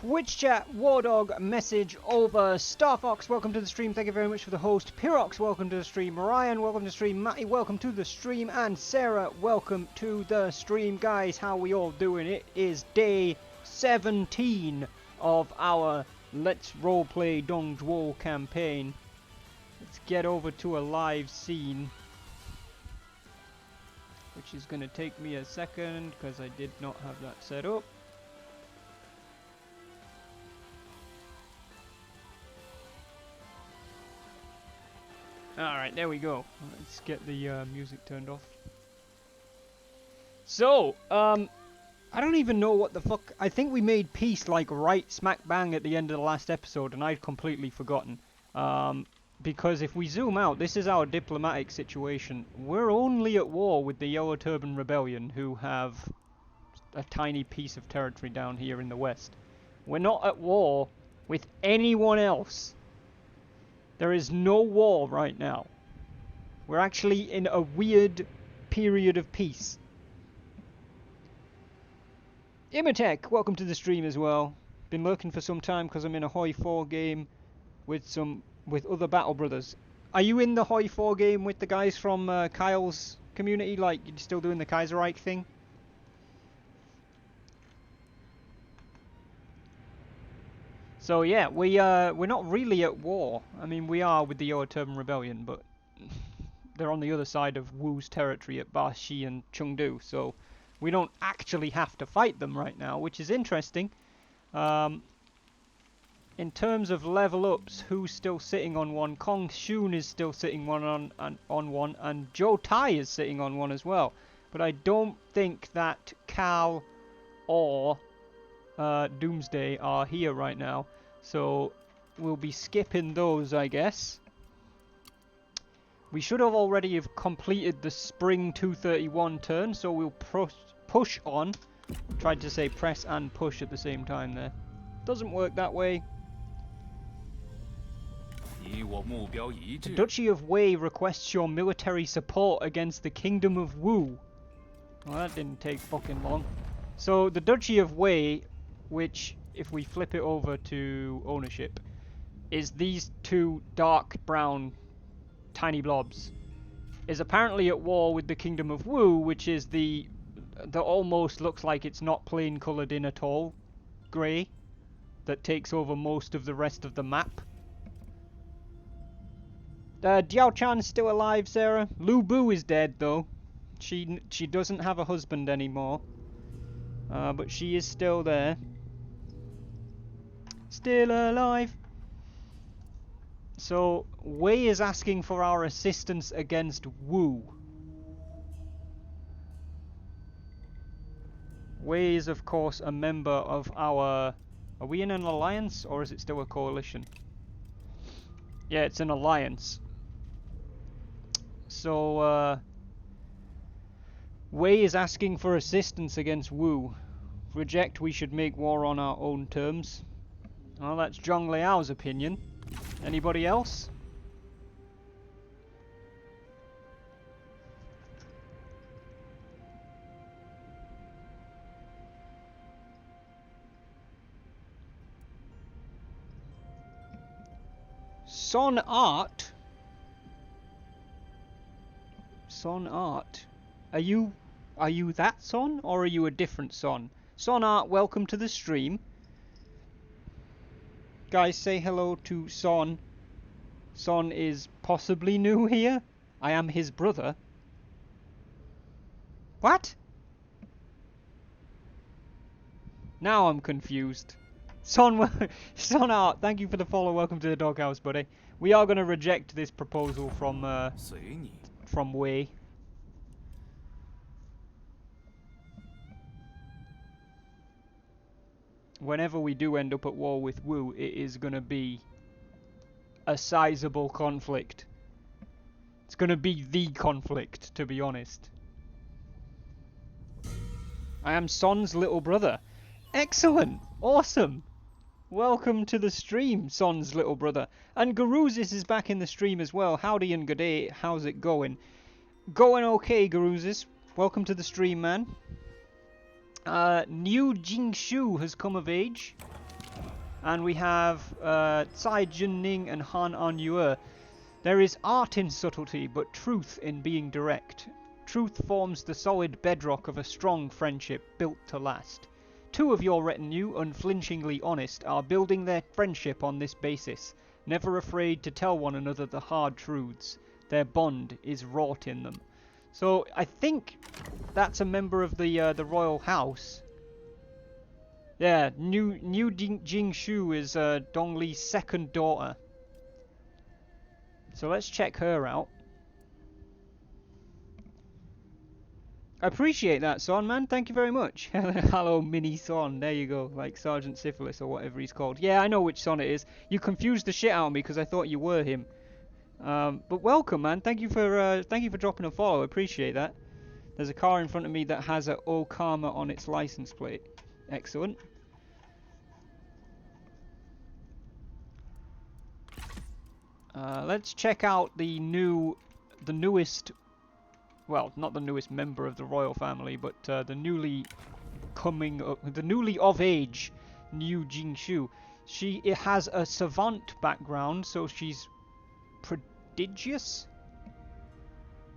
Twitch chat, Wardog, message over. Starfox, welcome to the stream. Thank you very much for the host. Pyrox, welcome to the stream. Ryan, welcome to the stream. Matty, welcome to the stream. And Sarah, welcome to the stream. Guys, how we all doing? It is day 17 of our Let's Roleplay Zhuo campaign. Let's get over to a live scene, which is going to take me a second because I did not have that set up. Alright, there we go. Let's get the music turned off. So, I don't even know what the fuck... I think we made peace like right smack bang at the end of the last episode, and I'd completely forgotten. Because if we zoom out, this is our diplomatic situation. We're only at war with the Yellow Turban Rebellion, who have a tiny piece of territory down here in the west. We're not at war with anyone else. There is no war right now. We're actually in a weird period of peace. Imatech, welcome to the stream as well. Been lurking for some time because I'm in a Hoi 4 game with other Battle Brothers. Are you in the Hoi 4 game with the guys from Kyle's community? Like, you're still doing the Kaiserreich thing? So yeah, we're not really at war. I mean, we are with the Yellow Turban Rebellion, but they're on the other side of Wu's territory at Bashi and Chengdu, so we don't actually have to fight them right now, which is interesting. In terms of level ups, who's still sitting on one? Kong Shun is still sitting on one, and Zhou Tai is sitting on one as well. But I don't think that Cal or Doomsday are here right now, so we'll be skipping those, I guess. We should have already have completed the Spring 231 turn, so we'll push on. Tried to say press and push at the same time there. Doesn't work that way. The Duchy of Wei requests your military support against the Kingdom of Wu. Well, that didn't take fucking long. So the Duchy of Wei, which, if we flip it over to ownership, is these two dark brown tiny blobs, is apparently at war with the Kingdom of Wu, which is the almost looks like it's not plain coloured in at all grey that takes over most of the rest of the map. Diao Chan's still alive, Sarah. Lu Bu is dead though. She doesn't have a husband anymore. But she is still there. Still alive. So, Wei is asking for our assistance against Wu. Wei is, of course, a member of our... Are we in an alliance, or is it still a coalition? Yeah, it's an alliance. So, Wei is asking for assistance against Wu. Reject, we should make war on our own terms. Well, that's Zhang Liao's opinion. Anybody else? Son Art? Son Art? Are you that Son, or are you a different Son? Son Art, welcome to the stream. Guys, say hello to Son. Son is possibly new here. I am his brother. What? Now I'm confused. Son Art, thank you for the follow. Welcome to the doghouse, buddy. We are going to reject this proposal from Wei. Whenever we do end up at war with Wu, it is going to be a sizable conflict. It's going to be the conflict, to be honest. I am Son's little brother. Excellent! Awesome! Welcome to the stream, Son's little brother. And Garuzis is back in the stream as well. Howdy and good day. How's it going? Going okay, Garuzis. Welcome to the stream, man. New Jingshu has come of age. And we have Cai Junning and Han Anyue. There is art in subtlety, but truth in being direct. Truth forms the solid bedrock of a strong friendship built to last. Two of your retinue, unflinchingly honest, are building their friendship on this basis, never afraid to tell one another the hard truths. Their bond is wrought in them. So I think that's a member of the royal house. Yeah, New Jingshu is Dongli's second daughter. So let's check her out. I appreciate that, Son, man. Thank you very much. Hello, Mini Son. There you go. Like Sergeant Syphilis or whatever he's called. Yeah, I know which Son it is. You confused the shit out of me because I thought you were him. But welcome, man. Thank you for dropping a follow. I appreciate that. There's a car in front of me that has a Okama on its license plate. Excellent. Let's check out the newest, well, not the newest member of the royal family, but the newly of age New Jingshu. It has a savant background, so she's prodigious.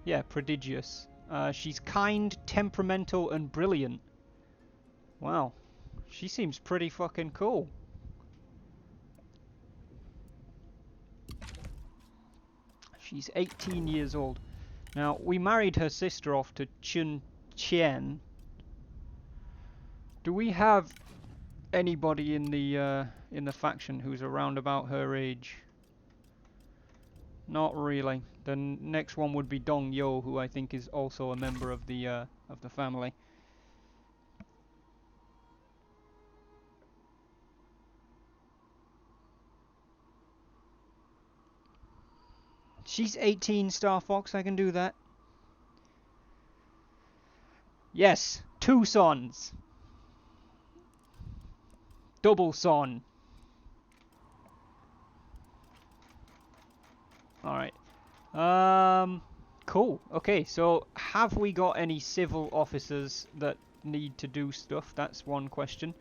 Yeah, prodigious. She's kind, temperamental, and brilliant. Wow, she seems pretty fucking cool. She's 18 years old. Now, we married her sister off to Chun Qian. Do we have anybody in the faction who's around about her age? Not really. The next one would be Dong Yo, who I think is also a member of the family. She's 18, Star Fox. I can do that. Yes, 2 sons. Double son. Alright. Cool. Okay, so have we got any civil officers that need to do stuff? That's one question.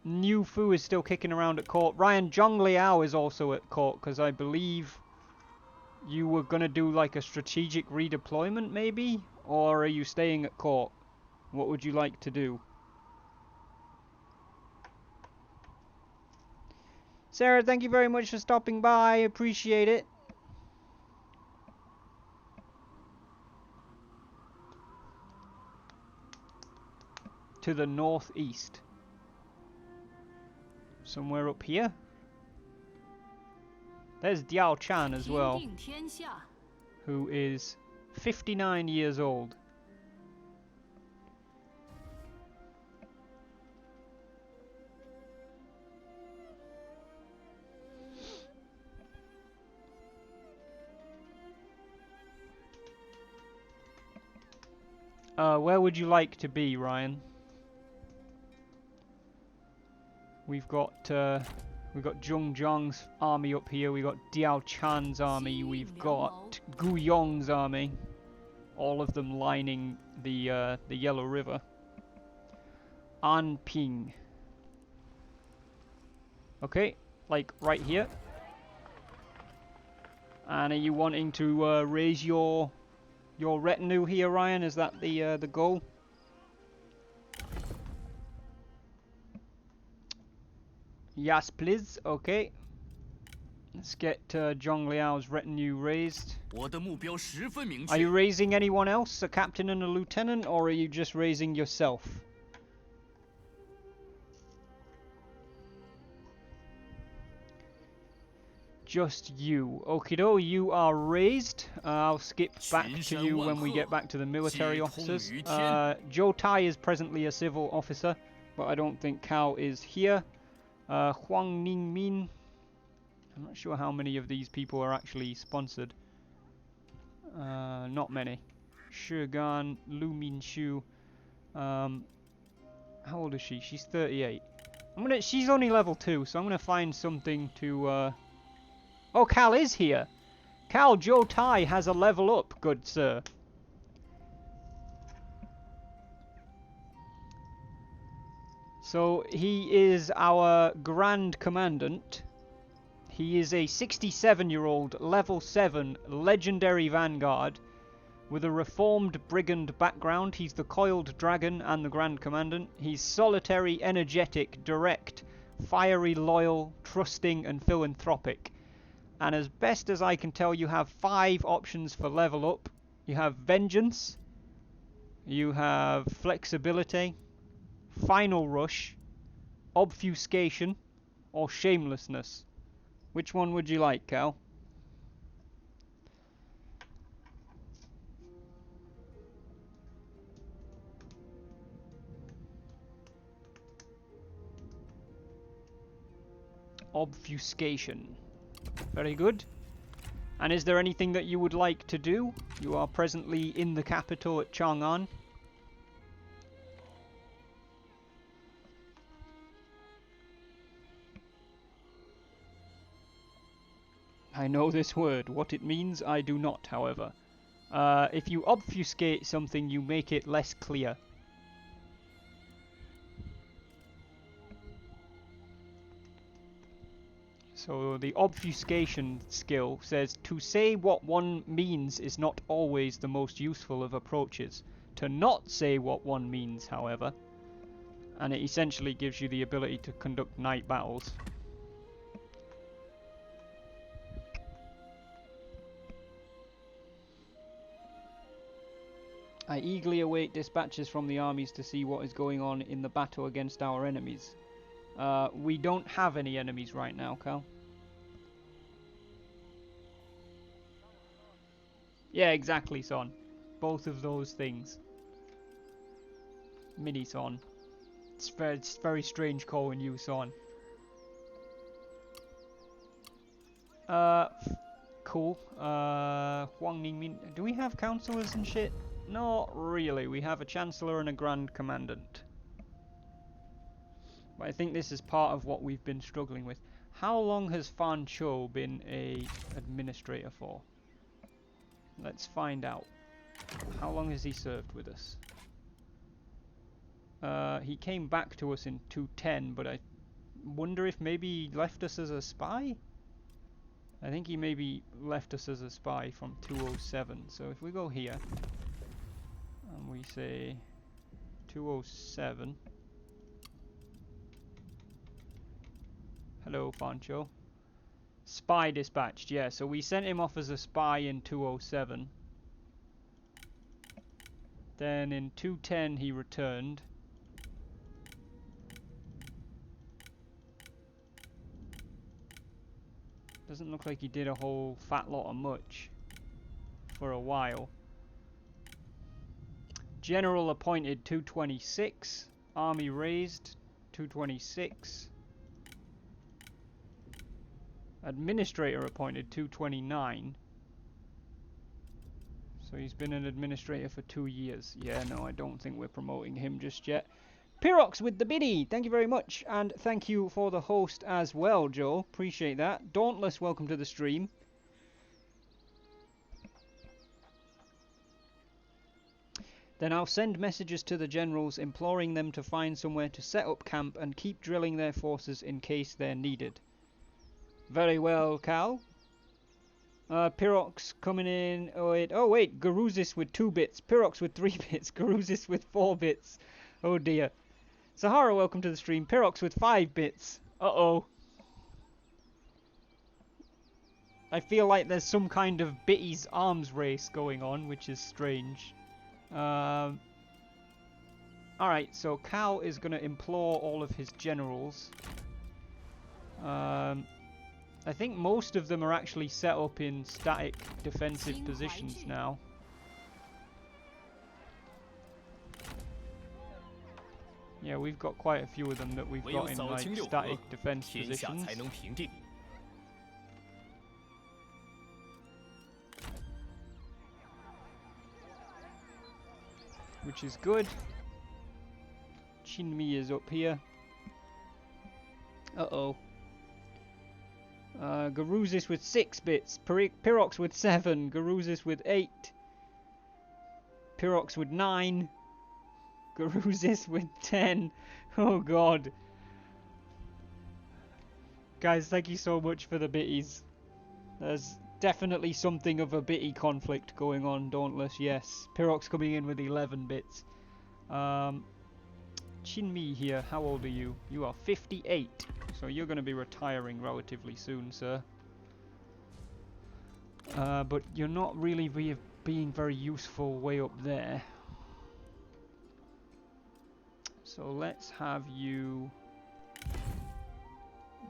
Niu Fu is still kicking around at court. Ryan, Zhong Liao is also at court, because I believe you were going to do like a strategic redeployment, maybe? Or are you staying at court? What would you like to do? Sarah, thank you very much for stopping by. Appreciate it. To the northeast. Somewhere up here. There's Diao Chan as well, who is 59 years old. Where would you like to be, Ryan? We've got Zhong Zhang's army up here. We've got Diao Chan's army. We've got Gu Yong's army. All of them lining the Yellow River. Anping. Okay, like right here. And are you wanting to raise your retinue here, Ryan? Is that the goal? Yes, please. Okay. Let's get Zhong Liao's retinue raised. Are you raising anyone else? A captain and a lieutenant? Or are you just raising yourself? Just you. Okido, you are raised. I'll skip back to you when we get back to the military officers. Zhou Tai is presently a civil officer, but I don't think Cao is here. Huang Ningmin. I'm not sure how many of these people are actually sponsored. Not many. Shigan, Lu Minshu. How old is she? She's 38. She's only level 2, so I'm gonna find something to. Oh, Cal is here. Cal, Zhou Tai has a level up, good sir. So he is our Grand Commandant. He is a 67-year-old level 7 legendary vanguard with a reformed brigand background. He's the coiled dragon and the Grand Commandant. He's solitary, energetic, direct, fiery, loyal, trusting and philanthropic. And as best as I can tell, you have 5 options for level up. You have Vengeance, you have Flexibility, Final Rush, Obfuscation, or Shamelessness. Which one would you like, Cal? Obfuscation. Very good. And is there anything that you would like to do? You are presently in the capital at Chang'an. I know this word. What it means, I do not, however. If you obfuscate something, you make it less clear. So the obfuscation skill says, to say what one means is not always the most useful of approaches. To not say what one means, however. And it essentially gives you the ability to conduct night battles. I eagerly await dispatches from the armies to see what is going on in the battle against our enemies. We don't have any enemies right now, Cal. Yeah, exactly, Son. Both of those things. Mini Son. It's very strange calling you Son. Cool. Huang Ningmin. Do we have counselors and shit? Not really. We have a Chancellor and a Grand Commandant. But I think this is part of what we've been struggling with. How long has Fan Cho been a administrator for? Let's find out. How long has he served with us? He came back to us in 210, but I wonder if maybe he left us as a spy? I think he maybe left us as a spy from 207. So if we go here, and we say 207. Hello, Fancho. Spy dispatched, yeah, so we sent him off as a spy in 207. Then in 210 he returned. Doesn't look like he did a whole fat lot of much for a while. General appointed 226. Army raised 226. Administrator appointed 229. So he's been an administrator for 2 years. Yeah, no, I don't think we're promoting him just yet. Pyrox with the biddy, thank you very much. And thank you for the host as well, Joe. Appreciate that. Dauntless, welcome to the stream. Then I'll send messages to the generals imploring them to find somewhere to set up camp and keep drilling their forces in case they're needed. Very well, Cal. Pyrox coming in. Oh wait, Garuzis with 2 bits. Pyrox with 3 bits. Garuzis with 4 bits. Oh dear. Sahara, welcome to the stream. Pyrox with 5 bits. Uh-oh. I feel like there's some kind of Bitty's arms race going on, which is strange. Alright, so Cal is going to implore all of his generals. I think most of them are actually set up in static defensive positions now. Yeah, we've got quite a few of them that we've got in like static defense positions. Which is good. Chinmi is up here. Uh-oh. Garuzis with 6 bits. Pyrox with 7. Garuzis with 8. Pyrox with 9. Garuzis with 10. Oh god. Guys, thank you so much for the bitties. There's definitely something of a bitty conflict going on, Dauntless, yes. Pyrox coming in with 11 bits. Chinmi here, how old are you? You are 58, so you're going to be retiring relatively soon, sir. But you're not really being very useful way up there. So let's have you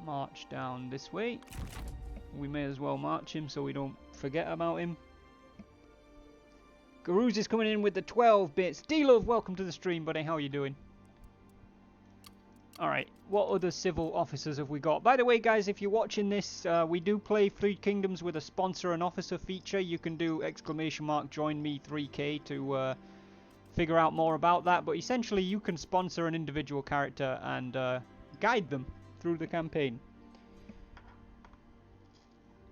march down this way. We may as well march him so we don't forget about him. Garuz is coming in with the 12 bits. D-Love, welcome to the stream, buddy. How are you doing? Alright, what other civil officers have we got? By the way, guys, if you're watching this, we do play Three Kingdoms with a sponsor and officer feature. You can do !join me 3k to figure out more about that. But essentially, you can sponsor an individual character and guide them through the campaign.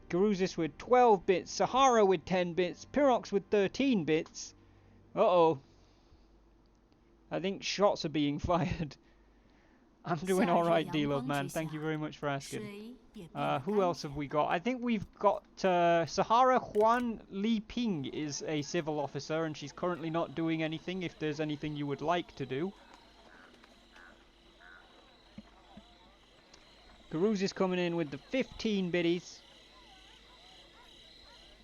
Garuzis with 12 bits, Sahara with 10 bits, Pyrox with 13 bits. Uh-oh. I think shots are being fired. I'm doing alright, D-Love, man. Thank you very much for asking. Who else have we got? I think we've got Sahara Huan Li Ping is a civil officer, and she's currently not doing anything, if there's anything you would like to do. Garuz is coming in with the 15 biddies.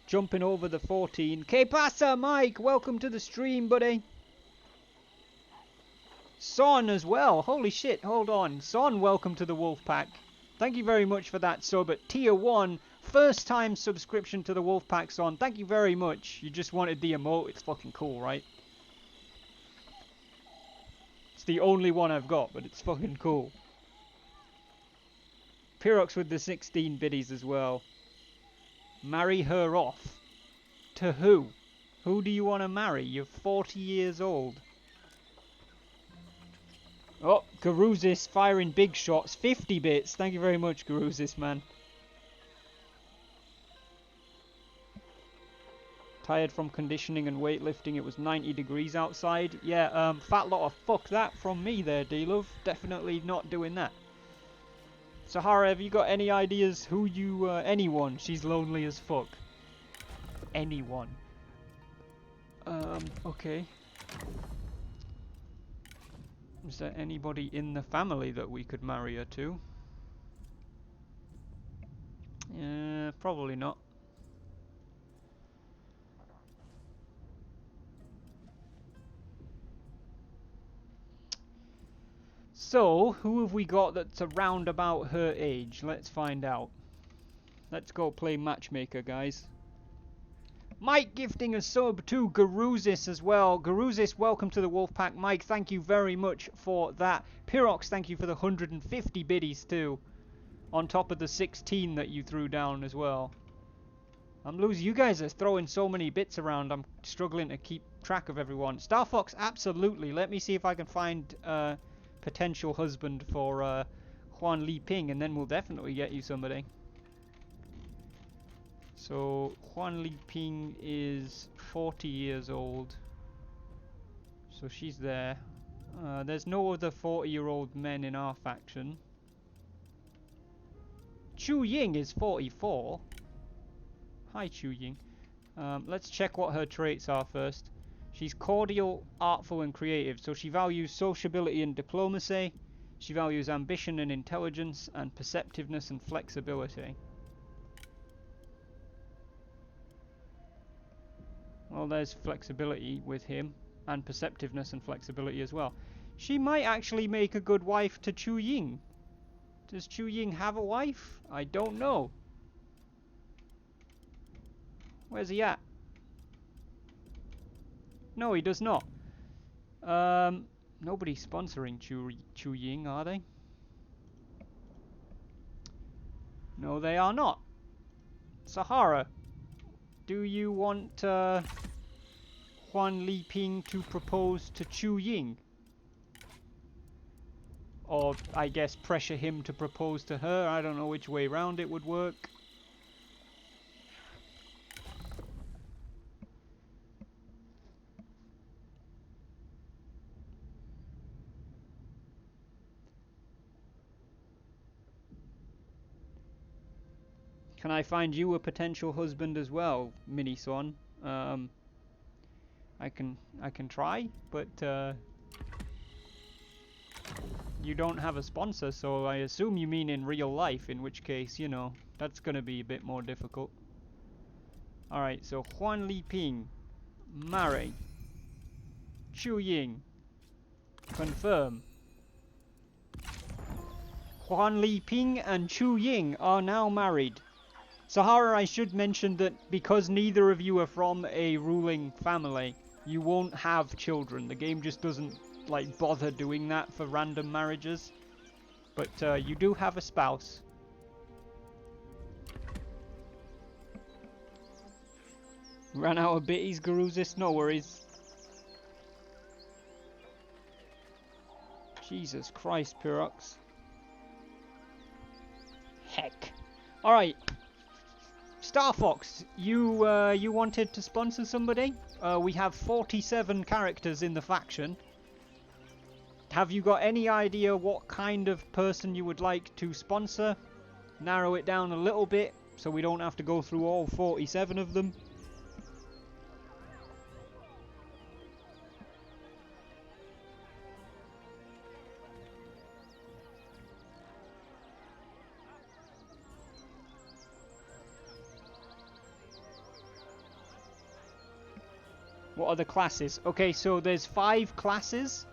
Jumping over the 14. Que pasa, Mike? Welcome to the stream, buddy. Son as well. Holy shit, hold on. Son, welcome to the Wolf Pack. Thank you very much for that sub at tier 1. First time subscription to the Wolf Pack, Son. Thank you very much. You just wanted the emote. It's fucking cool, right? It's the only one I've got, but it's fucking cool. Pyrox with the 16 biddies as well. Marry her off. To who? Who do you want to marry? You're 40 years old. Oh, Garuzis firing big shots. 50 bits. Thank you very much, Garuzis, man. Tired from conditioning and weightlifting. It was 90 degrees outside. Yeah, fat lot of fuck that from me there, D-Love. Definitely not doing that. Sahara, have you got any ideas who you... anyone. She's lonely as fuck. Anyone. Okay. Is there anybody in the family that we could marry her to? Probably not. So, who have we got that's around about her age? Let's find out. Let's go play matchmaker, guys. Mike gifting a sub to Garuzis as well. Garuzis, welcome to the Wolfpack. Mike, thank you very much for that. Pyrox, thank you for the 150 biddies too. On top of the 16 that you threw down as well. I'm losing. You guys are throwing so many bits around. I'm struggling to keep track of everyone. Star Fox, absolutely. Let me see if I can find a potential husband for Huan Li Ping, and then we'll definitely get you somebody. So, Huan Li Ping is 40 years old. So she's there. There's no other 40-year-old men in our faction. Chu Ying is 44. Hi, Chu Ying. Let's check what her traits are first. She's cordial, artful, and creative. So she values sociability and diplomacy. She values ambition and intelligence, and perceptiveness and flexibility. Well, there's flexibility with him, and perceptiveness and flexibility as well. She might actually make a good wife to Chu Ying. Does Chu Ying have a wife? I don't know. Where's he at? No, he does not. Nobody's sponsoring Chu Ying, are they? No, they are not. Sahara, do you want Huan Li Ping to propose to Chu Ying? Or, I guess, pressure him to propose to her? I don't know which way round it would work. can I find you a potential husband as well, Mini Swan? I can try, but you don't have a sponsor, so I assume you mean in real life, in which case, you know, that's gonna be a bit more difficult. Alright, so Huan Li Ping, marry. Chu Ying, confirm. Huan Li Ping and Chu Ying are now married. Sahara, I should mention that because neither of you are from a ruling family, you won't have children. The game just doesn't, like, bother doing that for random marriages. But you do have a spouse. Ran out of bitties, Garuzis, no worries. Jesus Christ, Pyrox. Heck. Alright. Star Fox, you wanted to sponsor somebody? We have 47 characters in the faction. Have you got any idea what kind of person you would like to sponsor? Narrow it down a little bit so we don't have to go through all 47 of them. What are the classes? Okay, so there's 5 classes.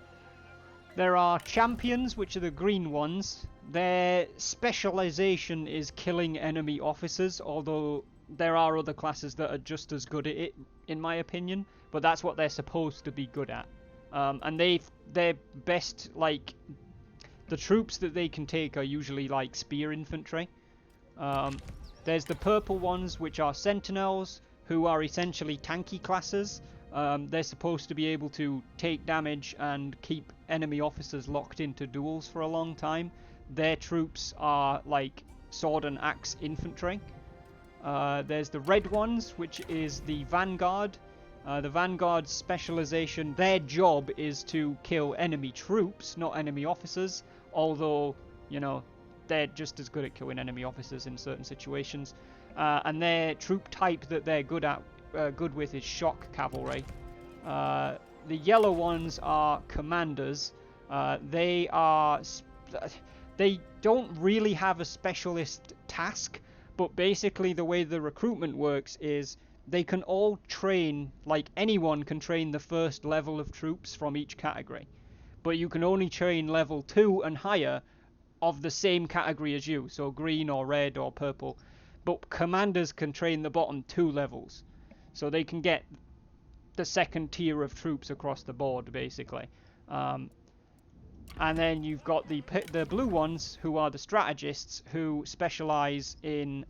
There are champions, which are the green ones. Their specialization is killing enemy officers, although there are other classes that are just as good at it, in my opinion. But that's what they're supposed to be good at. And they're best, like, the troops that they can take are usually like spear infantry. There's the purple ones, which are sentinels, who are essentially tanky classes. They're supposed to be able to take damage and keep enemy officers locked into duels for a long time. Their troops are like sword and axe infantry. There's the red ones, which is the vanguard. The vanguard's specialization, their job is to kill enemy troops, not enemy officers, although, you know, they're just as good at killing enemy officers in certain situations. And their troop type that they're good with is shock cavalry. The yellow ones are commanders. They don't really have a specialist task, but basically the way the recruitment works is they can all train, like anyone can train the first level of troops from each category, but you can only train level 2 and higher of the same category as you, so green or red or purple. But commanders can train the bottom 2 levels, so they can get the second tier of troops across the board, basically. And then you've got the blue ones, who are the strategists, who specialize in...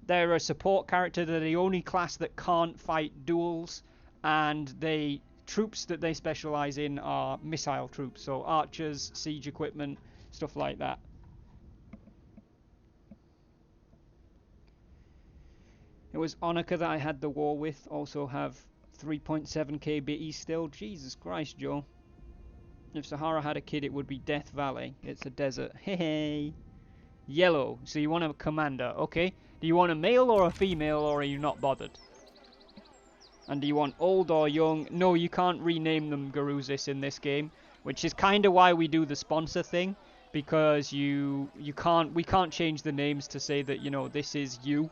they're a support character. They're the only class that can't fight duels, and the troops that they specialize in are missile troops, so archers, siege equipment, stuff like that. It was Onika that I had the war with, also have 3.7k bitties still. Jesus Christ, Joe. If Sahara had a kid, it would be Death Valley. It's a desert. Hey. Yellow. So you want a commander. Okay. Do you want a male or a female, or are you not bothered? And do you want old or young? No, you can't rename them Garuzis in this game, which is kind of why we do the sponsor thing, because we can't change the names to say that, you know, this is you.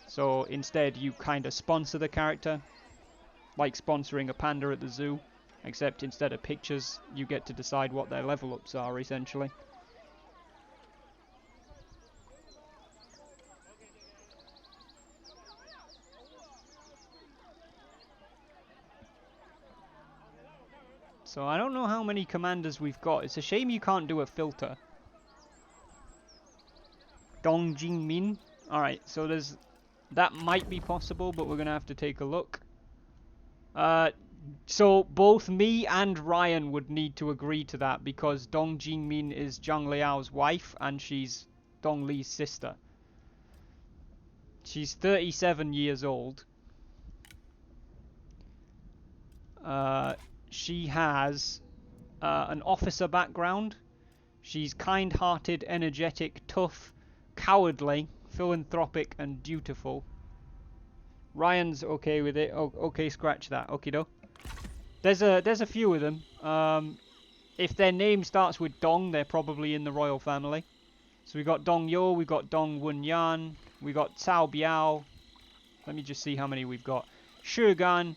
So instead you kind of sponsor the character, like sponsoring a panda at the zoo, except instead of pictures you get to decide what their level ups are, essentially. So I don't know how many commanders we've got. It's a shame you can't do a filter. Dong Jingmin. Alright, so there's... that might be possible, but we're going to have to take a look. So both me and Ryan would need to agree to that, because Dong Jingmin is Zhang Liao's wife, and she's Dong Li's sister. She's 37 years old. She has an officer background. She's kind-hearted, energetic, tough, cowardly, philanthropic, and dutiful. Ryan's okay with it. Oh, okay, scratch that. Okie doke. There's a few of them. If their name starts with Dong, they're probably in the royal family. So we got Dong Yo, we got Dong Wenyan, we got Cao Biao. Let me just see how many we've got. Shigan,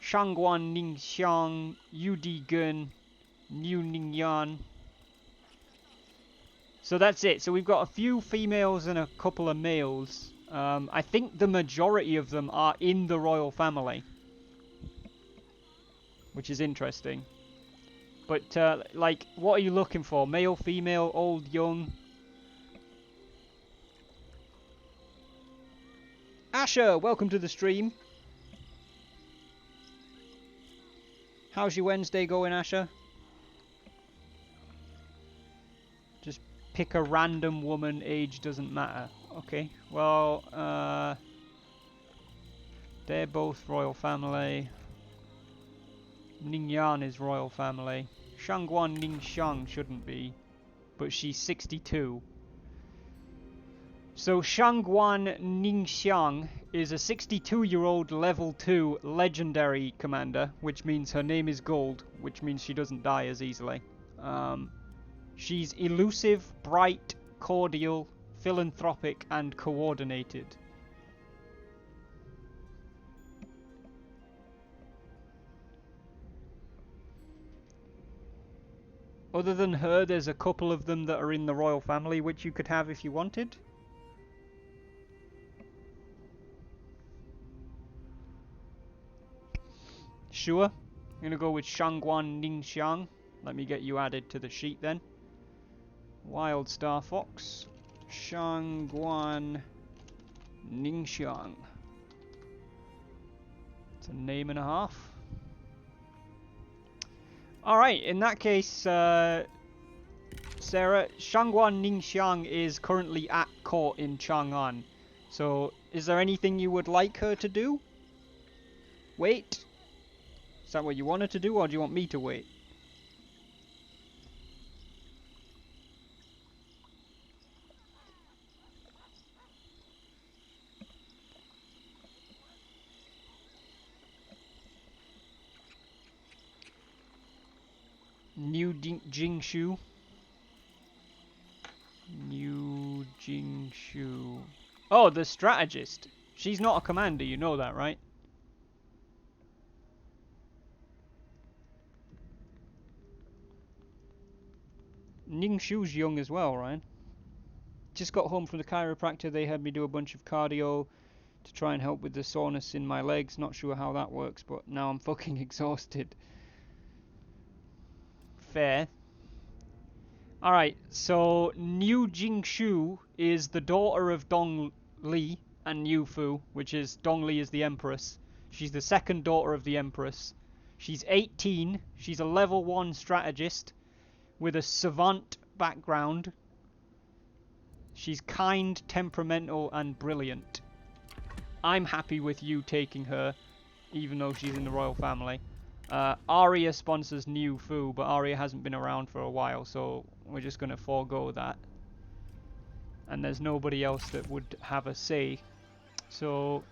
Shangguan Ningxiang, Yu Digen, Niu Ningyan. So that's it. So we've got a few females and a couple of males. I think the majority of them are in the royal family, which is interesting. But, like, what are you looking for? Male, female, old, young? Asher, welcome to the stream. How's your Wednesday going, Asher? Just pick a random woman, age doesn't matter. Okay, well, they're both royal family. Ningyan is royal family. Shangguan Ningxiang shouldn't be, but she's 62. So Shangguan Ningxiang is a 62-year-old level 2 legendary commander, which means her name is gold, which means she doesn't die as easily. She's elusive, bright, cordial, philanthropic, and coordinated. Other than her, there's a couple of them that are in the royal family, which you could have if you wanted. Sure. I'm going to go with Shangguan Ningxiang. Let me get you added to the sheet then. Wild Star Fox. Shangguan Ningxiang. It's a name and a half. Alright, in that case, Sarah, Shangguan Ningxiang is currently at court in Chang'an. So, is there anything you would like her to do? Wait? Is that what you want her to do, or do you want me to wait? Niu Jingshu. Niu Jingshu. Oh, the strategist. She's not a commander, you know that, right? Ningshu's young as well, Ryan. Just got home from the chiropractor. They had me do a bunch of cardio to try and help with the soreness in my legs. Not sure how that works, but now I'm fucking exhausted. Fair. Alright, so Niu Jingshu is the daughter of Dong Li and Niu Fu, which is Dong Li is the Empress. She's the second daughter of the Empress. She's 18. She's a level 1 strategist with a savant background. She's kind, temperamental, and brilliant. I'm happy with you taking her, even though she's in the royal family. Arya sponsors Niu Fu, but Arya hasn't been around for a while, so we're just going to forego that. And there's nobody else that would have a say. So,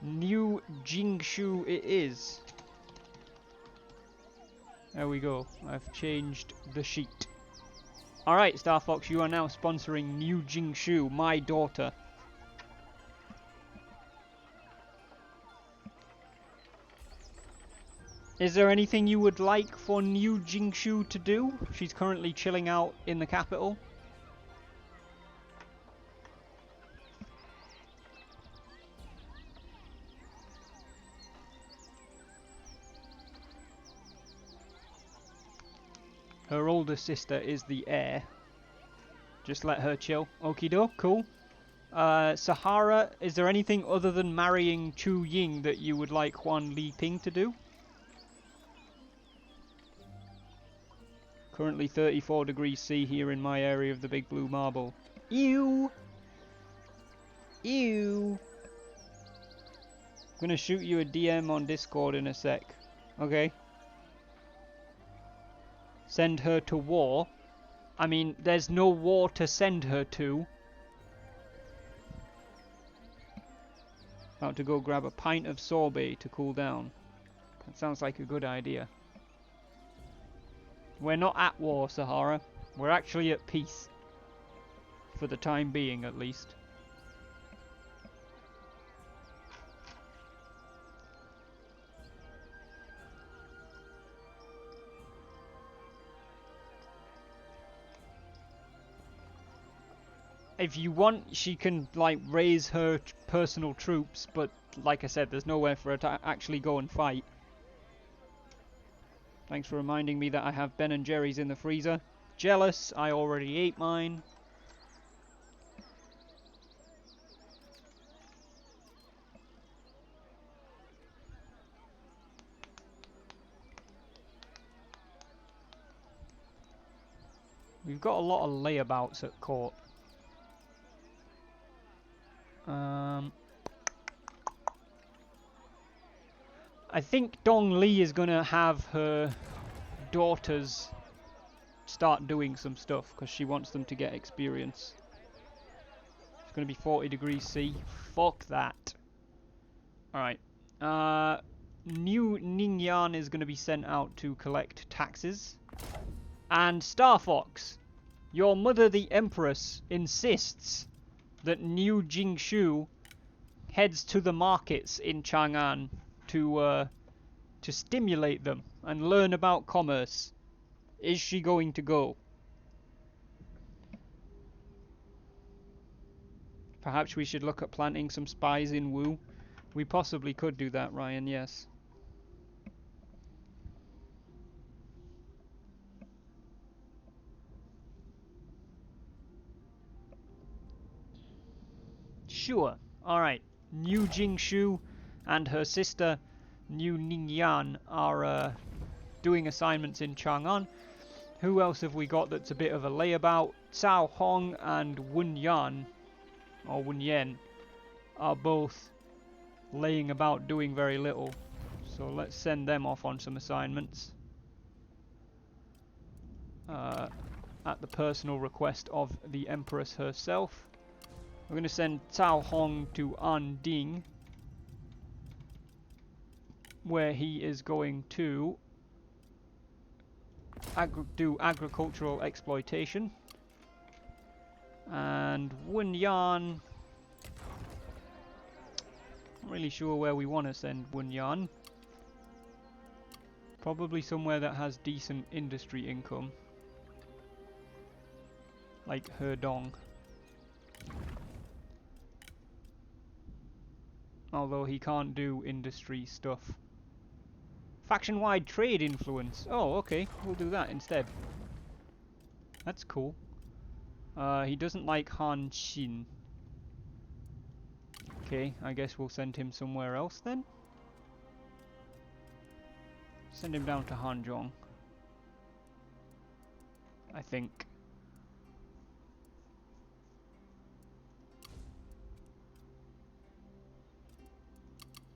Niu Jingshu it is. There we go. I've changed the sheet. Alright, Star Fox, you are now sponsoring Niu Jingshu, my daughter. Is there anything you would like for Niu Jingshu to do? She's currently chilling out in the capital. Her older sister is the heir. Just let her chill. Okie doke, cool. Sahara, is there anything other than marrying Chu Ying that you would like Huan Li Ping to do? Currently 34 degrees C here in my area of the Big Blue Marble. Ew! Ew! I'm gonna shoot you a DM on Discord in a sec. Okay? Send her to war? I mean, there's no war to send her to. About to go grab a pint of sorbet to cool down. That sounds like a good idea. We're not at war, Sahara. We're actually at peace. For the time being, at least. If you want, she can, like, raise her personal troops, but, like I said, there's nowhere for her to actually go and fight. Thanks for reminding me that I have Ben & Jerry's in the freezer. Jealous, I already ate mine. We've got a lot of layabouts at court. I think Dong Li is gonna have her daughters start doing some stuff because she wants them to get experience. It's gonna be 40 degrees C. Fuck that. Alright. New Ningyan is gonna be sent out to collect taxes. And Star Fox, your mother the Empress insists that New Jingshu heads to the markets in Chang'an to stimulate them and learn about commerce. Is she going to go? Perhaps we should look at planting some spies in Wu. We possibly could do that, Ryan, yes. Sure. Alright. New Jingshu and her sister New Ningyan are doing assignments in Chang'an. Who else have we got that's a bit of a layabout? Cao Hong and Wen Yan, or Wen Yen, are both laying about doing very little. So let's send them off on some assignments. At the personal request of the Empress herself. We're going to send Cao Hong to Anding, where he is going to do agricultural exploitation. And Wen Yan, not really sure where we want to send Wen Yan. Probably somewhere that has decent industry income, like Hedong. Although he can't do industry stuff. Faction-wide trade influence. Oh, okay. We'll do that instead. That's cool. He doesn't like Han Xin. Okay, I guess we'll send him somewhere else then. Send him down to Hanzhong. I think.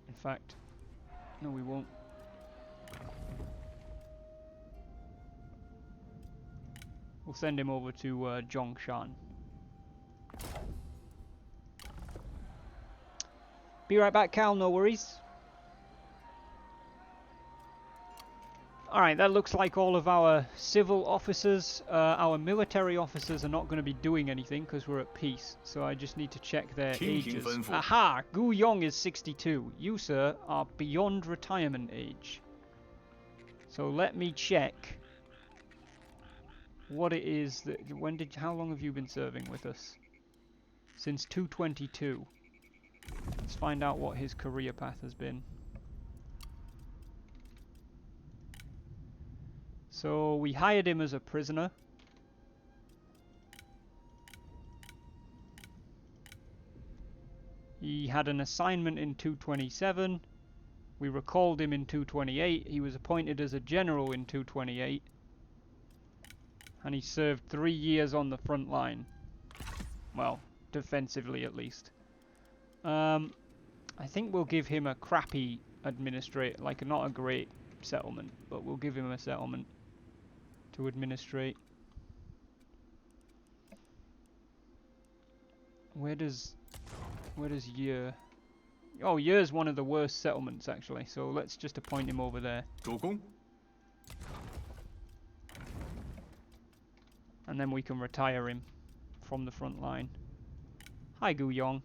In fact, no, we won't. We'll send him over to Zhongshan. Be right back, Cal, no worries. Alright, that looks like all of our civil officers. Our military officers are not going to be doing anything because we're at peace. So I just need to check their ages. Aha! Gu Yong is 62. You, sir, are beyond retirement age. So let me check what it is that... How long have you been serving with us? Since 222. Let's find out what his career path has been. So we hired him as a prisoner. He had an assignment in 227. We recalled him in 228. He was appointed as a general in 228. And he served 3 years on the front line. Well, defensively at least. I think we'll give him a crappy administrate, like not a great settlement, but we'll give him a settlement to administrate. Where does Ye? Oh, Ye's one of the worst settlements, actually, so let's just appoint him over there. 主公， And then we can retire him from the front line. Hi, Gu Yong.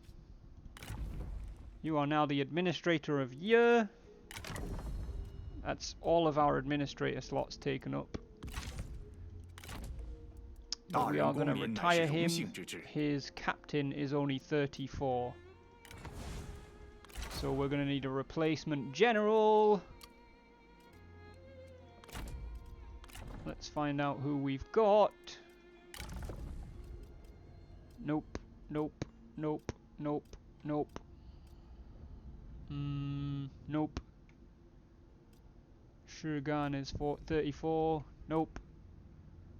You are now the administrator of Ye. That's all of our administrator slots taken up. But we are going to retire him. His captain is only 34. So we're going to need a replacement general. Let's find out who we've got. Nope, nope, nope, nope, nope. Nope. Shugan is 34. Nope.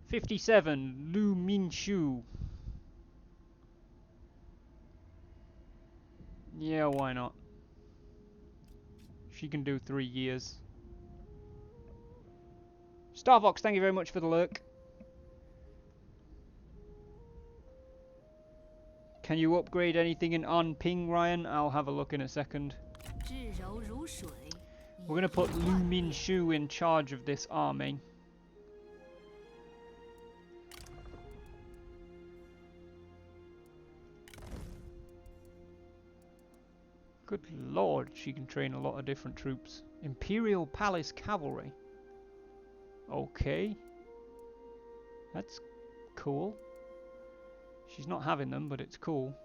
57. Lu Minshu. Yeah, why not? She can do 3 years. Starvox, thank you very much for the lurk. Can you upgrade anything in On Ping, Ryan? I'll have a look in a second. We're going to put Lu Minshu in charge of this army. Good lord, she can train a lot of different troops. Imperial Palace Cavalry. Okay. That's cool. She's not having them, but it's cool.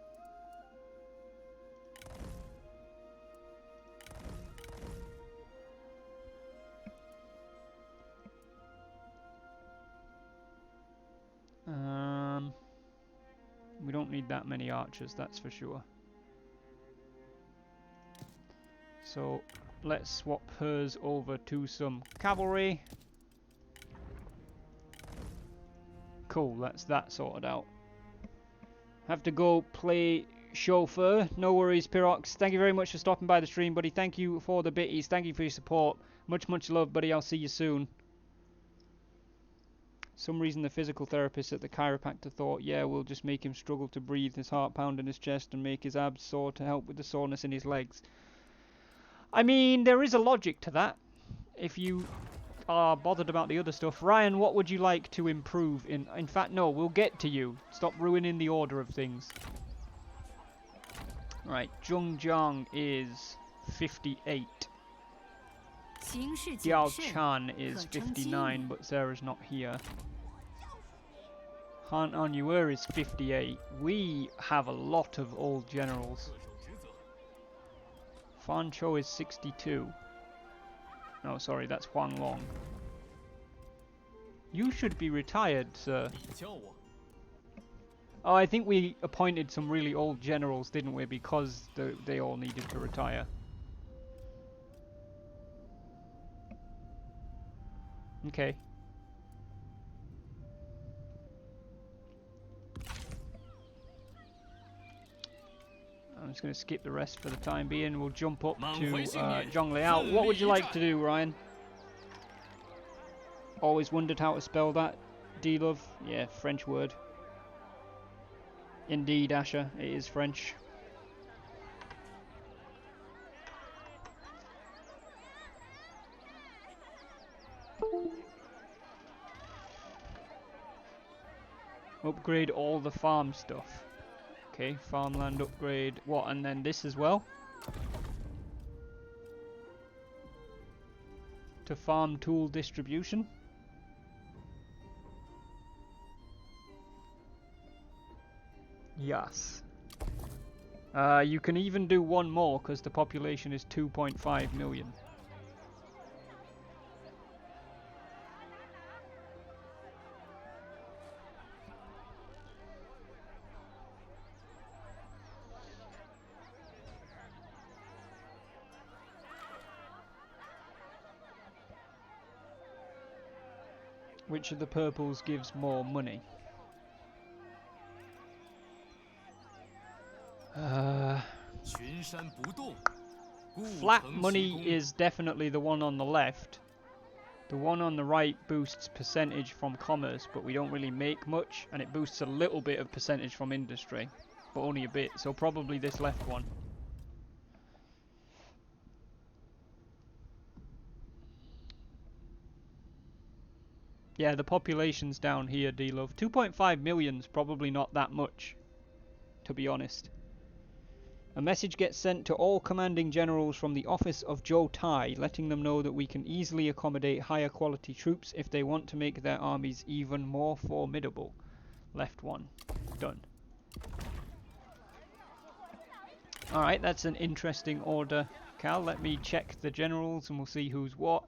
We don't need that many archers, that's for sure. So let's swap hers over to some cavalry. Cool, that's that sorted out. Have to go play chauffeur. No worries, Pyrox. Thank you very much for stopping by the stream, buddy. Thank you for the bitties. Thank you for your support. Much, much love, buddy. I'll see you soon. Some reason the physical therapist at the chiropractor thought, yeah, we'll just make him struggle to breathe, his heart pound in his chest, and make his abs sore to help with the soreness in his legs. I mean, there is a logic to that. If you are bothered about the other stuff. Ryan, what would you like to improve in... In fact, no, we'll get to you. Stop ruining the order of things. Right, Zhongjiang is 58. Diao Chan is 59, but Sarah's not here. Han Anyuer is 58. We have a lot of old generals. Fan Chou is 62. No, sorry, that's Huang Long. You should be retired, sir. Oh, I think we appointed some really old generals, didn't we? Because they all needed to retire. Okay. I'm just going to skip the rest for the time being. We'll jump up to Zhongliao. What would you like to do, Ryan? Always wondered how to spell that. D-Love? Yeah, French word. Indeed, Asher. It is French. Upgrade all the farm stuff. Okay, farmland upgrade. What, and then this as well? To farm tool distribution? Yes. You can even do one more because the population is 2.5 million. Which of the purples gives more money? Flat money is definitely the one on the left. The one on the right boosts percentage from commerce, but we don't really make much, and it boosts a little bit of percentage from industry, but only a bit, so probably this left one. Yeah, the population's down here, D-Love. 2.5 million's probably not that much, to be honest. A message gets sent to all commanding generals from the office of Zhuo Tai, letting them know that we can easily accommodate higher quality troops if they want to make their armies even more formidable. Left one. Done. Alright, that's an interesting order, Cal. Let me check the generals and we'll see who's what.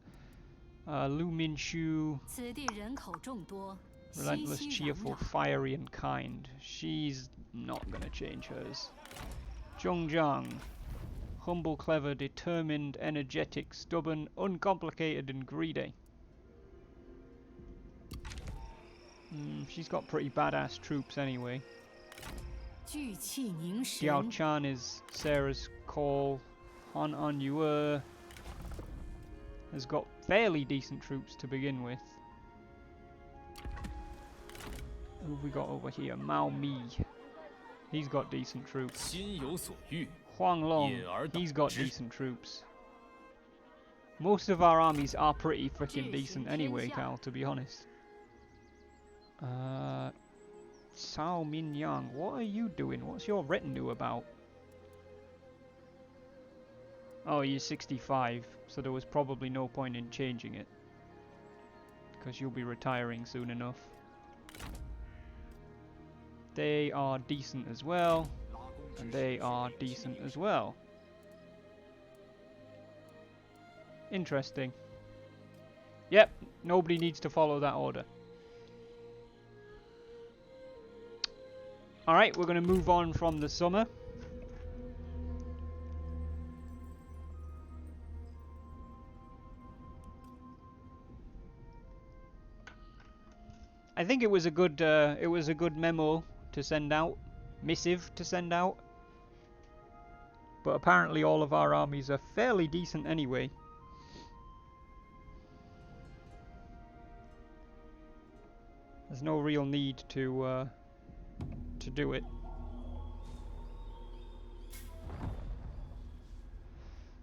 Lu Minshu, relentless, cheerful, fiery and kind. She's not gonna change hers. Zhongzhang, humble, clever, determined, energetic, stubborn, uncomplicated and greedy. She's got pretty badass troops anyway. Xiao Chan is Sarah's call. Han An Yue has got fairly decent troops to begin with. Who have we got over here? Mao Mi. He's got decent troops. Huang Long. He's got decent troops. Most of our armies are pretty freaking decent anyway, Cal, to be honest. Cao Minyang, what are you doing? What's your retinue about? Oh, you're 65, so there was probably no point in changing it. Because you'll be retiring soon enough. They are decent as well. And they are decent as well. Interesting. Yep, nobody needs to follow that order. Alright, we're going to move on from the summer. I think it was a good memo to send out, missive to send out. But apparently all of our armies are fairly decent anyway. There's no real need to do it.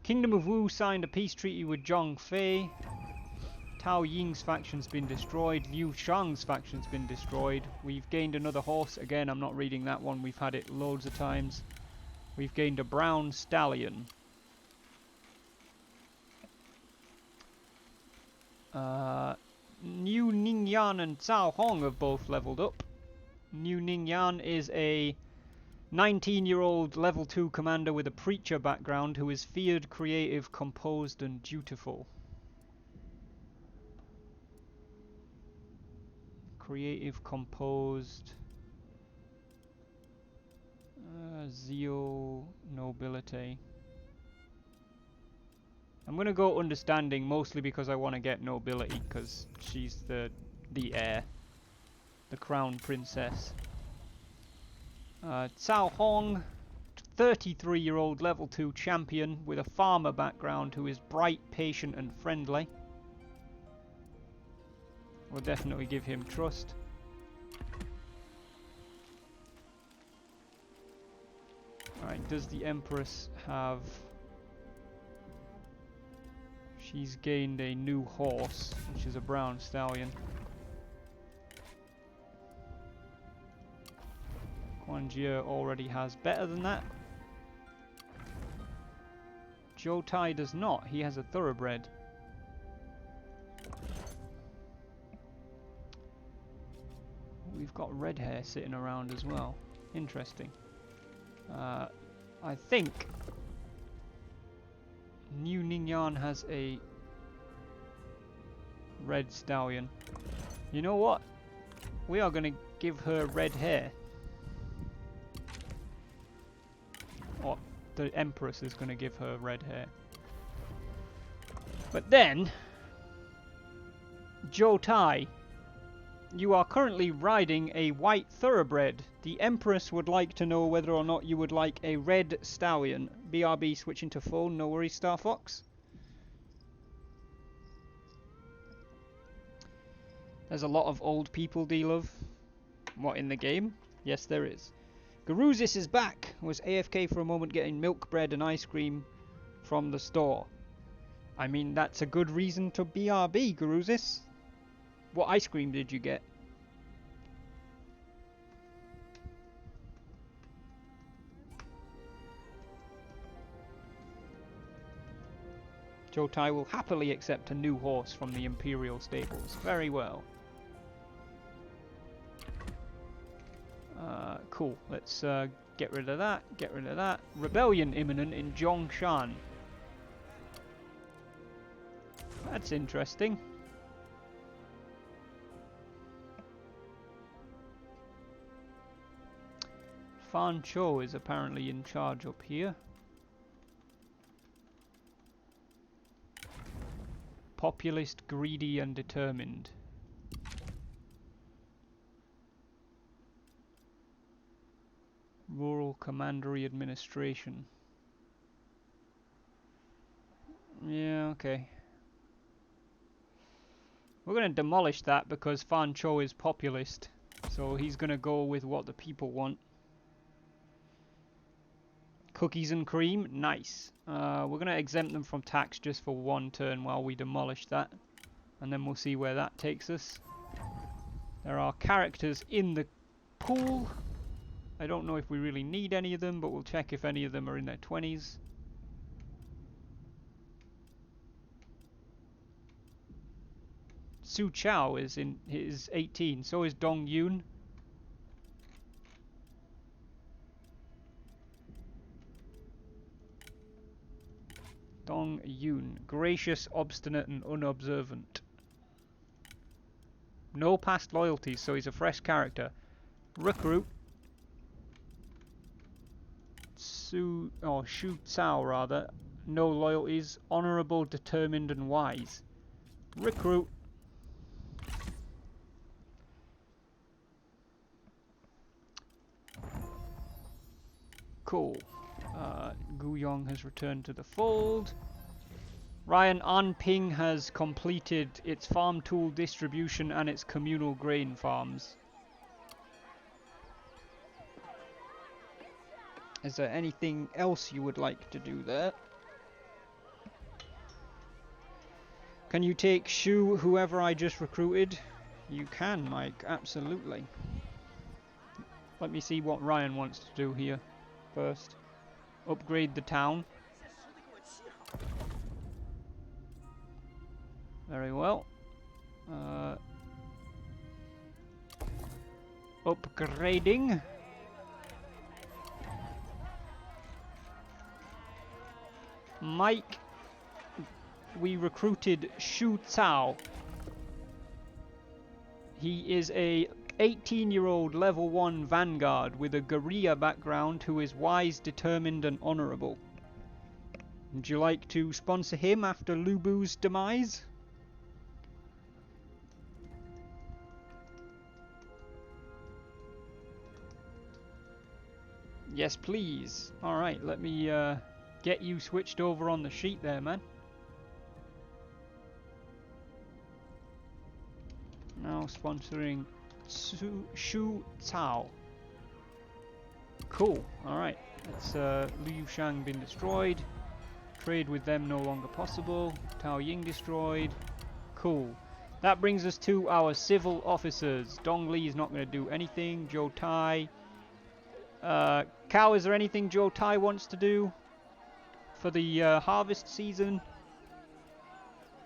Kingdom of Wu signed a peace treaty with Zhong Fei. Tao Ying's faction's been destroyed. Liu Shang's faction's been destroyed. We've gained another horse. Again, I'm not reading that one. We've had it loads of times. We've gained a brown stallion. Niu Ningyan and Cao Hong have both leveled up. Niu Ningyan is a 19-year-old level 2 commander with a preacher background who is feared, creative, composed and dutiful. Creative, composed... Zio nobility. I'm gonna go understanding mostly because I want to get nobility because she's the heir, the crown princess. Cao Hong, 33-year-old level 2 champion with a farmer background who is bright, patient and friendly. We'll definitely give him trust. Alright, does the Empress have... She's gained a new horse, which is a brown stallion. Quan Jie already has better than that. Zhou Tai does not, he has a thoroughbred. We've got red hair sitting around as well. Interesting. I think Niu Ningyan has a red stallion. You know what? We are going to give her red hair. Or the Empress is going to give her red hair. But then, Zhou Tai, you are currently riding a white thoroughbred. The Empress would like to know whether or not you would like a red stallion. BRB switching to phone, no worries, Star Fox. There's a lot of old people, D-Love. What, in the game? Yes, there is. Garuzis is back. Was AFK for a moment getting milk, bread and ice cream from the store. I mean, that's a good reason to BRB, Garuzis. What ice cream did you get? Zhou Tai will happily accept a new horse from the Imperial stables. Very well. Cool. Let's get rid of that. Get rid of that. Rebellion imminent in Zhongshan. That's interesting. Fan Chou is apparently in charge up here. Populist, greedy and determined. Rural Commandery Administration. Yeah, okay. We're going to demolish that because Fan Chou is populist. So he's going to go with what the people want. Cookies and cream, nice. We're going to exempt them from tax just for one turn while we demolish that. And then we'll see where that takes us. There are characters in the pool. I don't know if we really need any of them, but we'll check if any of them are in their 20s. Su Chao is 18, so is Dong Yun. Dong Yun, gracious, obstinate and unobservant. No past loyalties, so he's a fresh character. Recruit. Shu Cao rather. No loyalties, honourable, determined and wise. Recruit. Cool. Gu Yong has returned to the fold. Ryan Anping has completed its farm tool distribution and its communal grain farms. Is there anything else you would like to do there? Can you take Shu, whoever I just recruited? You can, Mike, absolutely. Let me see what Ryan wants to do here first. Upgrade the town. Very well. Upgrading. Mike, we recruited Shu Cao. He is a 18-year-old level 1 vanguard with a guerrilla background who is wise, determined and honourable. Would you like to sponsor him after Lu Bu's demise? Yes, please. Alright, let me get you switched over on the sheet there, man. Now sponsoring Shu Cao. Cool. Alright. It's Liu Shang been destroyed. Trade with them no longer possible. Tao Ying destroyed. Cool. That brings us to our civil officers. Dong Li is not going to do anything. Zhou Tai. Cow, is there anything Zhou Tai wants to do for the harvest season?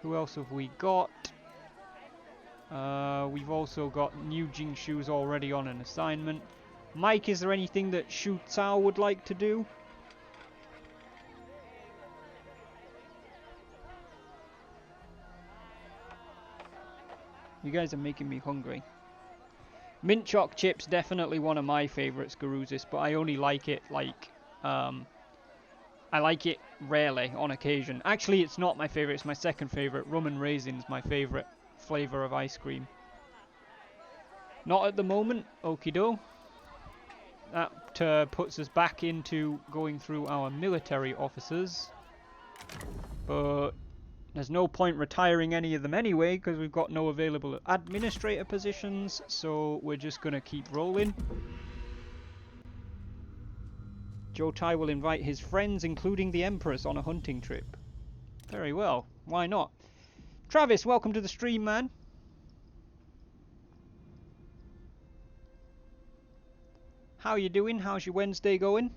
Who else have we got? We've also got new Jingshu's already on an assignment. Mike, is there anything that Shu Cao would like to do? You guys are making me hungry. Mint choc chips, definitely one of my favourites, Garuzis, but I only like it like, I like it rarely, on occasion. Actually, it's not my favourite, it's my second favourite. Rum and raisin's my favourite flavour of ice cream. Not at the moment, okie doke. That puts us back into going through our military officers. But there's no point retiring any of them anyway, because we've got no available administrator positions, so we're just going to keep rolling. Zhou Tai will invite his friends, including the Empress, on a hunting trip. Very well, why not? Travis, welcome to the stream, man. How you doing? How's your Wednesday going?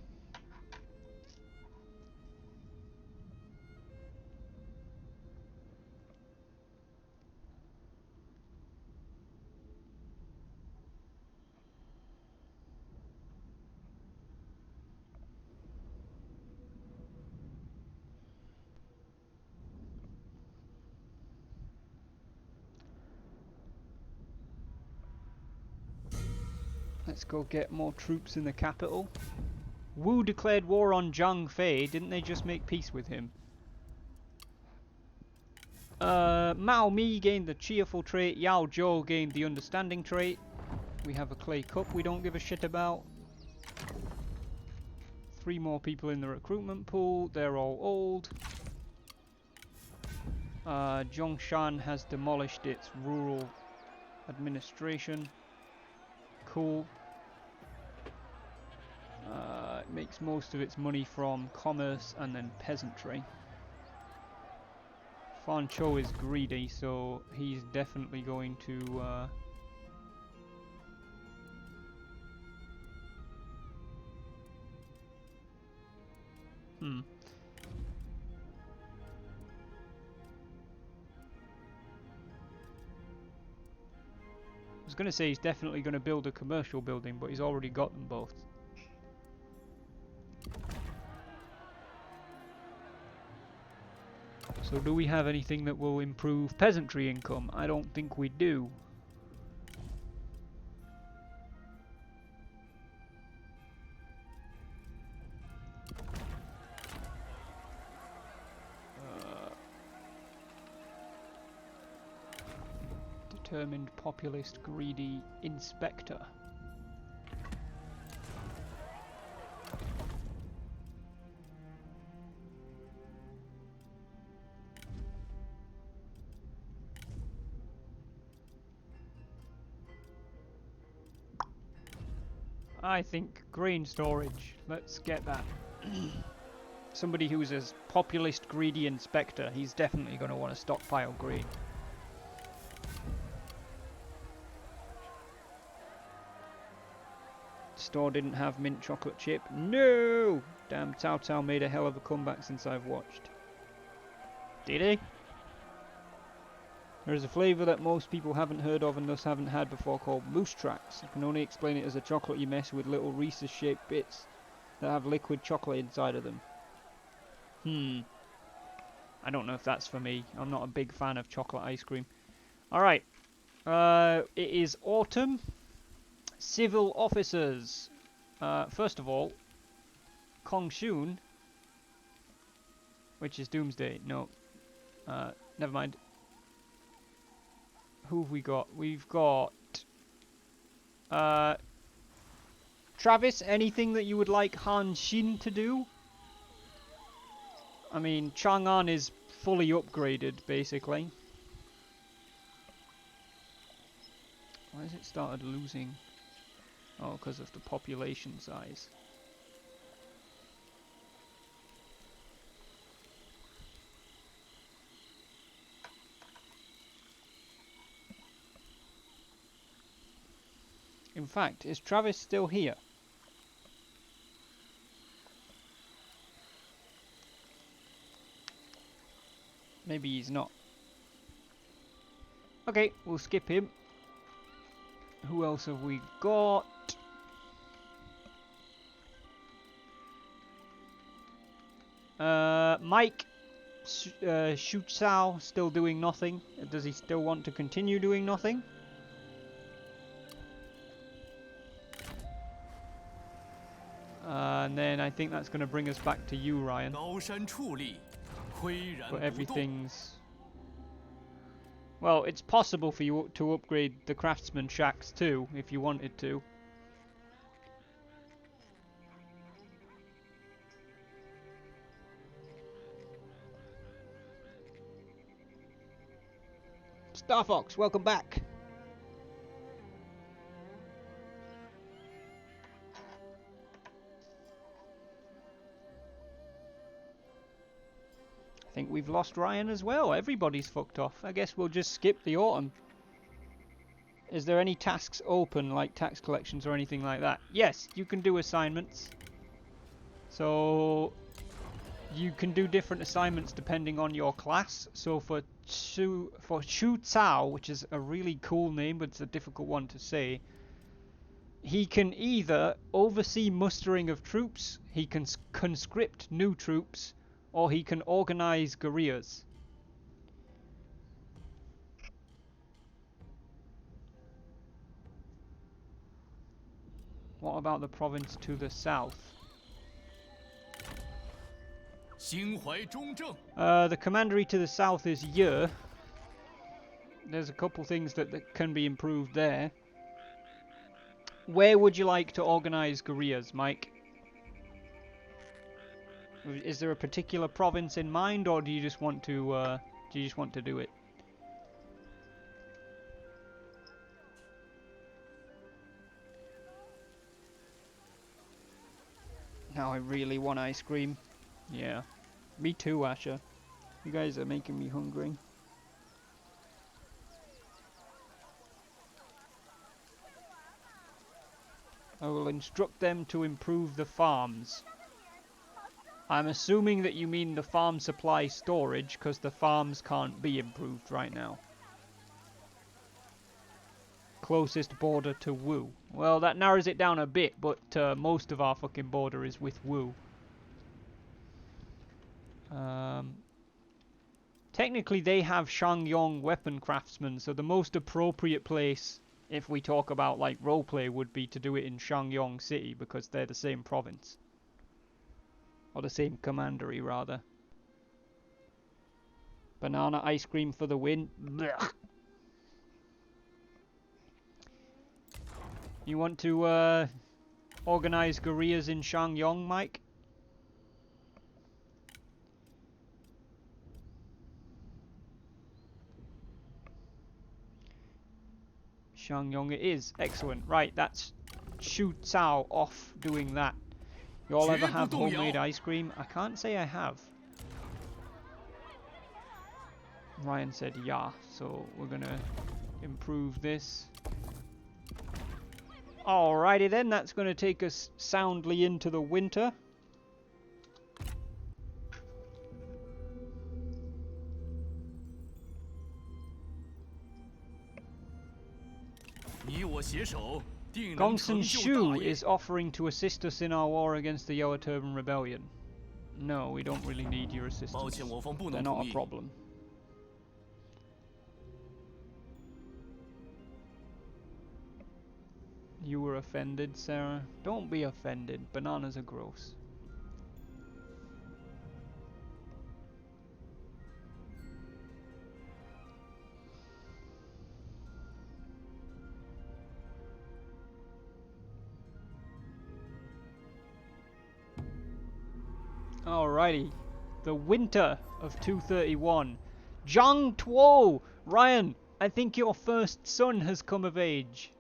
Let's go get more troops in the capital. Wu declared war on Zhang Fei. Didn't they just make peace with him? Mao Mi gained the cheerful trait. Yao Zhou gained the understanding trait. We have a clay cup we don't give a shit about. 3 more people in the recruitment pool. They're all old. Zhongshan has demolished its rural administration. Cool. It makes most of its money from commerce and then peasantry. Fan Chou is greedy, so he's definitely going to I was going to say he's definitely going to build a commercial building, but he's already got them both. So do we have anything that will improve peasantry income? I don't think we do. Determined populist greedy inspector. I think grain storage. Let's get that. Somebody who's a populist greedy inspector, he's definitely going to want to stockpile grain. Store didn't have mint chocolate chip. No! Damn, Cao Cao made a hell of a comeback since I've watched. Did he? There is a flavour that most people haven't heard of and thus haven't had before called Moose Tracks. You can only explain it as a chocolatey mess with little Reese's-shaped bits that have liquid chocolate inside of them. I don't know if that's for me. I'm not a big fan of chocolate ice cream. Alright. It is autumn. Civil officers. First of all, Kong Shun, which is Doomsday. No. Never mind. Who have we got? We've got Travis, anything that you would like Han Xin to do? I mean, Chang'an is fully upgraded, basically. Why has it started losing? Oh, because of the population size. In fact, is Travis still here? Maybe he's not. Okay, we'll skip him. Who else have we got? Mike Shuchao still doing nothing. Does he still want to continue doing nothing? And then I think that's going to bring us back to you, Ryan. But everything's... Well, it's possible for you to upgrade the craftsman shacks too, if you wanted to. Star Fox, welcome back. I think we've lost Ryan as well. Everybody's fucked off. I guess we'll just skip the autumn. Is there any tasks open, like tax collections or anything like that? Yes, you can do assignments. So you can do different assignments depending on your class. So for Shu Cao, which is a really cool name, but it's a difficult one to say, he can either oversee mustering of troops, he can conscript new troops, or he can organize guerrillas. What about the province to the south? The commandery to the south is Ye. There's a couple things that can be improved there. Where would you like to organize guerrillas, Mike? Is there a particular province in mind, or do you just want to do it? Now I really want ice cream. Yeah. Me too, Asher. You guys are making me hungry. I will instruct them to improve the farms. I'm assuming that you mean the farm supply storage, because the farms can't be improved right now. Closest border to Wu. Well, that narrows it down a bit, but most of our fucking border is with Wu. Technically, they have Shangyong weapon craftsmen, so the most appropriate place, if we talk about like roleplay, would be to do it in Shangyong City, because they're the same province. Or the same commandery, rather. Banana ice cream for the win. Blech. You want to organize guerrillas in Shangyong, Mike? Shangyong it is. Excellent. Right, that's Shu Cao off doing that. You all ever have homemade ice cream? I can't say I have. Ryan said yeah, so we're gonna improve this. Alrighty then, that's gonna take us soundly into the winter. Gongsun Shu is offering to assist us in our war against the Yoa Turban Rebellion. No, we don't really need your assistance. They're not a problem. You were offended, Sarah? Don't be offended. Bananas are gross. Alrighty. The winter of 231. Zhang Tuo! Ryan, I think your first son has come of age.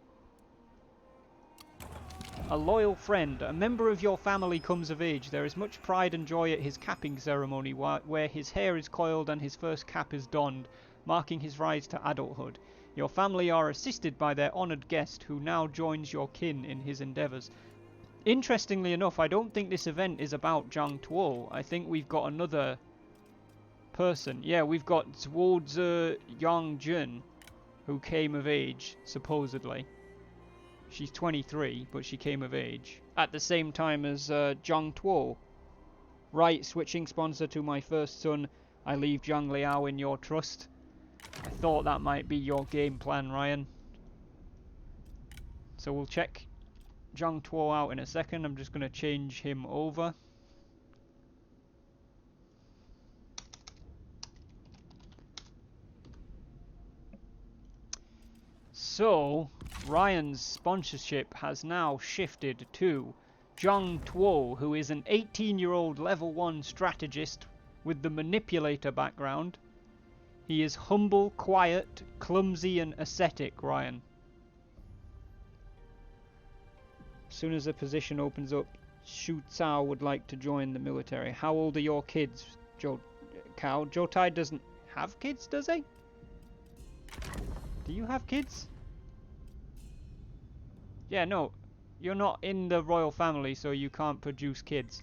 A loyal friend, a member of your family comes of age. There is much pride and joy at his capping ceremony, where his hair is coiled and his first cap is donned, marking his rise to adulthood. Your family are assisted by their honoured guest, who now joins your kin in his endeavours. Interestingly enough, I don't think this event is about Zhang Tuo. I think we've got another person. Yeah, we've got Zhuo Yangjun, who came of age, supposedly. She's 23, but she came of age. At the same time as Zhang Tuo. Right, switching sponsor to my first son. I leave Zhang Liao in your trust. I thought that might be your game plan, Ryan. So we'll check Zhang Tuo out in a second. I'm just going to change him over. So, Ryan's sponsorship has now shifted to Zhang Tuo, who is an 18-year-old level 1 strategist with the manipulator background. He is humble, quiet, clumsy and ascetic, Ryan. As soon as a position opens up, Shu Cao would like to join the military. How old are your kids, Cow? Jotai doesn't have kids, does he? Do you have kids? Yeah, no. You're not in the royal family, so you can't produce kids.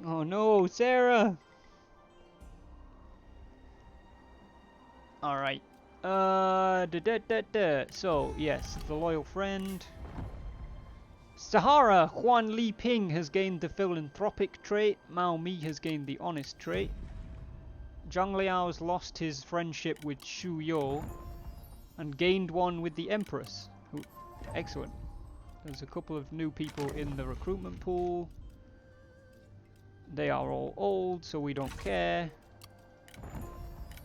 Oh no, Sarah! Alright. So, yes, the loyal friend. Sahara! Huan Li Ping has gained the philanthropic trait. Mao Mi has gained the honest trait. Zhang Liao's lost his friendship with Xu Yo and gained one with the Empress. Ooh, excellent. There's a couple of new people in the recruitment pool. They are all old, so we don't care.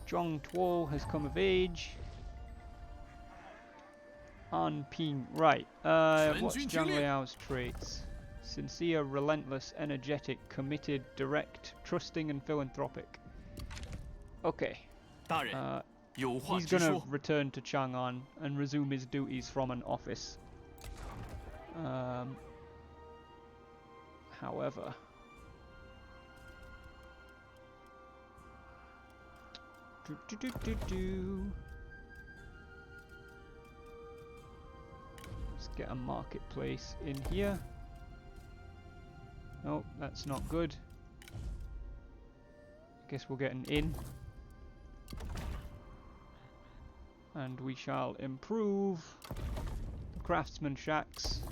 Zhong Tuo has come of age. An Ping, right. What's Zhang Liao's traits? Sincere, relentless, energetic, committed, direct, trusting, and philanthropic. Okay. He's gonna return to Chang'an and resume his duties from an office. However... Let's get a marketplace in here. No, that's not good. Guess we'll get an inn. And we shall improve the craftsman shacks,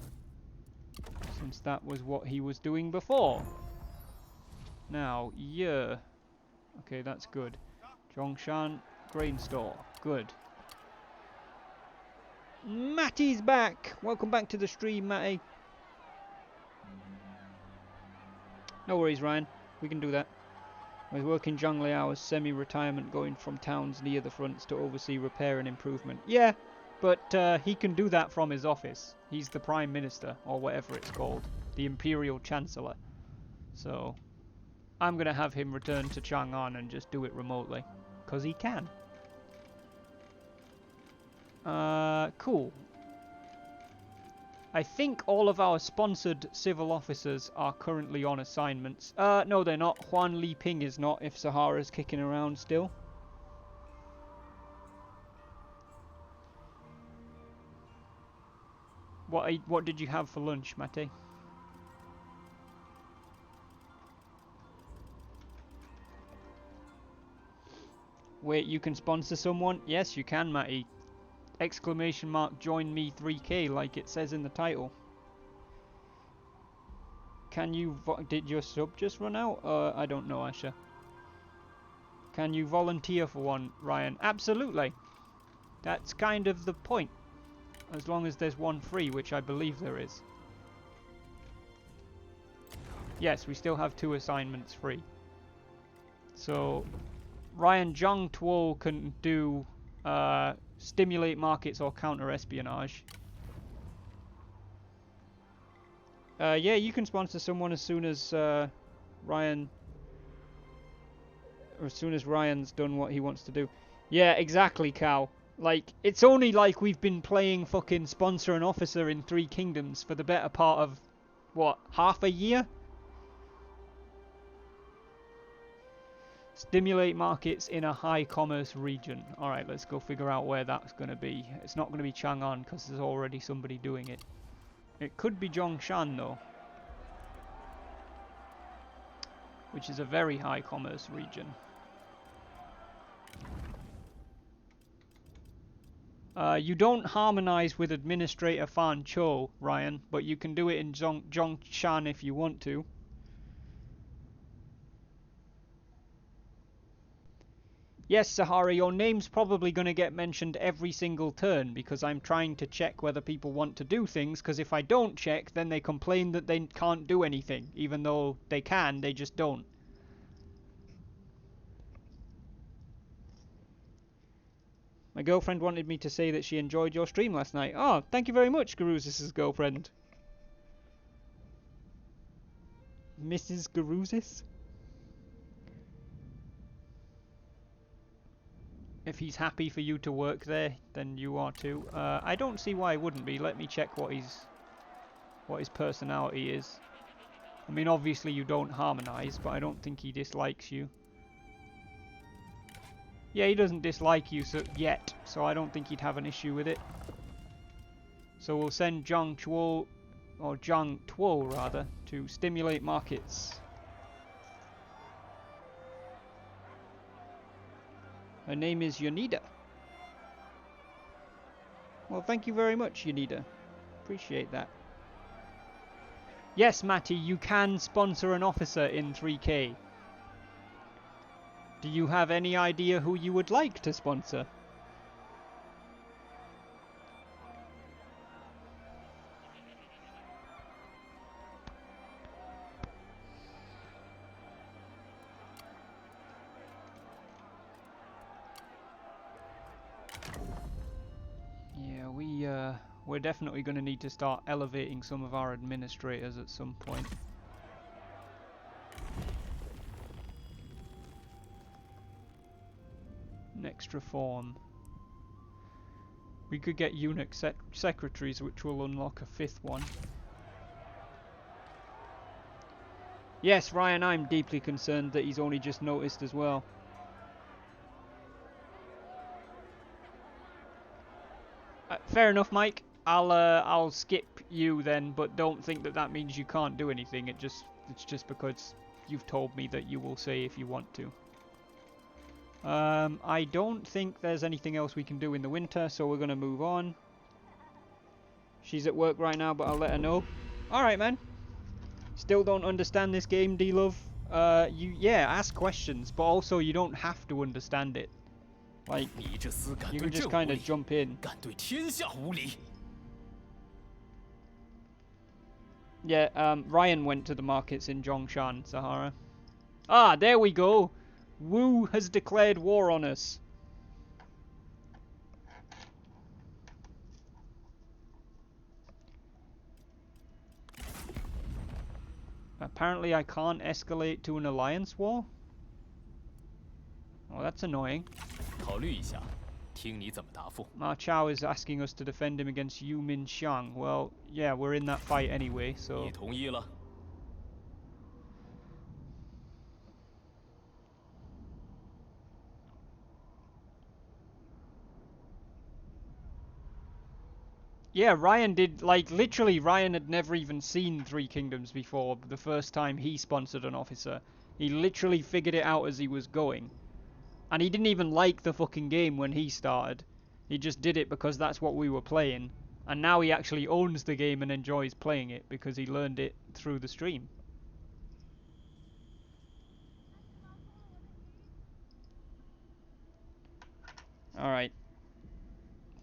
since that was what he was doing before. Now, yeah. Okay, that's good. Zhongshan grain store. Good. Matty's back! Welcome back to the stream, Matty. No worries, Ryan. We can do that. I was working Zhang Liao's semi-retirement, going from towns near the fronts to oversee repair and improvement. Yeah, but he can do that from his office. He's the Prime Minister, or whatever it's called. The Imperial Chancellor. So, I'm going to have him return to Chang'an and just do it remotely. Because he can. Cool. I think all of our sponsored civil officers are currently on assignments. No, they're not. Huan Li Ping is not, if Sahara's kicking around still. What did you have for lunch, Mate? Wait, you can sponsor someone? Yes, you can, Matty. Exclamation mark join me 3k like it says in the title. Can you did your sub just run out? I don't know, Asha. Can you volunteer for one, Ryan? Absolutely. That's kind of the point. As long as there's one free, which I believe there is. Yes, we still have 2 assignments free. So Ryan Zhang Tuo can do stimulate markets or counter espionage. Yeah, you can sponsor someone as soon as Ryan, or as soon as Ryan's done what he wants to do. Yeah, exactly, Cal. Like, it's only like we've been playing fucking sponsor and officer in 3 Kingdoms for the better part of, what, half a year? Stimulate markets in a high commerce region. Alright, let's go figure out where that's going to be. It's not going to be Chang'an because there's already somebody doing it. It could be Zhongshan though. Which is a very high commerce region. You don't harmonize with Administrator Fan Cho, Ryan, but you can do it in Zhongshan if you want to. Yes, Sahara, your name's probably going to get mentioned every single turn because I'm trying to check whether people want to do things, because if I don't check, then they complain that they can't do anything, even though they can, they just don't. My girlfriend wanted me to say that she enjoyed your stream last night. Oh, thank you very much, Garuzis' girlfriend. Mrs. Garuzis? If he's happy for you to work there, then you are too. I don't see why he wouldn't be. Let me check what his personality is. I mean, obviously you don't harmonize, but I don't think he dislikes you. Yeah, he doesn't dislike you yet, so I don't think he'd have an issue with it. So we'll send Zhang Tuo, or Zhang Tuo rather, to stimulate markets. Her name is Yonida. Well, thank you very much, Yonida. Appreciate that. Yes, Matty, you can sponsor an officer in 3K. Do you have any idea who you would like to sponsor? Yeah, we're definitely going to need to start elevating some of our administrators at some point. Next reform. We could get eunuch secretaries, which will unlock a 5th one. Yes, Ryan, I'm deeply concerned that he's only just noticed as well. Fair enough, Mike. I'll skip you then, but don't think that that means you can't do anything. It's just because you've told me that you will say if you want to. I don't think there's anything else we can do in the winter, so we're gonna move on. She's at work right now, but I'll let her know. Alright, man. Still don't understand this game, D-Love? Yeah, ask questions, but also you don't have to understand it. Like, you can just kind of jump in. Yeah, Ryan went to the markets in Zhongshan, Sahara. Ah, there we go! Wu has declared war on us. Apparently I can't escalate to an alliance war? Oh, that's annoying. Ma Chao is asking us to defend him against Yu Min Xiang. Well, yeah, we're in that fight anyway, so... Yeah, Ryan did, like, literally Ryan had never even seen Three Kingdoms before the first time he sponsored an officer. He literally figured it out as he was going. And he didn't even like the fucking game when he started. He just did it because that's what we were playing. And now he actually owns the game and enjoys playing it because he learned it through the stream. Alright.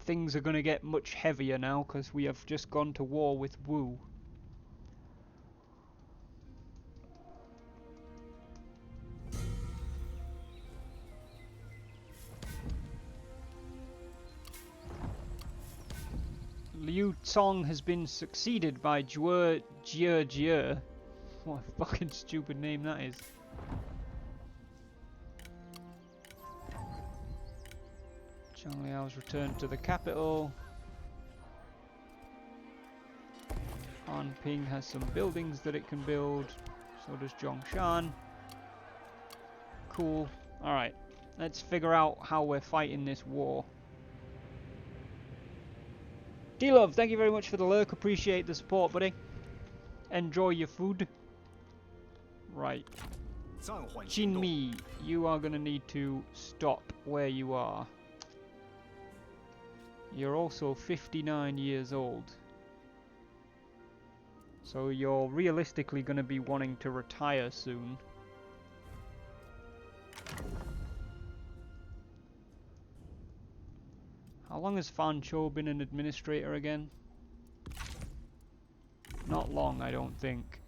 Things are going to get much heavier now because we have just gone to war with Wu. Liu Cong has been succeeded by Zhuo Jie. What a fucking stupid name that is. Zhang Liao's returned to the capital. Han Ping has some buildings that it can build. So does Zhongshan. Cool. Alright. Let's figure out how we're fighting this war. D-Love, thank you very much for the lurk. Appreciate the support, buddy. Enjoy your food. Right. Jinmi, you are going to need to stop where you are. You're also 59 years old. So you're realistically going to be wanting to retire soon. How long has Fan Chou been an administrator again? Not long, I don't think.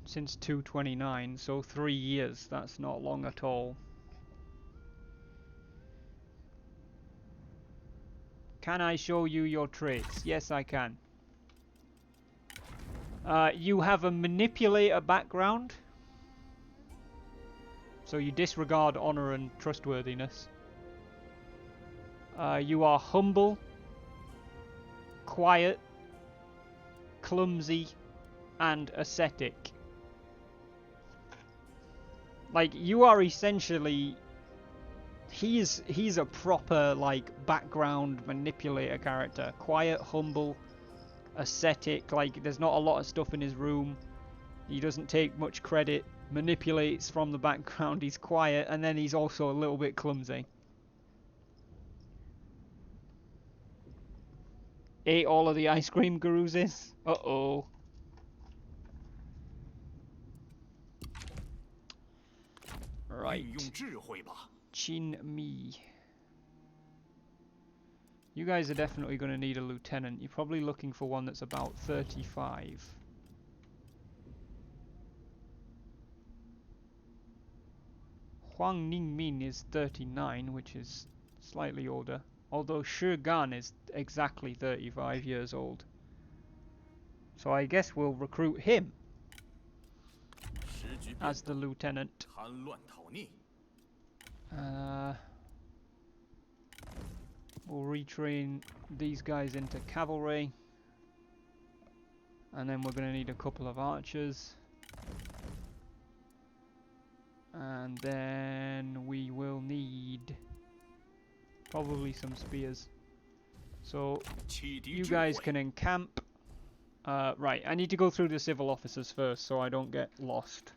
Since 229, so 3 years. That's not long at all. Can I show you your traits? Yes, I can. You have a manipulator background. So you disregard honor and trustworthiness. You are humble, quiet, clumsy, and ascetic. Like, you are essentially... He's a proper, like, background manipulator character. Quiet, humble, ascetic. Like, there's not a lot of stuff in his room. He doesn't take much credit. Manipulates from the background. He's quiet, and then he's also a little bit clumsy. Ate all of the ice cream Garuzes. Uh-oh. Right. Chin Mi. You guys are definitely going to need a lieutenant. You're probably looking for one that's about 35. Huang Ningmin is 39, which is slightly older. Although Shi Gan is exactly 35 years old. So I guess we'll recruit him as the lieutenant. We'll retrain these guys into cavalry. And then we're going to need a couple of archers. And then we will need probably some spears. So you guys can encamp. Right, I need to go through the civil officers first so I don't get lost.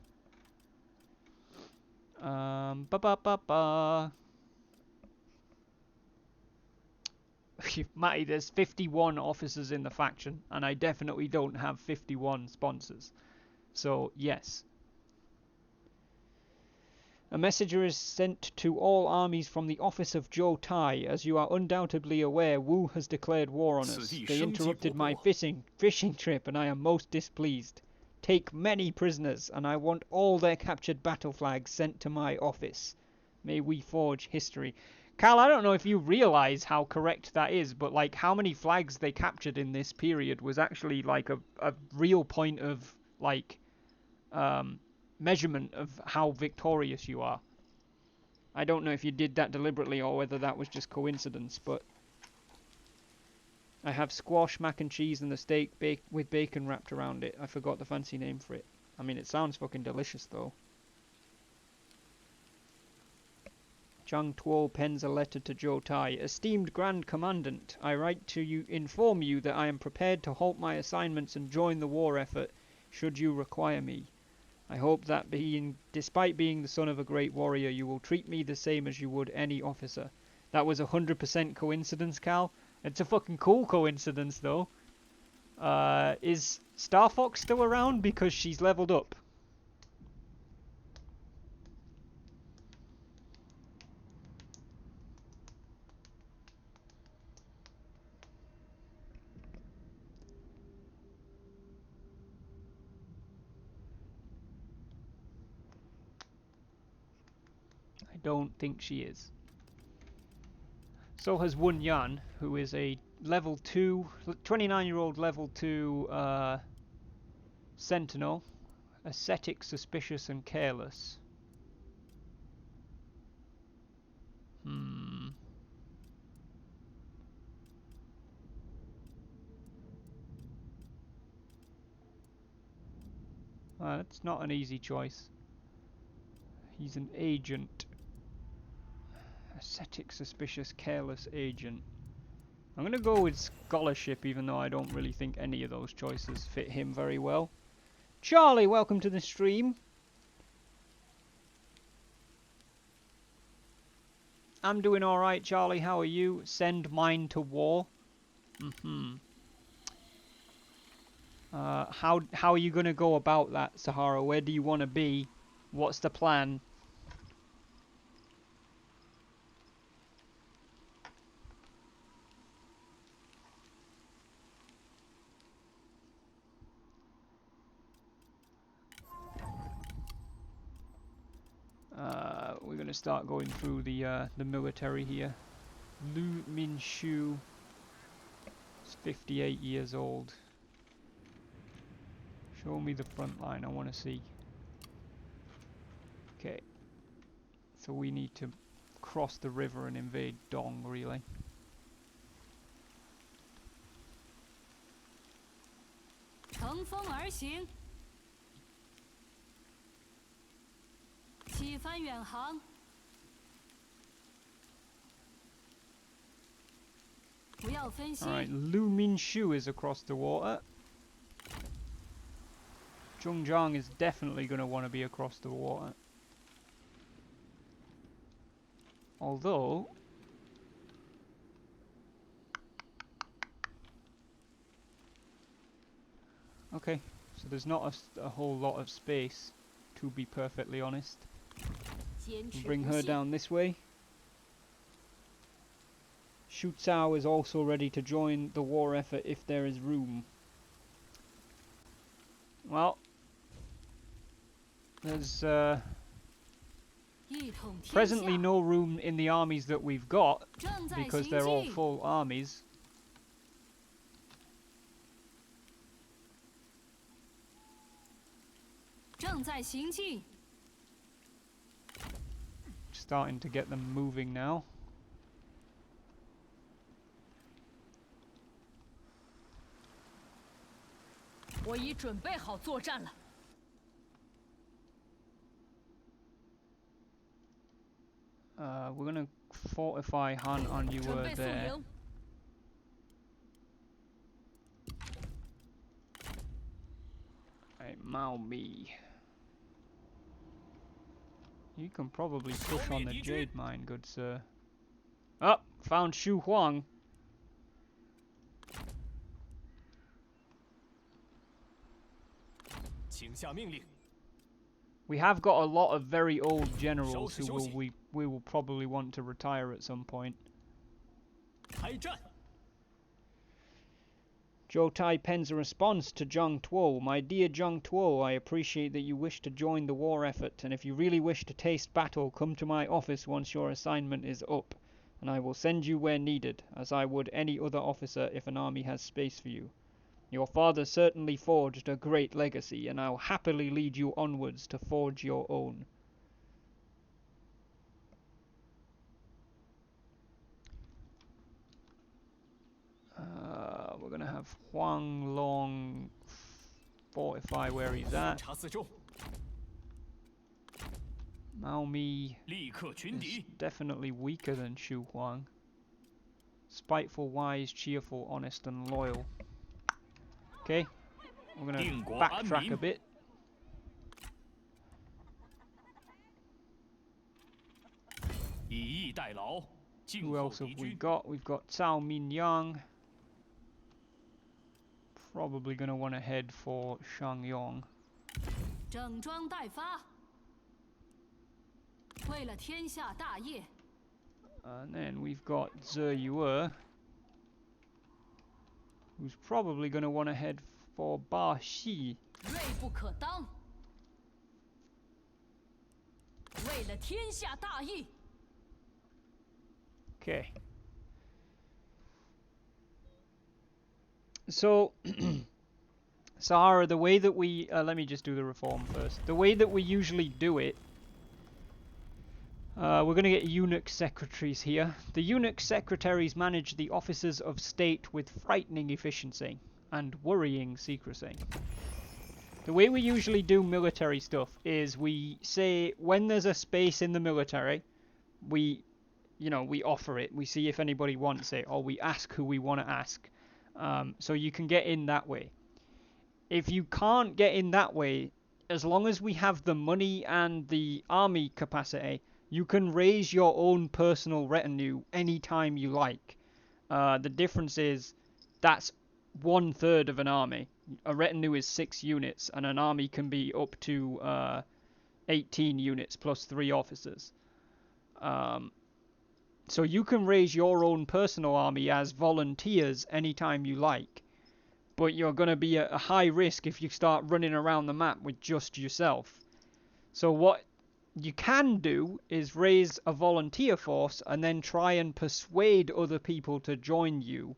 Matty, there's 51 officers in the faction, and I definitely don't have 51 sponsors. So, yes. A messenger is sent to all armies from the office of Zhuo Tai. As you are undoubtedly aware, Wu has declared war on us. They interrupted my fishing trip, and I am most displeased. Take many prisoners, and I want all their captured battle flags sent to my office. May we forge history. Cal, I don't know if you realise how correct that is, but like how many flags they captured in this period was actually like a real point of like measurement of how victorious you are. I don't know if you did that deliberately or whether that was just coincidence, but I have squash, mac and cheese, and the steak with bacon wrapped around it. I forgot the fancy name for it. I mean, it sounds fucking delicious though. Zhang Tuo pens a letter to Zhou Tai. Esteemed Grand Commandant, I write to inform you that I am prepared to halt my assignments and join the war effort, should you require me. I hope that despite being the son of a great warrior, you will treat me the same as you would any officer. That was 100% coincidence, Cal. It's a fucking cool coincidence, though. Is Star Fox still around? Because she's leveled up. I don't think she is. So has Wun Yan, who is a level 2, 29-year-old level 2 sentinel. Ascetic, suspicious, and careless. It's not an easy choice. He's an agent. Ascetic, suspicious, careless agent. I'm going to go with scholarship, even though I don't really think any of those choices fit him very well. Charlie, welcome to the stream. I'm doing alright, Charlie. How are you? Send mine to war. How are you going to go about that, Sahara? Where do you want to be? What's the plan? We're going to start going through the military here. Lu Minshu is 58 years old. Show me the front line, I want to see. Okay. So we need to cross the river and invade Dong, really. Alright, Lu Minshu is across the water. Zhongjiang is definitely going to want to be across the water. Although... Okay, so there's not a whole lot of space, to be perfectly honest. We'll bring her down this way. Xu Cao is also ready to join the war effort if there is room. Well, there's presently no room in the armies that we've got, because they're all full armies. Starting to get them moving now. We're gonna fortify Han on Yu'e there. Right, Mao Mi. You can probably push on the Jade Mine, good sir. Oh, found Xu Huang. We have got a lot of very old generals who we will probably want to retire at some point. Zhou Tai pens a response to Zhang Tuo. My dear Zhang Tuo, I appreciate that you wish to join the war effort, and if you really wish to taste battle, come to my office once your assignment is up, and I will send you where needed, as I would any other officer if an army has space for you. Your father certainly forged a great legacy, and I'll happily lead you onwards to forge your own. We're going to have Huang Long fortify where he's at. Mao Mi is definitely weaker than Xu Huang. Spiteful, wise, cheerful, honest, and loyal. Okay, we're going to backtrack a bit. Who else have we got? We've got Cao Minyang. Probably going to want to head for Shangyong. And then we've got Zhuo, who's probably going to want to head for Baxi. Okay. So, Sahara, the way that we... let me just do the reform first. The way that we usually do it... we're going to get eunuch secretaries here. The eunuch secretaries manage the offices of state with frightening efficiency and worrying secrecy. The way we usually do military stuff is we say when there's a space in the military, we offer it. We see if anybody wants it, or we ask who we want to ask. So you can get in that way. If you can't get in that way, as long as we have the money and the army capacity, you can raise your own personal retinue anytime you like. The difference is that's 1/3 of an army. A retinue is 6 units, and an army can be up to 18 units plus 3 officers. So you can raise your own personal army as volunteers anytime you like. But you're going to be at a high risk if you start running around the map with just yourself. So what you can do is raise a volunteer force and then try and persuade other people to join you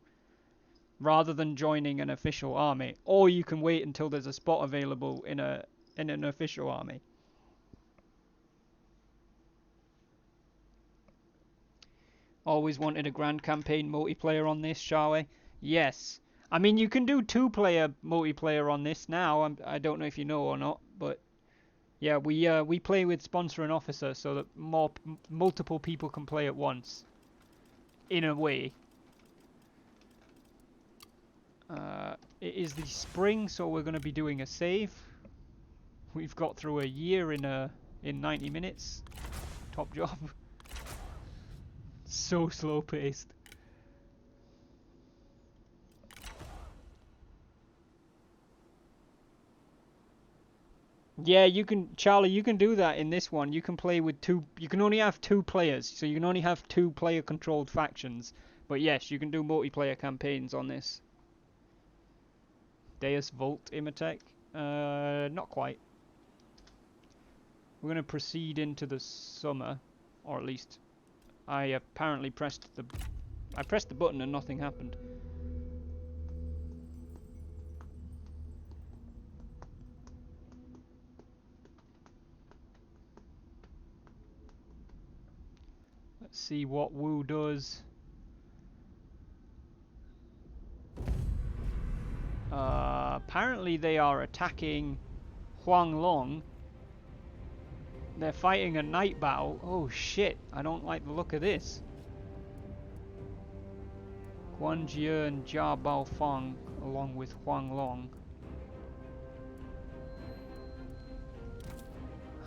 rather than joining an official army. Or you can wait until there's a spot available in an official army. Always wanted a Grand Campaign multiplayer on this, shall we? Yes. I mean, you can do 2-player multiplayer on this now. I don't know if you know or not, but yeah, we play with sponsor and officer so that multiple people can play at once. In a way. It is the spring, so we're going to be doing a save. We've got through a year in 90 minutes. Top job. So slow paced. Yeah, you can, Charlie, you can do that in this one. You can play with you can only have 2 players, so you can only have 2 player controlled factions. But yes, you can do multiplayer campaigns on this. Deus Vult Imatech? Not quite. We're going to proceed into the summer, or at least I apparently pressed the button and nothing happened. Let's see what Wu does. Apparently they are attacking Huanglong. They're fighting a night battle. Oh shit, I don't like the look of this. Guanjie and Jia Baofeng along with Huanglong.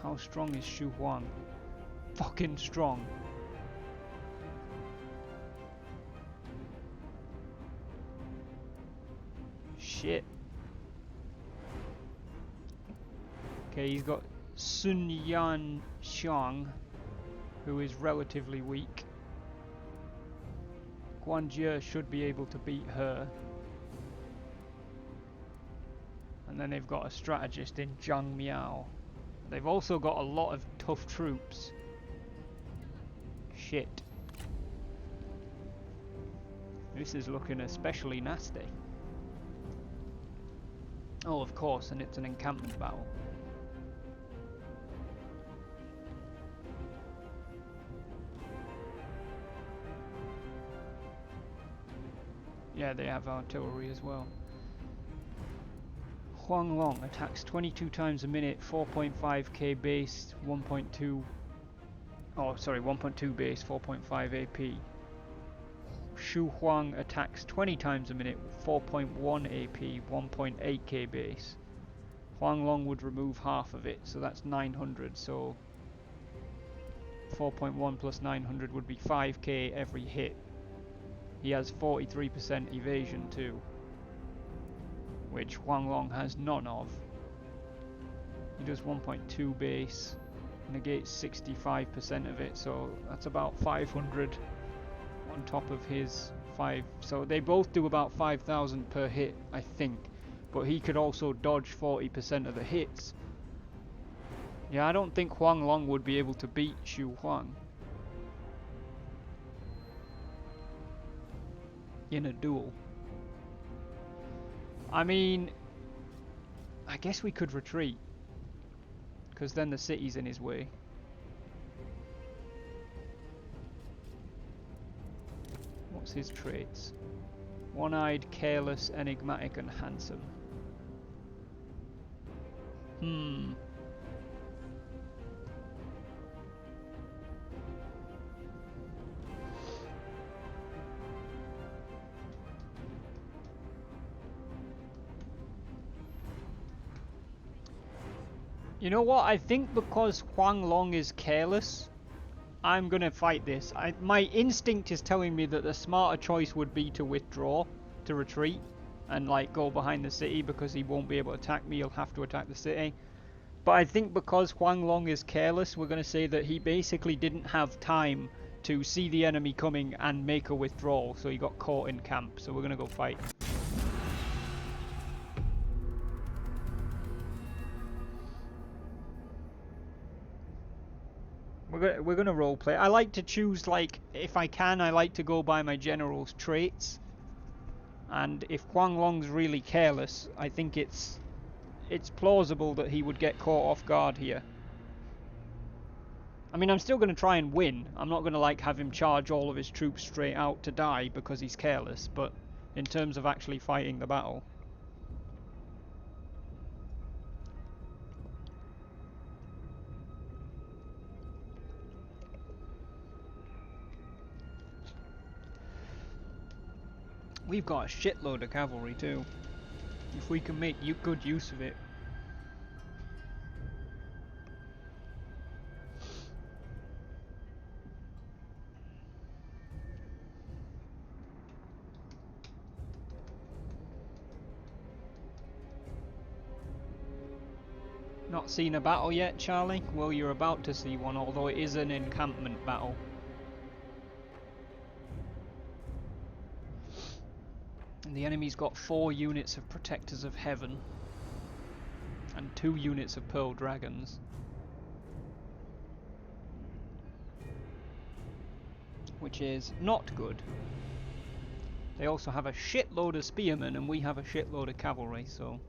How strong is Xu Huang? Fucking strong. Shit. Okay, he's got Sun Yan Xiang, who is relatively weak. Guanjie should be able to beat her. And then they've got a strategist in Zhang Miao. They've also got a lot of tough troops. Shit. This is looking especially nasty. Oh, of course, and it's an encampment battle. Yeah, they have artillery as well. Huanglong attacks 22 times a minute, 4.5k base, 1.2... Oh, sorry, 1.2 base, 4.5 AP. Xu Huang attacks 20 times a minute, 4.1 AP, 1.8k base. Huanglong would remove half of it, so that's 900, so 4.1 plus 900 would be 5k every hit. He has 43% evasion too, which Huanglong has none of. He does 1.2 base, negates 65% of it, so that's about 500 on top of his 5. So they both do about 5,000 per hit, I think. But he could also dodge 40% of the hits. Yeah, I don't think Huanglong would be able to beat Xu Huang in a duel. I mean, I guess we could retreat, because then the city's in his way. What's his traits? One-eyed, careless, enigmatic, and handsome. You know what? I think because Huanglong is careless, I'm gonna fight this. My instinct is telling me that the smarter choice would be to withdraw, to retreat, and like go behind the city, because he won't be able to attack me. He'll have to attack the city. But I think because Huanglong is careless, we're gonna say that he basically didn't have time to see the enemy coming and make a withdrawal, so he got caught in camp. So we're gonna go fight. We're gonna roleplay. I like to choose, like, if I can, I like to go by my general's traits. And if Huanglong's really careless, I think it's plausible that he would get caught off guard here. I mean, I'm still going to try and win. I'm not going to like have him charge all of his troops straight out to die because he's careless, but in terms of actually fighting the battle. We've got a shitload of cavalry too, if we can make good use of it. Not seen a battle yet, Charlie? Well, you're about to see one, although it is an encampment battle. And the enemy's got 4 units of Protectors of Heaven and 2 units of Pearl Dragons, which is not good. They also have a shitload of spearmen and we have a shitload of cavalry, so...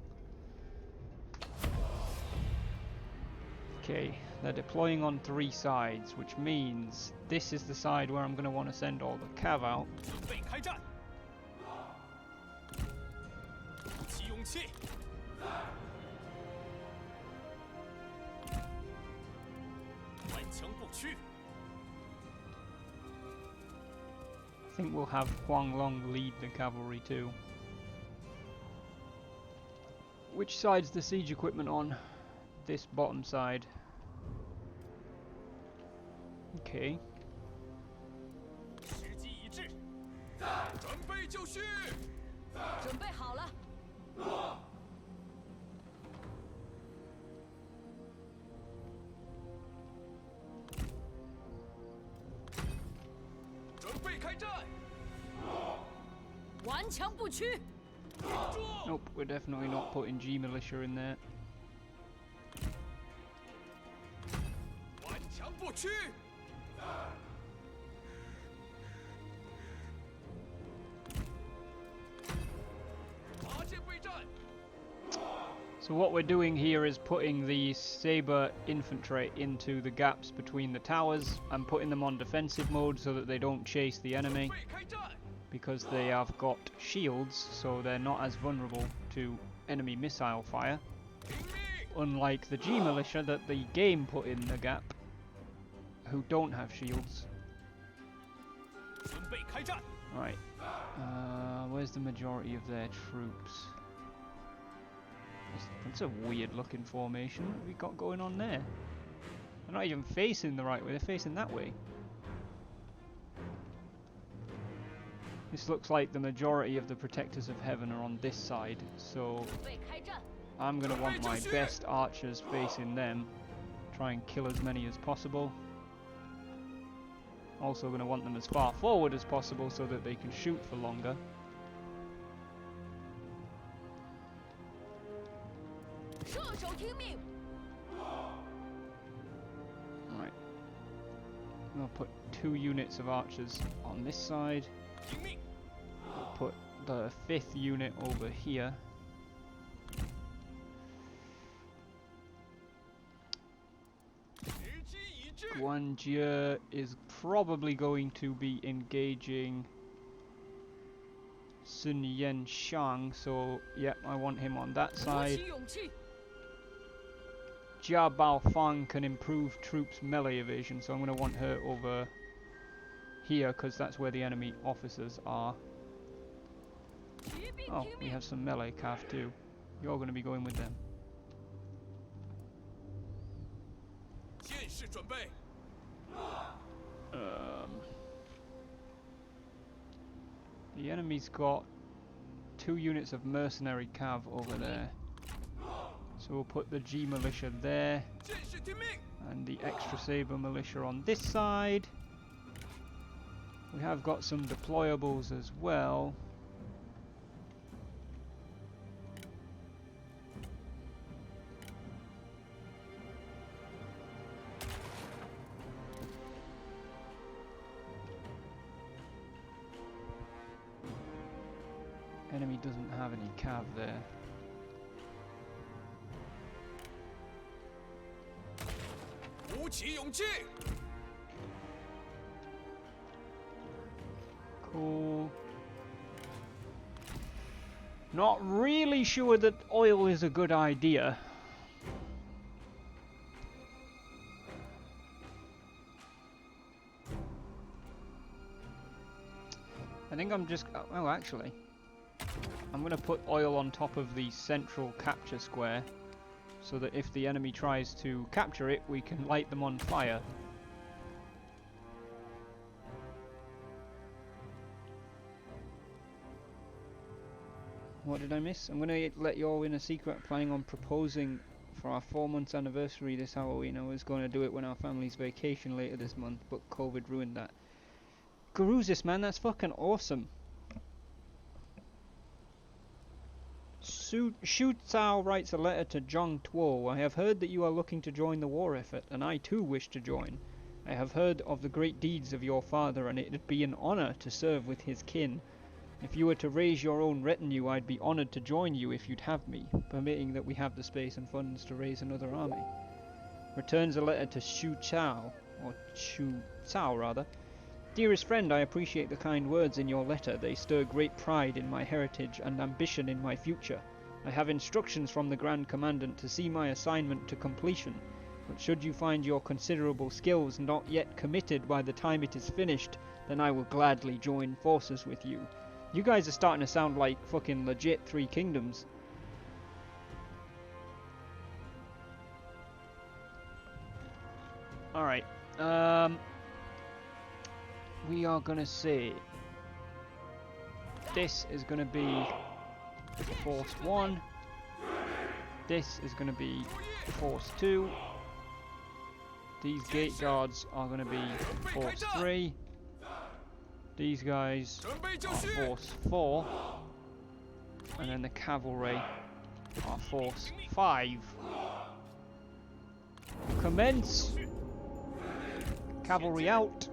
Okay, they're deploying on 3 sides, which means this is the side where I'm going to want to send all the cav out. I think we'll have Huang Long lead the cavalry too. Which side's the siege equipment on? This bottom side. Okay. Nope, we're definitely not putting G militia in there. So what we're doing here is putting the saber infantry into the gaps between the towers and putting them on defensive mode so that they don't chase the enemy, because they have got shields, so they're not as vulnerable to enemy missile fire, unlike the G militia that the game put in the gap, who don't have shields. Right, where's the majority of their troops? That's a weird looking formation. What have we got going on there? They're not even facing the right way, they're facing that way. This looks like the majority of the Protectors of Heaven are on this side, so I'm going to want my best archers facing them. Try and kill as many as possible. Also going to want them as far forward as possible so that they can shoot for longer. Right. I'll put 2 units of archers on this side. I'll put the 5th unit over here. Guanjie is probably going to be engaging Sun Yen Shang, so yeah, I want him on that side. Jia Baofeng can improve troops melee evasion, so I'm going to want her over here because that's where the enemy officers are. Oh, we have some melee cav too. You're going to be going with them. The enemy's got 2 units of mercenary cav over there. So we'll put the G militia there. And the extra saber militia on this side. We have got some deployables as well. Enemy doesn't have any cav there. Cool. Not really sure that oil is a good idea. I think I'm just... Oh, actually. I'm going to put oil on top of the central capture square, so that if the enemy tries to capture it, we can light them on fire. What did I miss? I'm going to let you all in a secret. Planning on proposing for our 4 months anniversary this Halloween. I was going to do it when our family's vacation later this month, but COVID ruined that. Garuzis, man, that's fucking awesome. Shu Tsao writes a letter to Zhong Tuo. I have heard that you are looking to join the war effort, and I too wish to join. I have heard of the great deeds of your father, and it would be an honor to serve with his kin. If you were to raise your own retinue, I'd be honored to join you if you'd have me, permitting that we have the space and funds to raise another army. Returns a letter to Shu Tsao, or Shu Tsao rather. Dearest friend, I appreciate the kind words in your letter. They stir great pride in my heritage and ambition in my future. I have instructions from the Grand Commandant to see my assignment to completion, but should you find your considerable skills not yet committed by the time it is finished, then I will gladly join forces with you. You guys are starting to sound like fucking legit Three Kingdoms. Alright, we are gonna say this is gonna be Force 1, this is gonna be Force 2, these gate guards are gonna be Force 3, these guys are Force 4, and then the cavalry are Force 5. Commence! Cavalry out!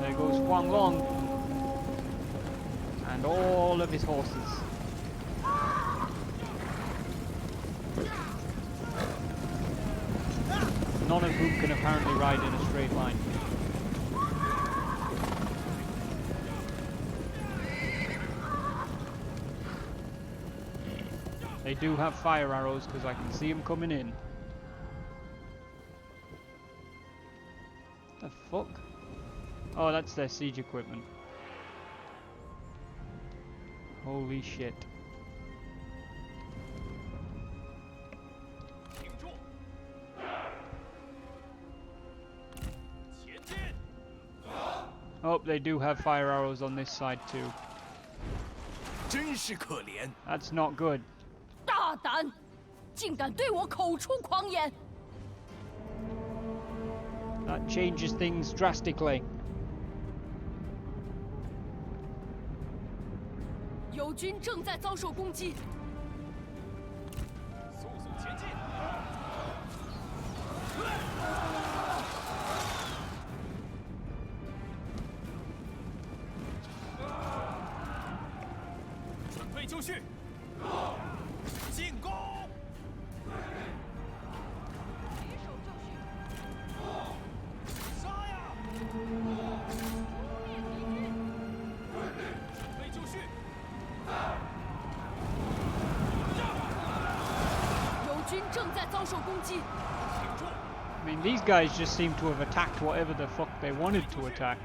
There goes Huang Long and all of his horses. None of whom can apparently ride in a straight line. They do have fire arrows because I can see them coming in. The fuck? Oh, that's their siege equipment. Holy shit. Oh, they do have fire arrows on this side too. That's not good. 大胆，竟敢对我口出狂言！ That changes things drastically. 友军正在遭受攻击。速速前进！准备就绪，进攻！举手就绪。杀呀！准备就绪。 友军正在遭受攻击。 I mean, these guys just seem to have attacked whatever the fuck they wanted to attack.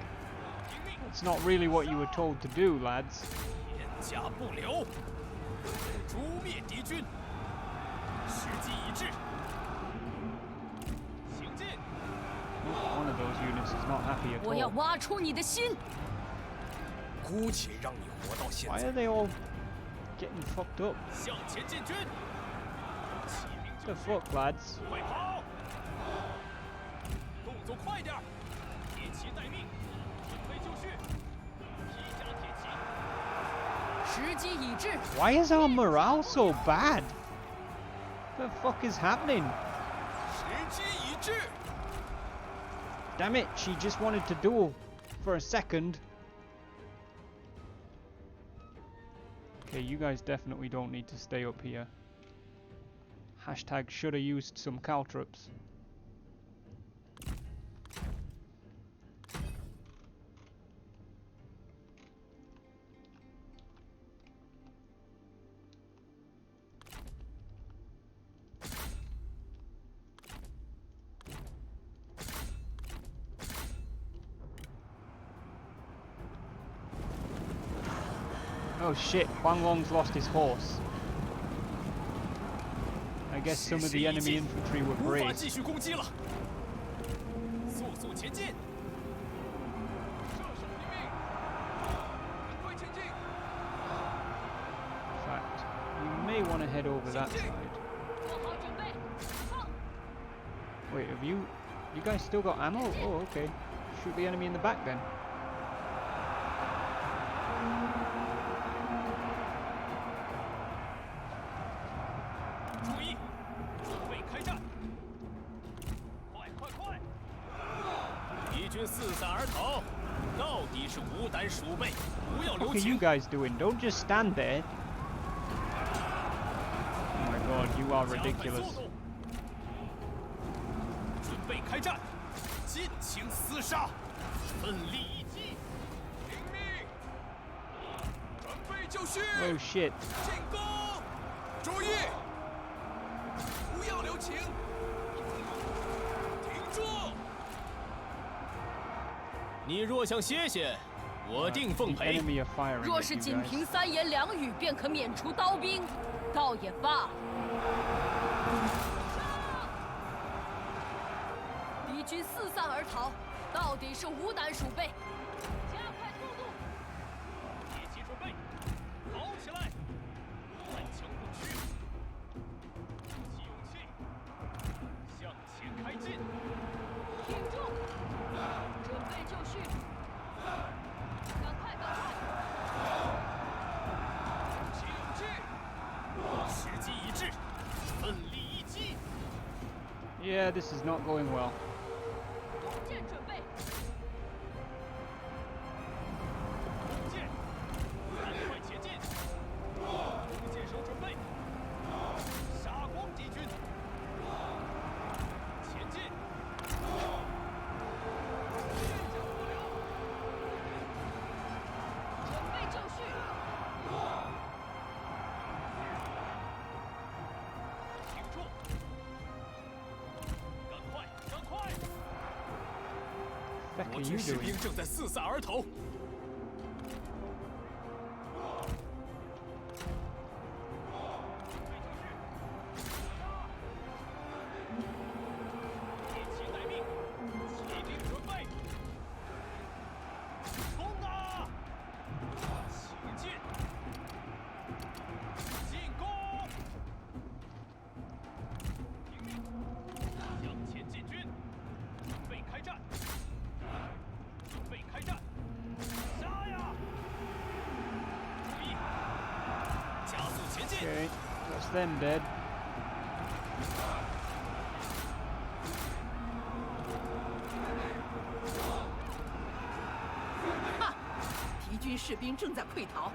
It's not really what you were told to do, lads. 严加不留，诛灭敌军，时机已至。行进。 One of those units is not happy at 我要 all. 挖出你的心。 姑且让你活到现 Why 在。 are they all getting fucked up? 向前进军！骑兵 What the fuck, lads? 快跑！动作快点儿！铁骑待命，准备就绪。披甲铁骑。时机已至。 Why is our morale so bad? What the fuck is happening? 时机已至。 Damn it, she just wanted to duel for a second. Okay, you guys definitely don't need to stay up here. Hashtag should have used some caltrops. Oh shit, Huang Long's lost his horse. I guess some of the enemy infantry were 无法 brave. 继续攻击了，速速前进！射手听命，赶快前进！ In fact, we may want to head over that side. 做好准备，放！ Wait, have you guys still got ammo? Oh, okay. Shoot the enemy in the back then. 注意，准备开战！快快快！敌军四散而逃，到底是无胆鼠辈，不要留 What are you 情！ guys doing? Don't just stand there. Oh my god, you are 加快 ridiculous. 速度！准备开战，尽情厮杀，奋力一击！听命！准备就绪！ Oh shit. 进攻！注意，不要留情！停住！你若想歇歇，我定奉 The 陪。 enemy are firing 若 at 是 you 仅 guys. 凭3言2语便可免除刀兵，倒也罢。敌军四散而逃，到底是无胆鼠辈。加快速度！一起准备，跑起来！顽强不屈，鼓起勇气，向前开进！挺住！准备就绪！赶快，赶快！鼓起勇气，时机一致，奋力一击！ Yeah, this is not going well. 弓箭准备！弓箭，赶快前进！弓箭手准备，杀光敌军！前进！准备就绪！挺住！赶快，赶快！ What the 我 heck are 军 you 士 doing? 兵正在四散而逃。一起待命，起兵准备，冲啊！请进，进攻！听命，向前进军，准备开战。准备开战！杀呀！注意，加速前进！ Okay, that's them dead. 哈！敌军士兵正在溃逃。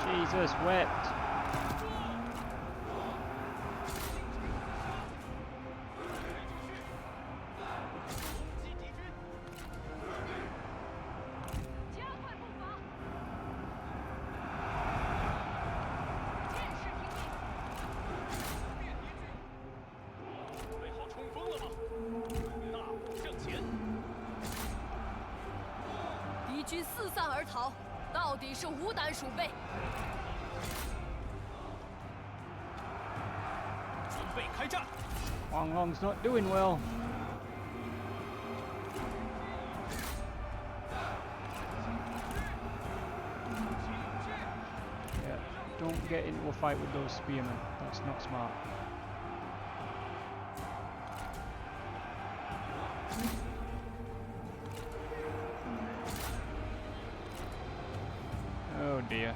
Jesus wept. 攻击敌军！加快步伐！剑士听命！灭敌军！准备好冲锋了吗？大步向前！敌军四散而逃，到底是无胆鼠辈。准备开战！ Huang Long's not doing well. Yeah, don't get into a fight with those spearmen. That's not smart. Oh dear.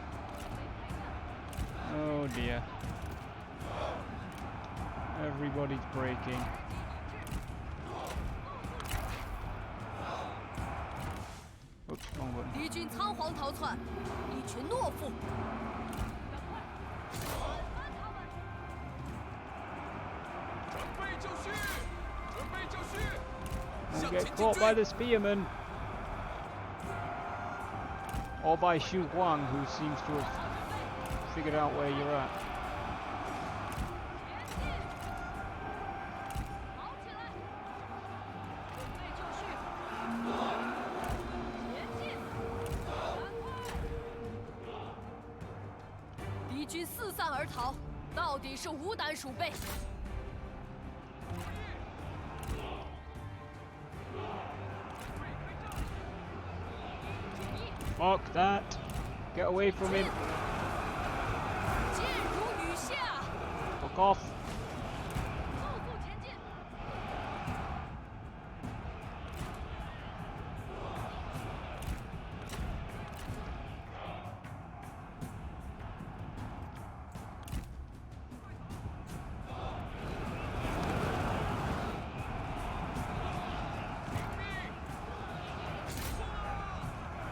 Oh dear. Everybody's breaking. Oops, Wrong button. 敌军仓皇逃窜，一群懦夫！赶快，砍翻他们！准备就绪，准备就绪， Don't 向 get 前进 caught by 军！ the spearmen. Or by Xu Huang, who seems to have figured out where you're at. 前进！跑起来！准备就绪！前进！赶快！敌军四散而逃，到底是无胆鼠辈！ Fuck that. Get away from him. 箭如雨下， Fuck off. 速速前进！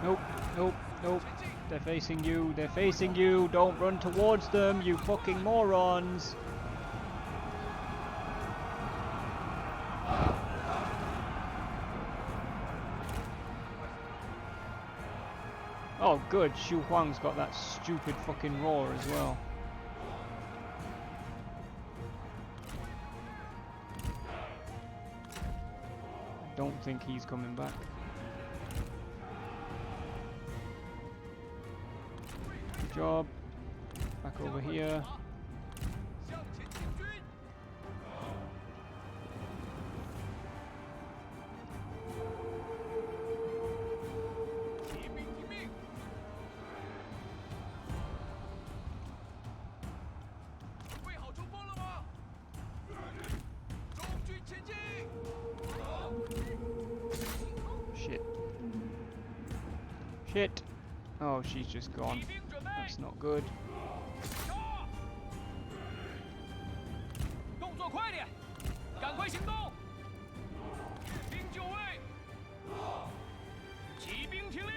Nope, nope, nope. They're facing you, they're facing you. Don't run towards them, you fucking morons. Oh good, Xu Huang's got that stupid fucking roar as well. I don't think he's coming back. Good job. Back over here. 向前进军！骑兵听命！准备好冲锋了吗？中军前进！ Shit. Shit. Oh, she's just gone. 骑兵准备！ That's not good. 杀！动作快点，赶快行动！士兵就位！骑兵听令！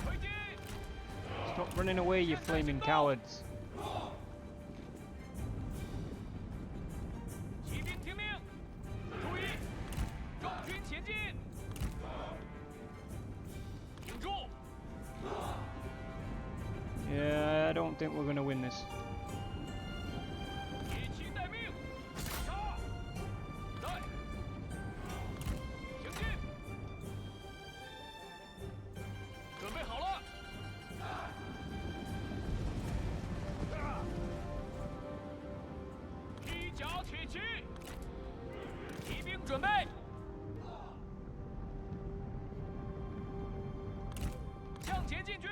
推进！ Stop running away, you flaming cowards. 骑兵听命！注意，众军前进！挺住！ Yeah, I don't think we're gonna win this. 以期待命！杀！在！行进！准备好了！披甲铁骑！骑兵准备！向前进军！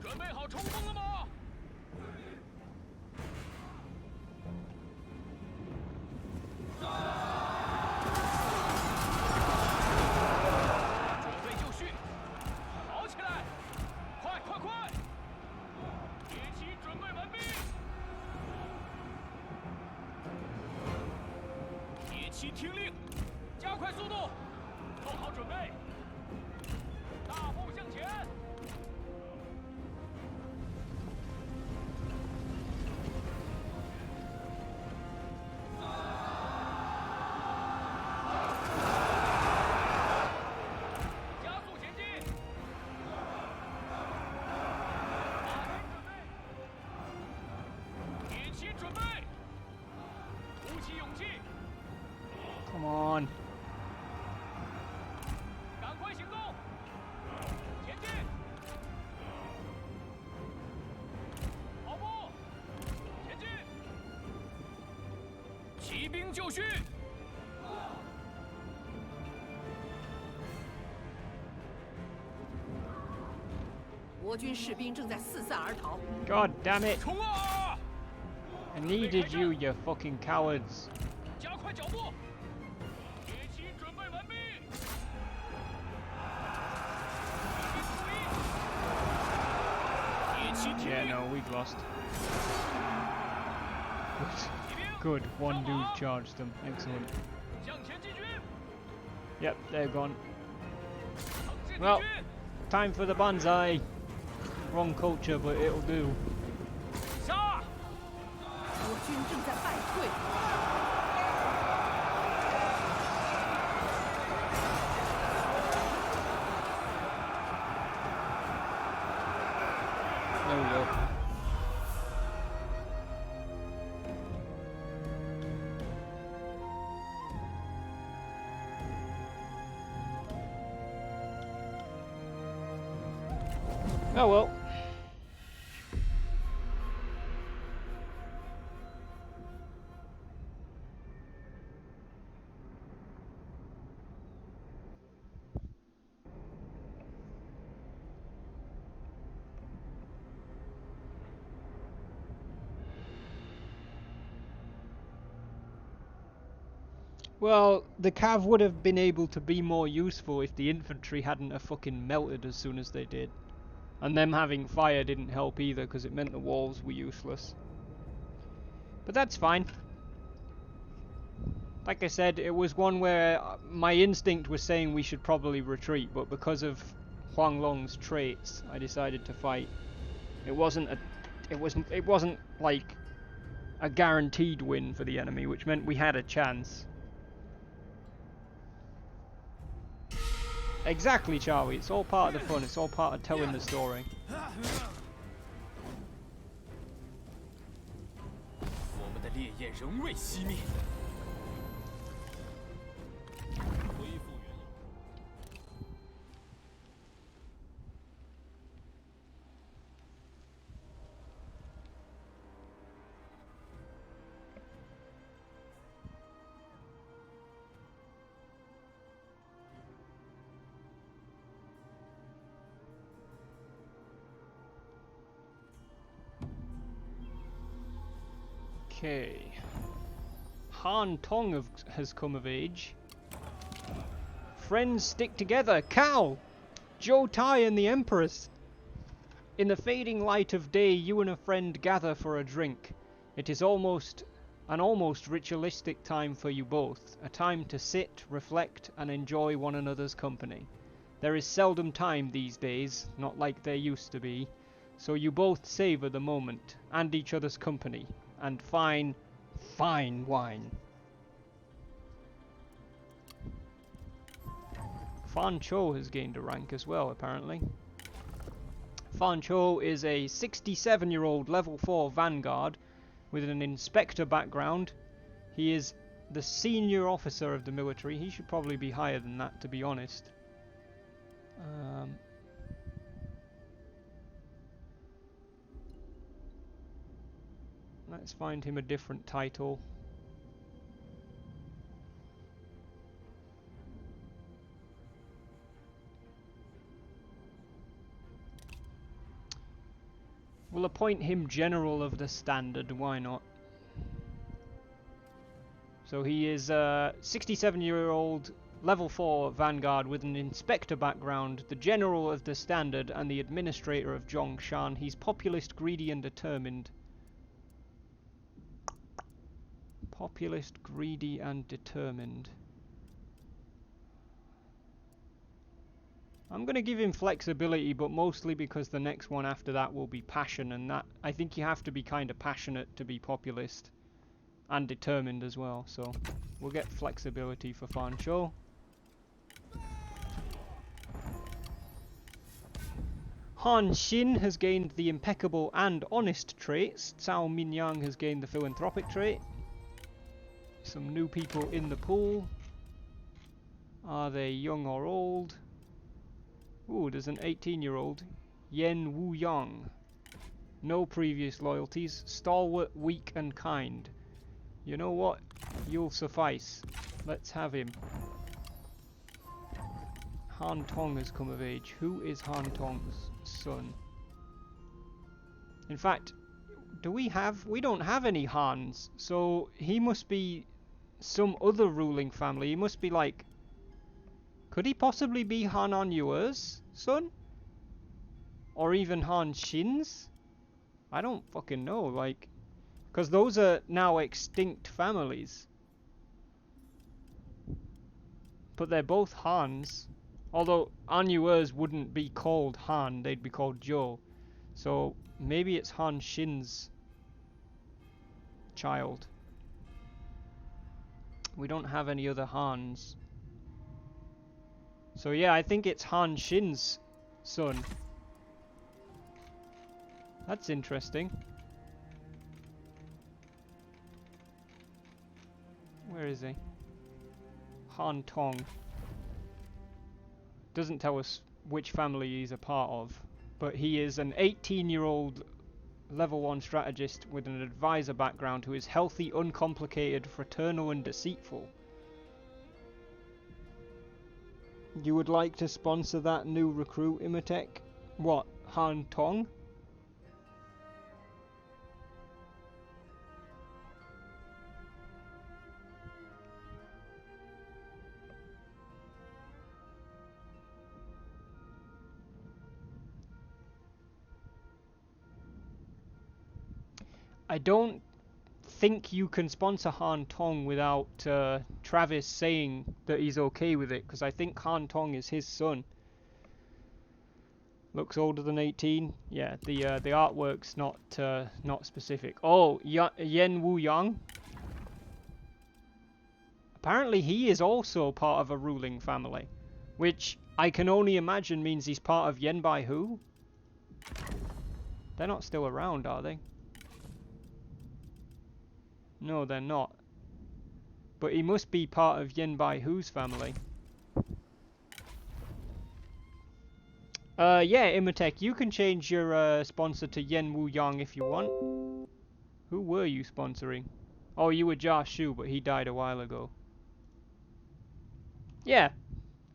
准备好冲锋了吗？ 准备就绪，跑起来！快快快！铁骑准备完毕。铁骑听令，加快速度，做好准备。大步向前。加速前进。马兵准备，铁骑准备，鼓起勇气， Come on. 赶快行动，前进，跑步，前进，骑兵就绪。 国军士兵正在四散而逃， God damn it. 冲啊！ I needed you, you fucking cowards. 加快脚步，铁骑准备完毕。铁骑听 Yeah, 令， no, we've lost. 骑兵 Good. One dude charged them. Excellent. 向前进军。Yep, they're gone. 城市敌 Well, 军， time for the banzai. Wrong culture, but it'll do. 杀！我军正在败退。There we go. Oh well. Well, the cav would have been able to be more useful if the infantry hadn't have fucking melted as soon as they did. And them having fire didn't help either, because it meant the walls were useless. But that's fine. Like I said, it was one where my instinct was saying we should probably retreat, but because of Huang Long's traits, I decided to fight. It wasn't like a guaranteed win for the enemy, which meant we had a chance. Exactly, Charlie. It's all part of the fun. It's all part of telling the story. 我们的烈焰仍未熄灭。恢复原样。 Okay. Han Tong has come of age. Friends stick together. Cow! Zhou Tai and the Empress. In the fading light of day, you and a friend gather for a drink. It is an almost ritualistic time for you both. A time to sit, reflect, and enjoy one another's company. There is seldom time these days, not like there used to be. So you both savor the moment, and each other's company. And fine wine. Fan Cho has gained a rank as well, apparently. Fan Cho is a 67-year-old level 4 Vanguard with an inspector background. He is the senior officer of the military. He should probably be higher than that, to be honest. Let's find him a different title. We'll appoint him General of the Standard, why not? So he is a 67-year-old level 4 Vanguard with an inspector background, the General of the Standard and the Administrator of Zhongshan. He's populist, greedy and determined. Populist, greedy and determined. I'm going to give him flexibility, but mostly because the next one after that will be passion, and that I think you have to be kind of passionate to be populist and determined as well, so we'll get flexibility for Fan Cho. Han Xin has gained the impeccable and honest traits. Cao Minyang has gained the philanthropic trait. Some new people in the pool. Are they young or old? Ooh, there's an 18-year-old. Yen Wu Yang. No previous loyalties. Stalwart, weak and kind. You know what? You'll suffice. Let's have him. Han Tong has come of age. Who is Han Tong's son? In fact, we don't have any Hans, so he must be some other ruling family. He must be like, could he possibly be Han Anyue's son? Or even Han Xin's? I don't fucking know, like, because those are now extinct families. But they're both Hans. Although Anuers wouldn't be called Han, they'd be called Zhuo. So maybe it's Han Shin's child. We don't have any other Hans. So yeah, I think it's Han Shin's son. That's interesting. Where is he? Han Tong. Doesn't tell us which family he's a part of, but he is an 18-year-old level 1 strategist with an advisor background who is healthy, uncomplicated, fraternal and deceitful. You would like to sponsor that new recruit, Imatech? What, Han Tong? I don't think you can sponsor Han Tong without Travis saying that he's okay with it, because I think Han Tong is his son. Looks older than 18. Yeah, the artwork's not specific. Oh, Yen Wu Yang. Apparently he is also part of a ruling family, which I can only imagine means he's part of Yen Bai Hu. They're not still around, are they? No, they're not. But he must be part of Yen Bai Hu's family. Yeah, Imatech, you can change your sponsor to Yen Wu Yang if you want. Who were you sponsoring? Oh, you were Jia Shu, but he died a while ago. Yeah.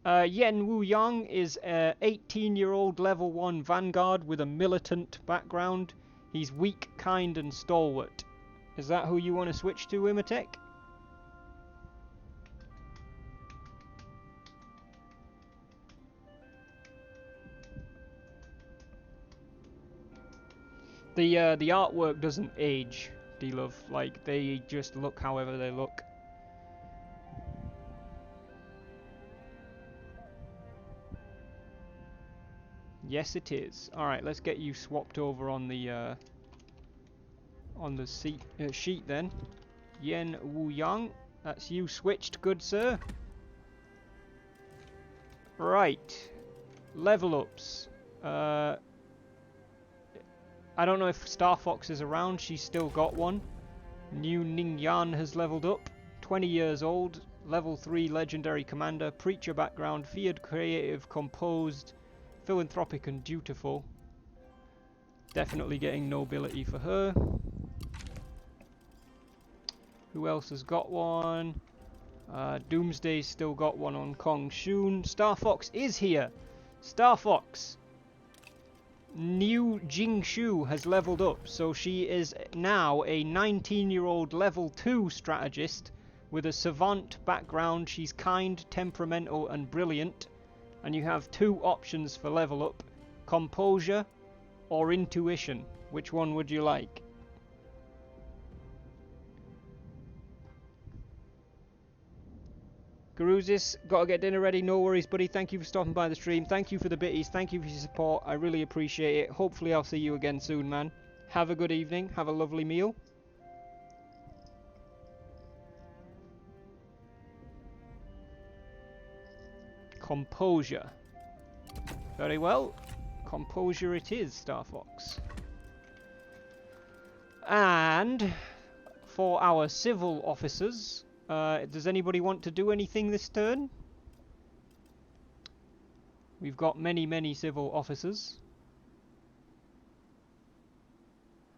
Yen Wu Yang is a 18-year-old level 1 vanguard with a militant background. He's weak, kind, and stalwart. Is that who you want to switch to, Imatech? The artwork doesn't age, D-Love. Like, they just look however they look. Yes, it is. All right, let's get you swapped over on the sheet then. Yen Wu Yang, that's you switched, good sir. Right, level ups. I don't know if Star Fox is around. She's still got one. New Ning Yan has leveled up. 20 years old, level 3 legendary commander, preacher background, feared, creative, composed, philanthropic and dutiful. Definitely getting nobility for her. Who else has got one? Doomsday's still got one on Kong Shun. Star Fox is here. Star Fox. New Jingshu has leveled up, so she is now a 19-year-old level 2 strategist with a savant background. She's kind, temperamental and brilliant. And you have 2 options for level up. Composure or intuition. Which one would you like? Garuzis, gotta get dinner ready. No worries, buddy. Thank you for stopping by the stream. Thank you for the bitties. Thank you for your support. I really appreciate it. Hopefully I'll see you again soon, man. Have a good evening. Have a lovely meal. Composure. Very well. Composure it is, Star Fox. And for our civil officers... does anybody want to do anything this turn? We've got many civil officers.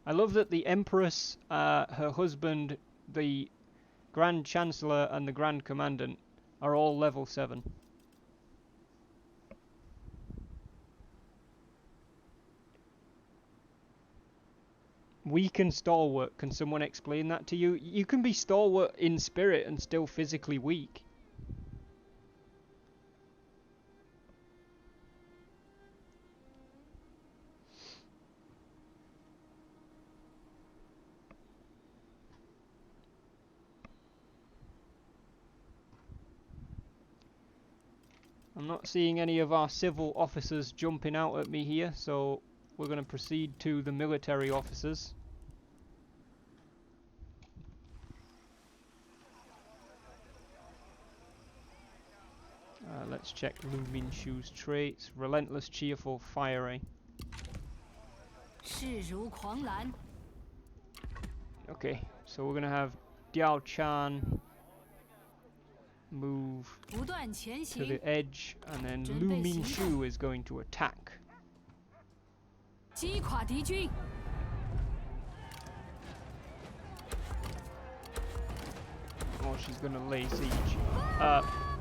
I love that the Empress, her husband, the Grand Chancellor and the Grand Commandant are all level 7. Weak and stalwart. Can someone explain that to you? You can be stalwart in spirit and still physically weak. I'm not seeing any of our civil officers jumping out at me here, so we're going to proceed to the military officers. Let's check Lu Minshu's traits. Relentless, cheerful, fiery. 势如狂澜， Okay, so we're going to have Diao Chan move 不断前 to 行， the edge, and then Lu Minshu is going to attack. 击垮敌军。 Or she's going to lay siege.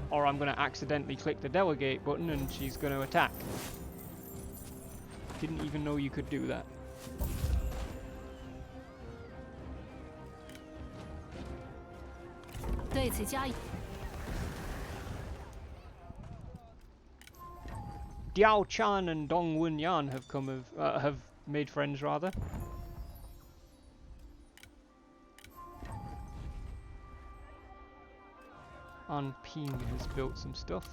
Or I'm going to accidentally click the delegate button and she's going to attack. Didn't even know you could do that. Diao Chan and Dong Wenyan have made friends rather. An Ping has built some stuff.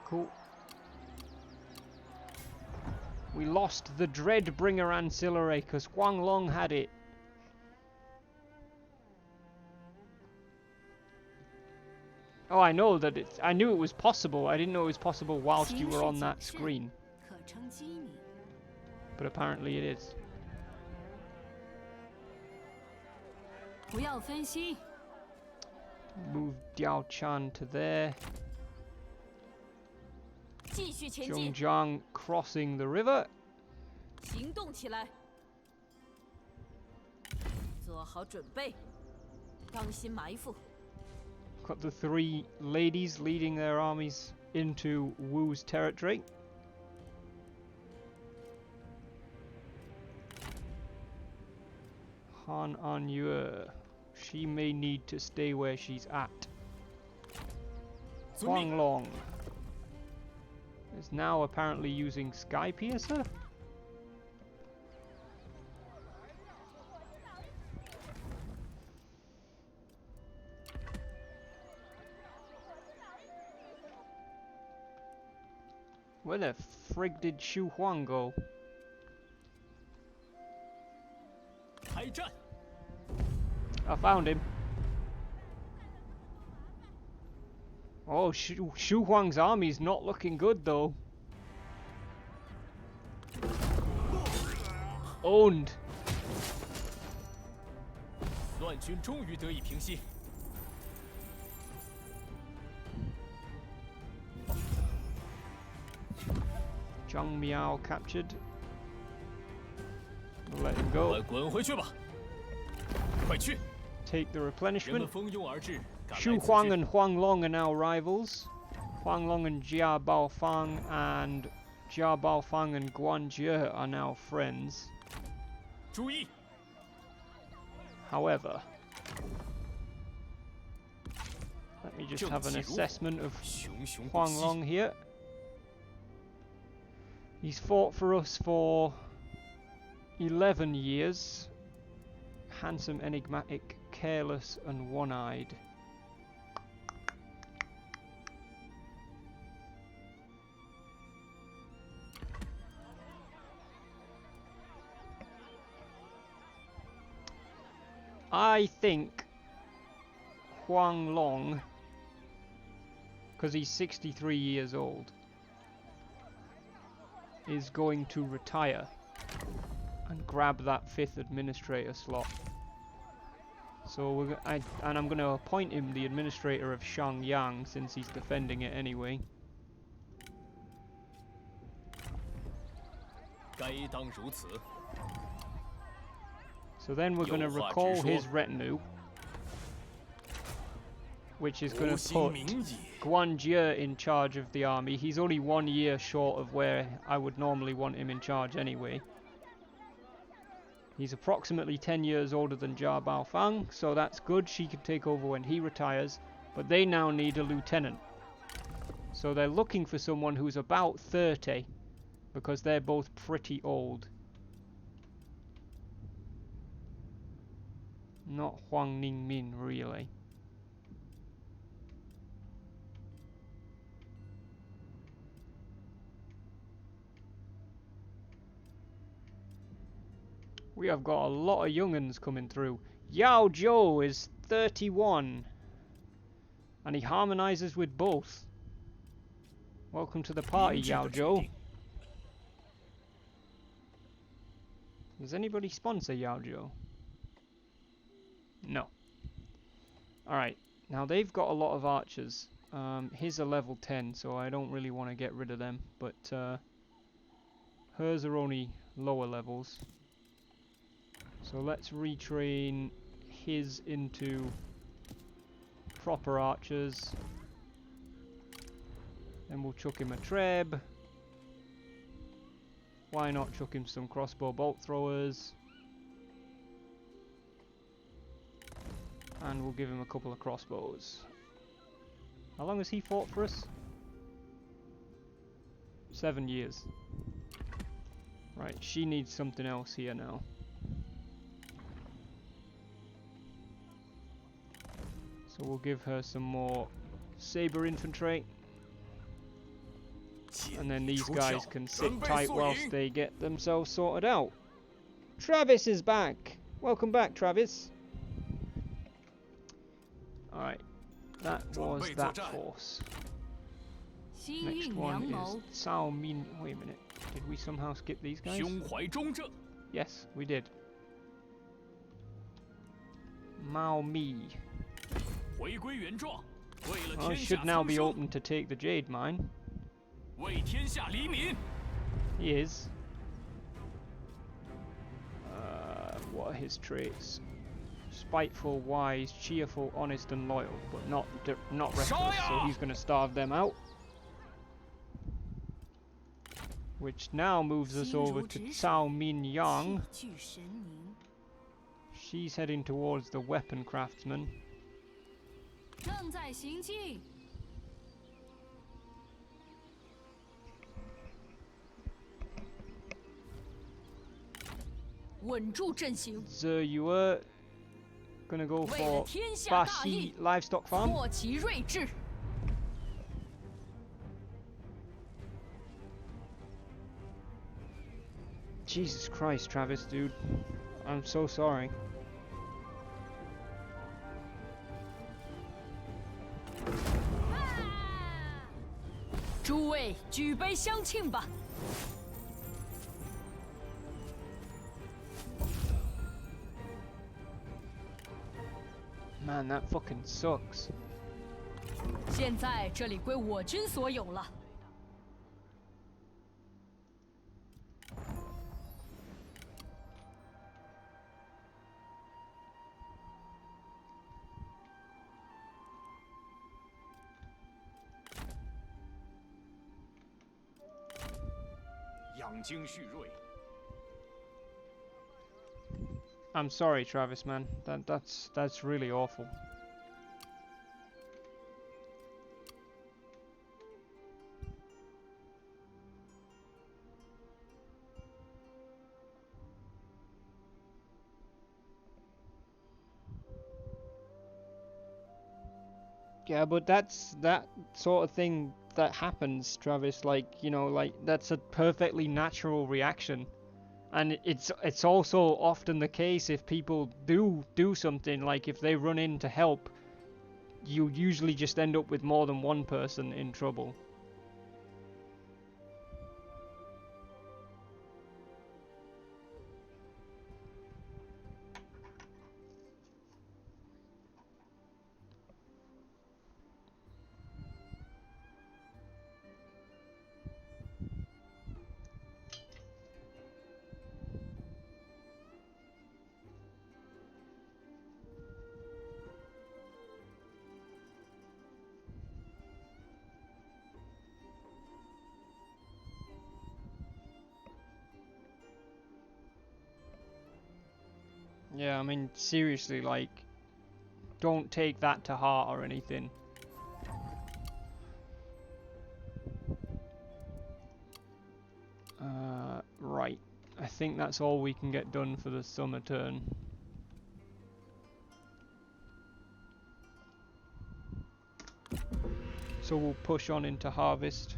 Cool. We lost the Dreadbringer Ancillary because Huang Long had it. Oh, I know that it's... I knew it was possible. I didn't know it was possible whilst you were on that screen. 可称机密。 But apparently it is. 不要分心， Move Diao Chan to there. 继续前进， Zhongjiang crossing the river. 行动起来，做好准备，当心埋伏。 Got the three ladies leading their armies into Wu's territory. Han Anyue. She may need to stay where she's at. Huang Long is now apparently using Sky Piercer. Where the frig did Xu Huang go? 开战！ I found him. Oh, Xu Huang's army's not looking good though. Owned. 乱军终于得以平息。 Zhang Miao captured. We'll let him go. 快滚回去吧！快去！ Take the 人们 replenishment. 蜂拥而至，赶来 Xu 此 Huang 之 and Huang Long are now rivals. Huang Long and Jia Baofang and Jia Baofang and Guan Jie are now friends. 注意， However, let me just have an assessment of 熊熊不 Huang 息。 Long here. He's fought for us for 11 years. Handsome, enigmatic, careless, and one-eyed. I think Huang Long, because he's 63 years old, is going to retire and grab that 5th administrator slot. So I'm going to appoint him the administrator of Shangyang since he's defending it anyway. 该当如此。 So then we're going to recall his retinue, which is going 无 to 心 put 名也。 Guan Jie in charge of the army. He's only 1 year short of where I would normally want him in charge anyway. He's approximately 10 years older than Jia Baofeng, so that's good. She can take over when he retires. But they now need a lieutenant. So they're looking for someone who's about 30, because they're both pretty old. Not Huang Ningmin, really. We have got a lot of young'uns coming through. Yao Zhuo is 31. And he harmonizes with both. Welcome to the party, Yao Zhuo. Does anybody sponsor Yao Zhuo? No. Alright, now they've got a lot of archers. His are level 10, so I don't really want to get rid of them. But hers are only lower levels. So let's retrain his into proper archers. Then we'll chuck him a treb. Why not chuck him some crossbow bolt throwers? And we'll give him a couple of crossbows. How long has he fought for us? 7 years. Right, she needs something else here now. So we'll give her some more saber infantry. And then these guys can sit tight whilst they get themselves sorted out. Travis is back! Welcome back, Travis. Alright, that was that force. Next one is Cao Min. Wait a minute, did we somehow skip these guys? Yes, we did. Mao Mi. I should now be open to take the Jade Mine. He is. What are his traits? Spiteful, wise, cheerful, honest, and loyal, but not reckless. So he's going to starve them out. Which now moves us over to Cao Min Yang. She's heading towards the weapon craftsman. Zhuo gonna go for Bashi livestock farm. Jesus Christ, Travis, dude. I'm so sorry. Man, that fucking sucks. 现在这里归我军所有了。养精蓄锐。 I'm sorry, Travis, man. That's really awful. Yeah, but that's that sort of thing that happens, Travis. Like, you know, like that's a perfectly natural reaction. And it's also often the case if people do something, like if they run in to help, you usually just end up with more than one person in trouble. Yeah, I mean, seriously, like, don't take that to heart or anything. Right. I think that's all we can get done for the summer turn. So we'll push on into harvest.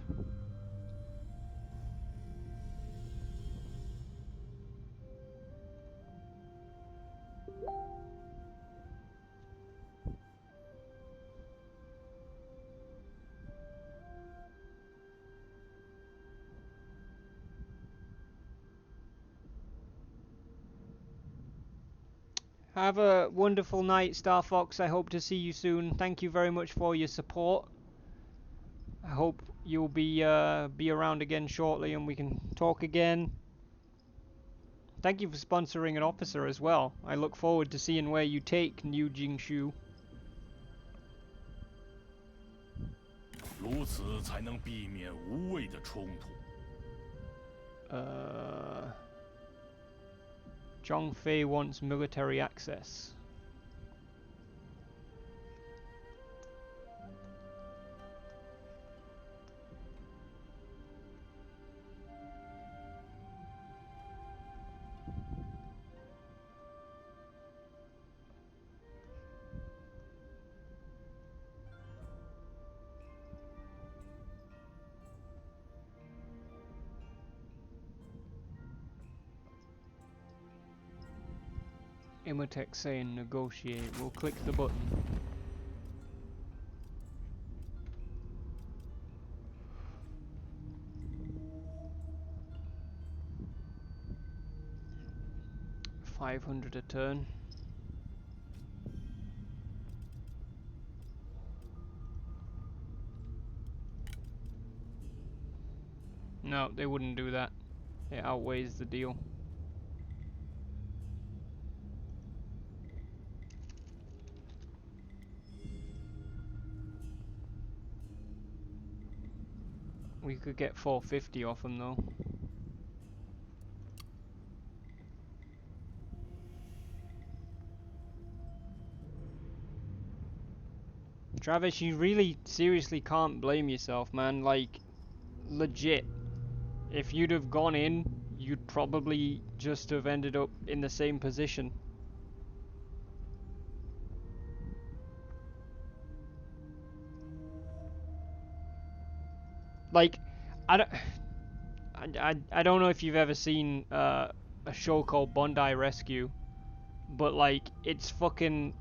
Have a wonderful night, Star Fox. I hope to see you soon. Thank you very much for your support. I hope you'll be around again shortly and we can talk again. Thank you for sponsoring an officer as well. I look forward to seeing where you take New Jingshu. 如此才能避免无谓的冲突。Zhang Fei wants military access. Imhotep saying negotiate. We'll click the button. $500 a turn. No, they wouldn't do that. It outweighs the deal. We could get 450 off them though. Travis, you really seriously can't blame yourself, man. Like, legit. If you'd have gone in, you'd probably just have ended up in the same position. Like, I don't, I don't know if you've ever seen a show called Bondi Rescue, but like, it's fucking,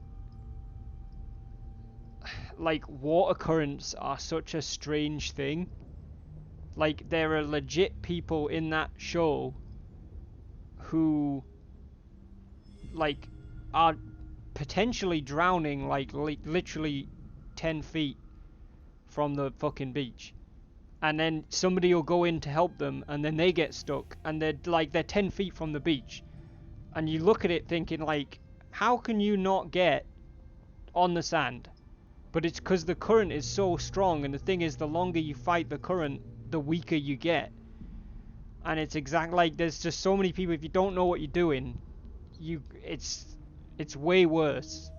like, water currents are such a strange thing. Like, there are legit people in that show who, like, are potentially drowning, like, literally 10 feet from the fucking beach. And then somebody will go in to help them, and then they get stuck, and they're 10 feet from the beach. And you look at it thinking, like, how can you not get on the sand? But it's because the current is so strong, and the thing is, the longer you fight the current, the weaker you get. And it's exactly like, there's just so many people, if you don't know what you're doing, it's way worse.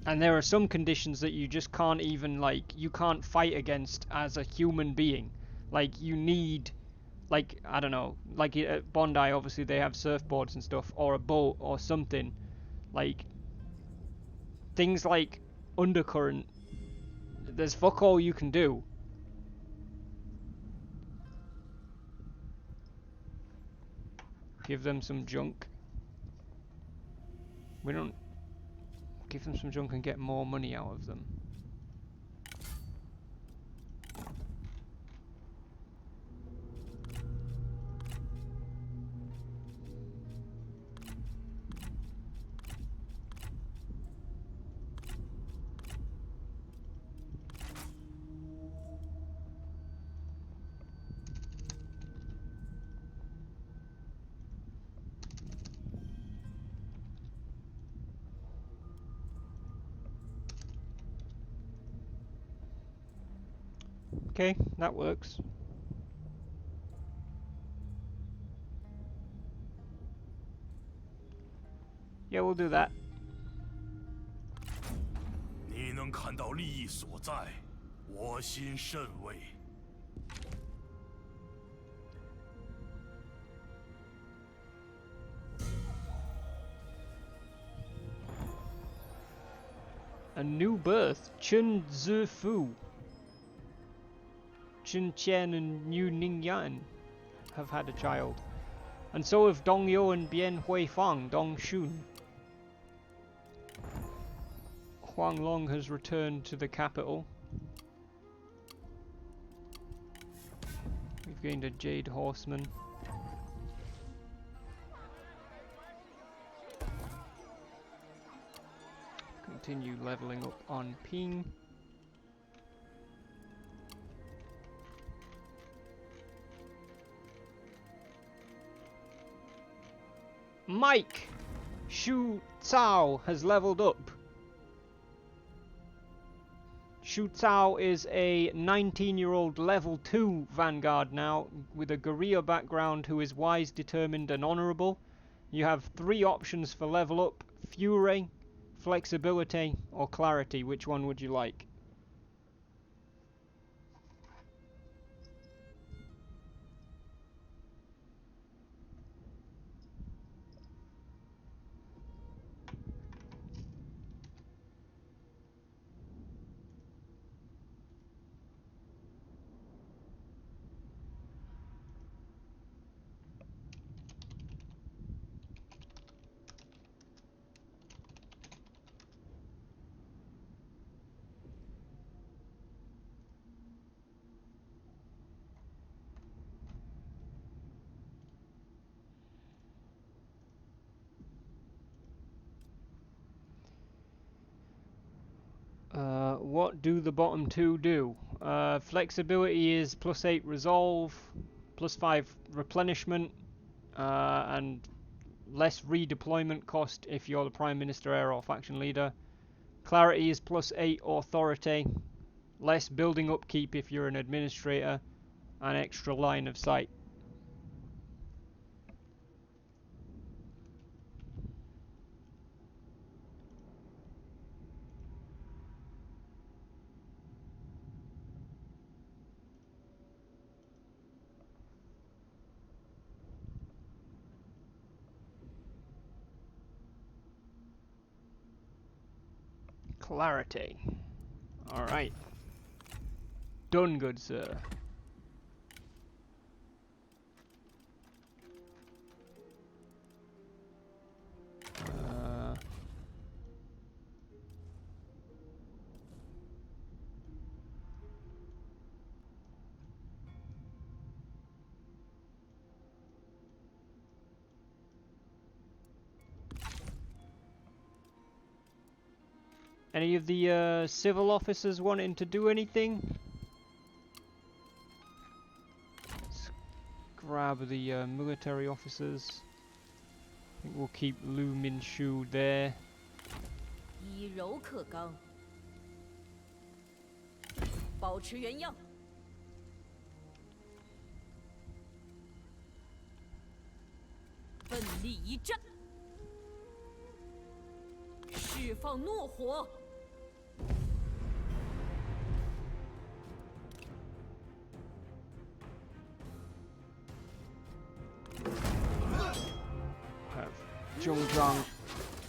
And there are some conditions that you just can't even, like, you can't fight against as a human being. Like, you need, like, I don't know, like at Bondi, obviously they have surfboards and stuff, or a boat or something. Like, things like undercurrent, there's fuck all you can do. Give them some junk. We don't give them some junk and get more money out of them. Okay, that works. Yeah, we'll do that. 你能看到利益所在，我心甚慰。 A new birth, Chen Zifu. Chen Qian and Niu Ningyan have had a child. And so have Dong Yo and Bian Huifang, Dong Shun. Huang Long has returned to the capital. We've gained a Jade Horseman. Continue leveling up on Ping. Mike! Shu Cao has leveled up. Shu Cao is a 19-year-old level 2 Vanguard now, with a guerrilla background who is wise, determined and honourable. You have 3 options for level up: Fury, Flexibility or Clarity. Which one would you like? What do the bottom 2 do? Flexibility is +8 resolve, +5 replenishment, and less redeployment cost if you're the Prime Minister, heir or faction leader. Clarity is +8 authority, less building upkeep if you're an administrator, and extra line of sight. Clarity. Alright. Done, good sir. Any of the civil officers wanting to do anything? Let's grab the military officers. I think we'll keep Lu Minshu there. 以柔克刚，保持原样。奋力一战，释放怒火。 Have Zhong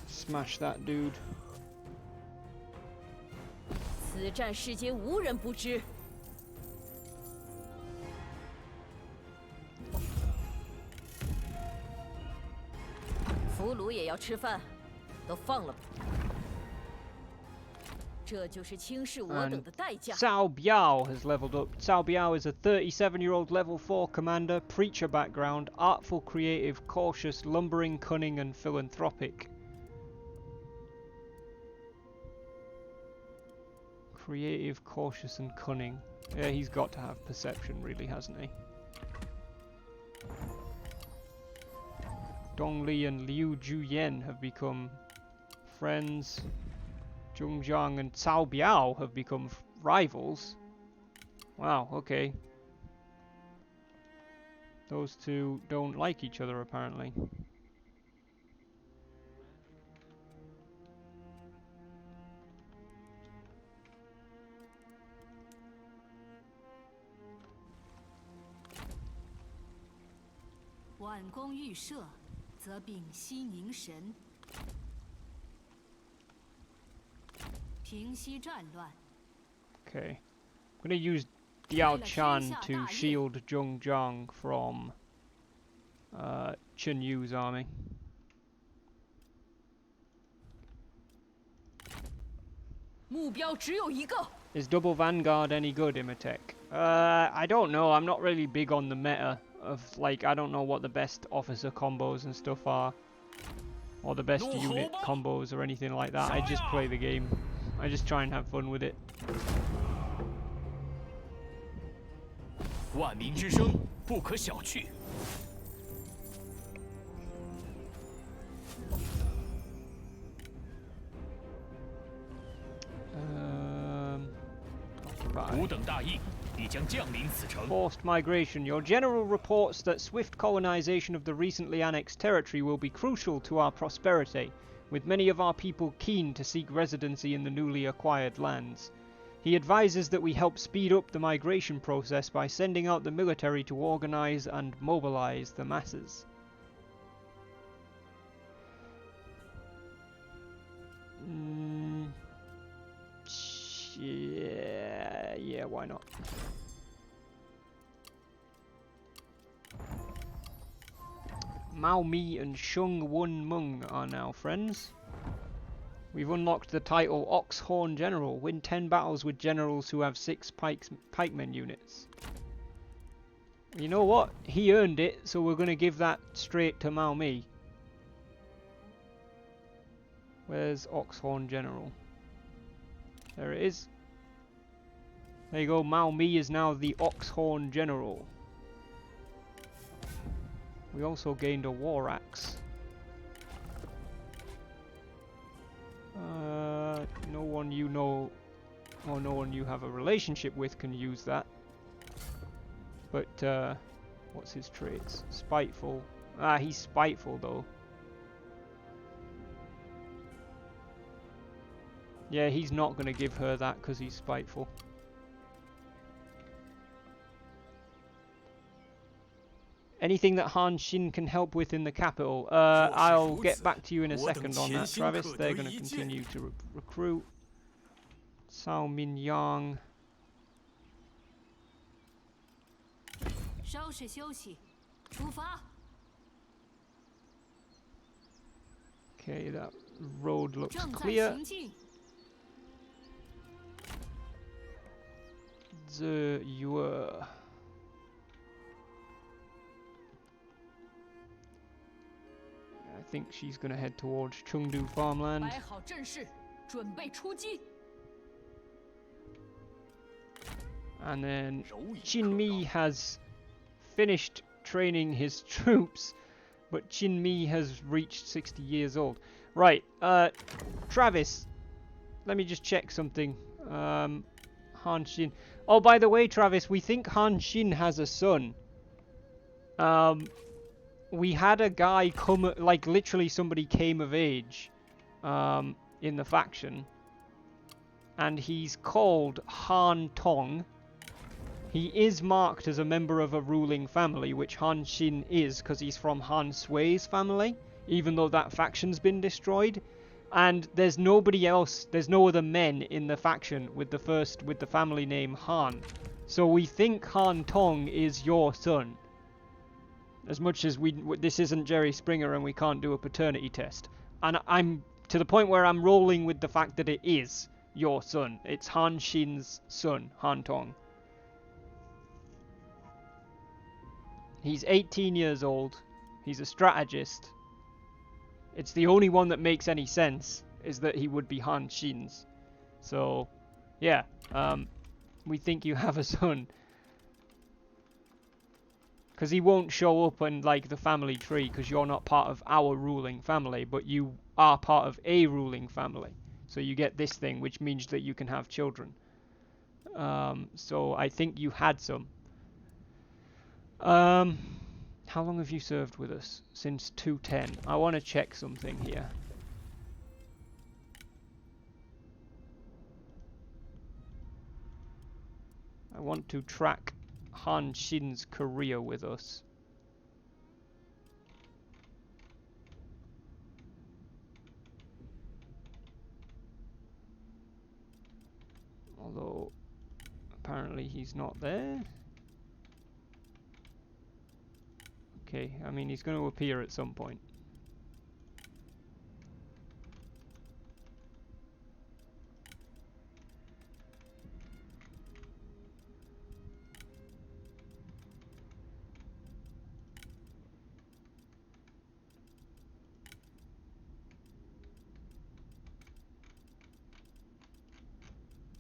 smash that dude. 此战世间无人不知。俘虏也要吃饭，都放了吧。这就是轻视我等的代价。 Cao Biao has leveled up. Cao Biao is a 37-year-old level 4 commander, preacher background, artful, creative, cautious, lumbering, cunning and philanthropic. Creative, cautious and cunning. Yeah, he's got to have perception really, hasn't he? Dong Li and Liu Juyen have become friends. Zhong Zhang and Cao Biao have become rivals. Wow, okay. Those two don't like each other apparently. 挽弓欲射，则屏息凝神。平息战乱。 Okay. I'm gonna use Diao Chan to shield Zhongjiang from Chen Yu's army. 目标只有一个。 Is double Vanguard any good, Imatech? I don't know. I'm not really big on the meta of, like, I don't know what the best officer combos and stuff are. Or the best unit combos or anything like that. I just play the game. I just try and have fun with it. 万民之声不可小觑。 吾等大义必将降临此城。 Forced migration. Your general reports that swift colonization of the recently annexed territory will be crucial to our prosperity, with many of our people keen to seek residency in the newly acquired lands. He advises that we help speed up the migration process by sending out the military to organize and mobilize the masses. Yeah, why not? Mao Mi and Shung Wun Meng are now friends. We've unlocked the title Oxhorn General. Win 10 battles with generals who have 6 pikemen units. You know what? He earned it, so we're going to give that straight to Mao Mi. Where's Oxhorn General? There it is. There you go, Mao Mi is now the Oxhorn General. We also gained a war axe. No one you know, or no one you have a relationship with can use that. But, what's his traits? Spiteful. Ah, he's spiteful though. Yeah, he's not going to give her that because he's spiteful. Anything that Han Xin can help with in the capital? I'll get back to you in a second on that, Travis. They're going to continue to recruit. Cao Minyang. 稍事休息，出发。 Okay, that road looks 正在 clear. 行进。 Zhuo. I think she's going to head towards Chengdu farmland. 摆好阵势，准备出击。 And then Qin has finished training his troops, but Qin has reached 60 years old. Right, Travis, let me just check something. Han Xin. Oh, by the way, Travis, we think Han Xin has a son. We had a guy come, like literally somebody came of age in the faction, and he's called Han Tong. He is marked as a member of a ruling family, which Han Xin is, because he's from Han Sui's family, even though that faction's been destroyed. And there's nobody else, there's no other men in the faction with the family name Han. So we think Han Tong is your son. As much as this isn't Jerry Springer and we can't do a paternity test. And I'm to the point where I'm rolling with the fact that it is your son. It's Han Xin's son, Han Tong. He's 18 years old. He's a strategist. It's the only one that makes any sense, is that he would be Han Xin's. So, yeah, we think you have a son. Because he won't show up in, like, the family tree, because you're not part of our ruling family, but you are part of a ruling family. So you get this thing, which means that you can have children. So I think you had some. How long have you served with us? Since 210. I want to check something here. I want to track Han Xin's career with us. Although, apparently he's not there. Okay, I mean, he's going to appear at some point.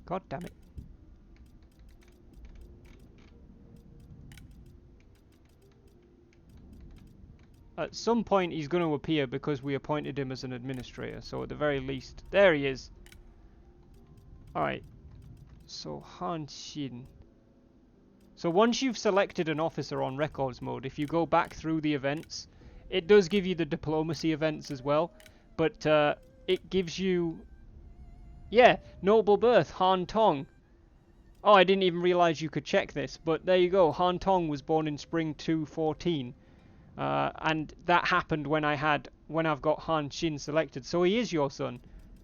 God damn it. At some point he's going to appear because we appointed him as an administrator. So at the very least, there he is. Alright. So Han Xin. So once you've selected an officer on records mode, if you go back through the events, it does give you the diplomacy events as well. But it gives you... Yeah, noble birth, Han Tong. Oh, I didn't even realize you could check this, but there you go. Han Tong was born in spring 2014. And that happened when I've got Han Xin selected. So he is your son.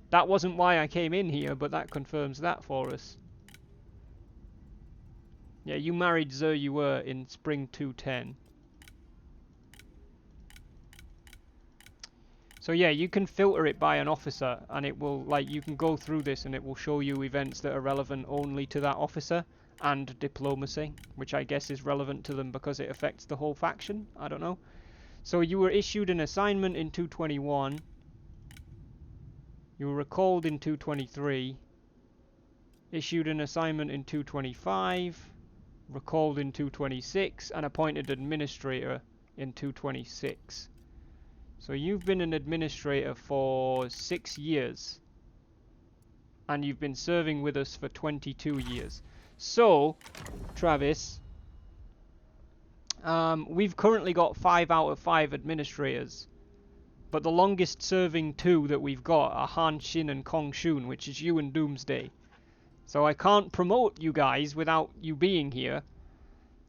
That wasn't why I came in here, but that confirms that for us. Yeah, you married Zhuo in spring 2010. So yeah, you can filter it by an officer, and it will, like, you can go through this and it will show you events that are relevant only to that officer, and diplomacy, which I guess is relevant to them because it affects the whole faction. I don't know. So you were issued an assignment in 221. You were recalled in 223. Issued an assignment in 225. Recalled in 226 and appointed administrator in 226. So you've been an administrator for 6 years, and you've been serving with us for 22 years. So, Travis, we've currently got 5 out of 5 administrators, but the longest serving 2 that we've got are Han Xin and Kong Shun, which is you and Doomsday. So I can't promote you guys without you being here.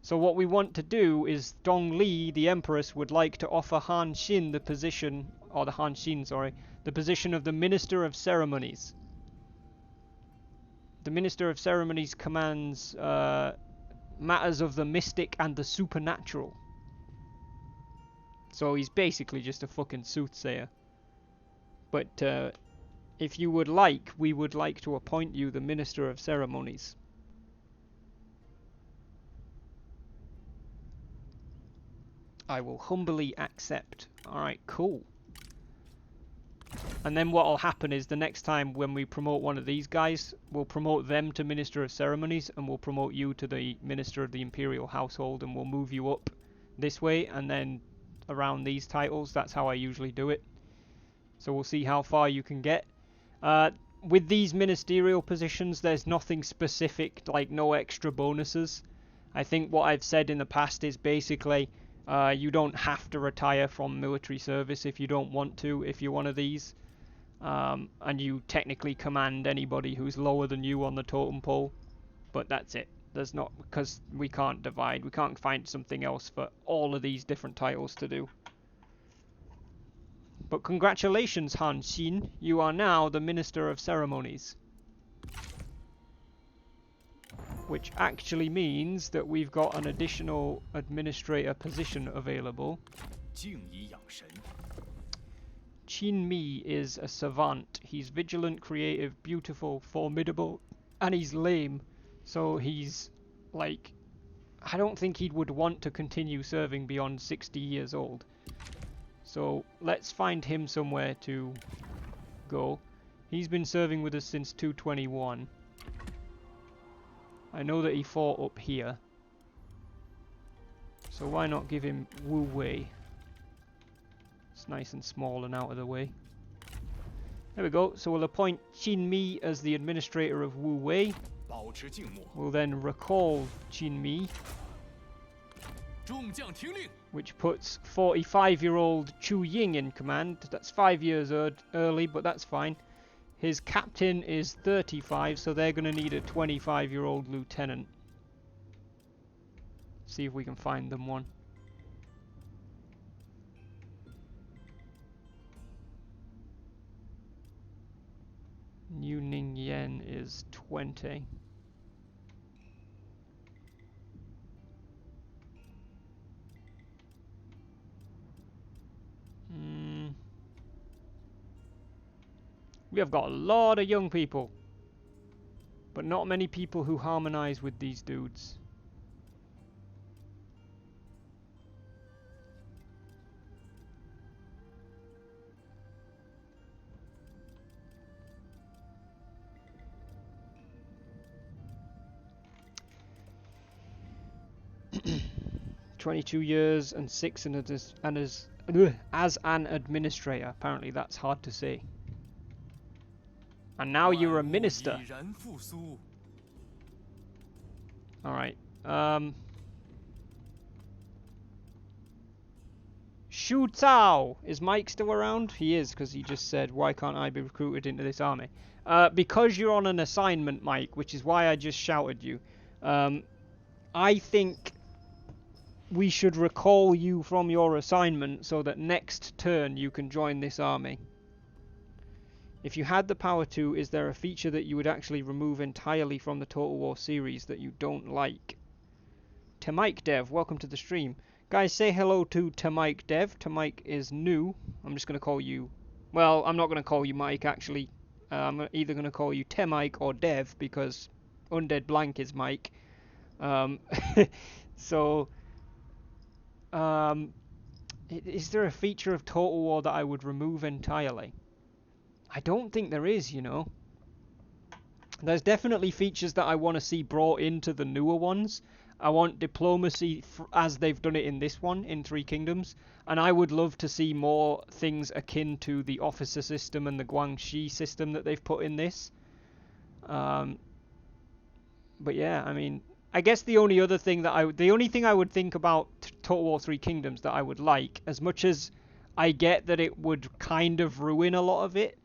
So what we want to do is Dong Li, the Empress, would like to offer Han Xin the position, or the Han Xin, sorry, the position of the Minister of Ceremonies. The Minister of Ceremonies commands matters of the mystic and the supernatural. So he's basically just a fucking soothsayer. But if you would like, we would like to appoint you the Minister of Ceremonies. I will humbly accept. Alright, cool. And then what will happen is the next time when we promote one of these guys, we'll promote them to Minister of Ceremonies, and we'll promote you to the Minister of the Imperial Household, and we'll move you up this way, and then around these titles. That's how I usually do it. So we'll see how far you can get. With these ministerial positions, there's nothing specific, like no extra bonuses. I think what I've said in the past is basically... you don't have to retire from military service if you don't want to, if you're one of these. And you technically command anybody who's lower than you on the totem pole. But that's it. There's not, because we can't divide. We can't find something else for all of these different titles to do. But congratulations, Han Xin. You are now the Minister of Ceremonies. Which actually means that we've got an additional administrator position available. Qin Mi is a savant. He's vigilant, creative, beautiful, formidable, and he's lame. So he's, like, I don't think he would want to continue serving beyond 60 years old. So let's find him somewhere to go. He's been serving with us since 221. I know that he fought up here. So why not give him Wu Wei? It's nice and small and out of the way. There we go. So we'll appoint Qin Mi as the administrator of Wu Wei. We'll then recall Qin Mi, which puts 45-year-old Chu Ying in command. That's 5 years early, but that's fine. His captain is 35, so they're going to need a 25-year-old lieutenant. See if we can find them one. Yu Ning Yen is 20. We have got a lot of young people, but not many people who harmonize with these dudes. "22 years and 6 as an administrator." Apparently that's hard to say. And now you're a minister. Alright. Shu Tao! Is Mike still around? He is, because he just said, why can't I be recruited into this army? Because you're on an assignment, Mike, which is why I just shouted you. I think we should recall you from your assignment so that next turn you can join this army. If you had the power to, is there a feature that you would actually remove entirely from the Total War series that you don't like? Tamike Dev, welcome to the stream. Guys, say hello to Tamike Dev. Tamike is new. I'm just going to call you... Well, I'm not going to call you Mike, actually. I'm either going to call you Tamike or Dev, because Undead Blank is Mike. So... is there a feature of Total War that I would remove entirely? I don't think there is, you know. There's definitely features that I want to see brought into the newer ones. I want diplomacy as they've done it in this one, in Three Kingdoms. And I would love to see more things akin to the officer system and the Guangxi system that they've put in this. But yeah, I mean, I guess the only thing I would think about Total War Three Kingdoms that I would like, as much as I get that it would kind of ruin a lot of it,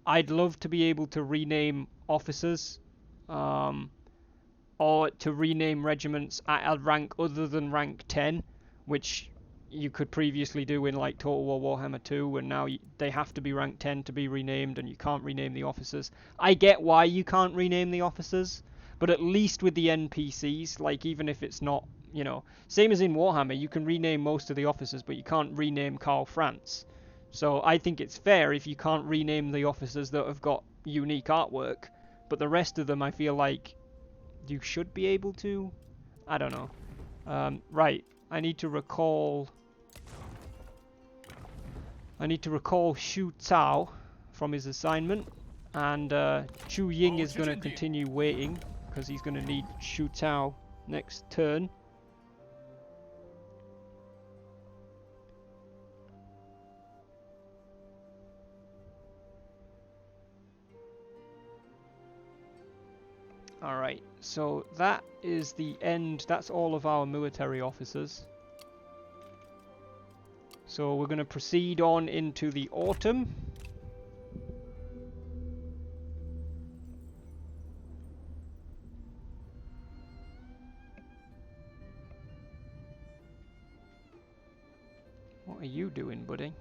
I'd love to be able to rename officers, or to rename regiments at a rank other than rank 10, which you could previously do in like Total War Warhammer 2, and now they have to be rank 10 to be renamed, and you can't rename the officers. I get why you can't rename the officers, but at least with the NPCs, like even if it's not, you know, same as in Warhammer, you can rename most of the officers, but you can't rename Karl Franz. So I think it's fair if you can't rename the officers that have got unique artwork, but the rest of them I feel like you should be able to. I don't know. Right, I need to recall Shu Tao from his assignment, and Chu Ying is going to continue waiting because he's going to need Shu Tao next turn. Alright, so that is the end. That's all of our military officers. So we're going to proceed on into the autumn. What are you doing, buddy?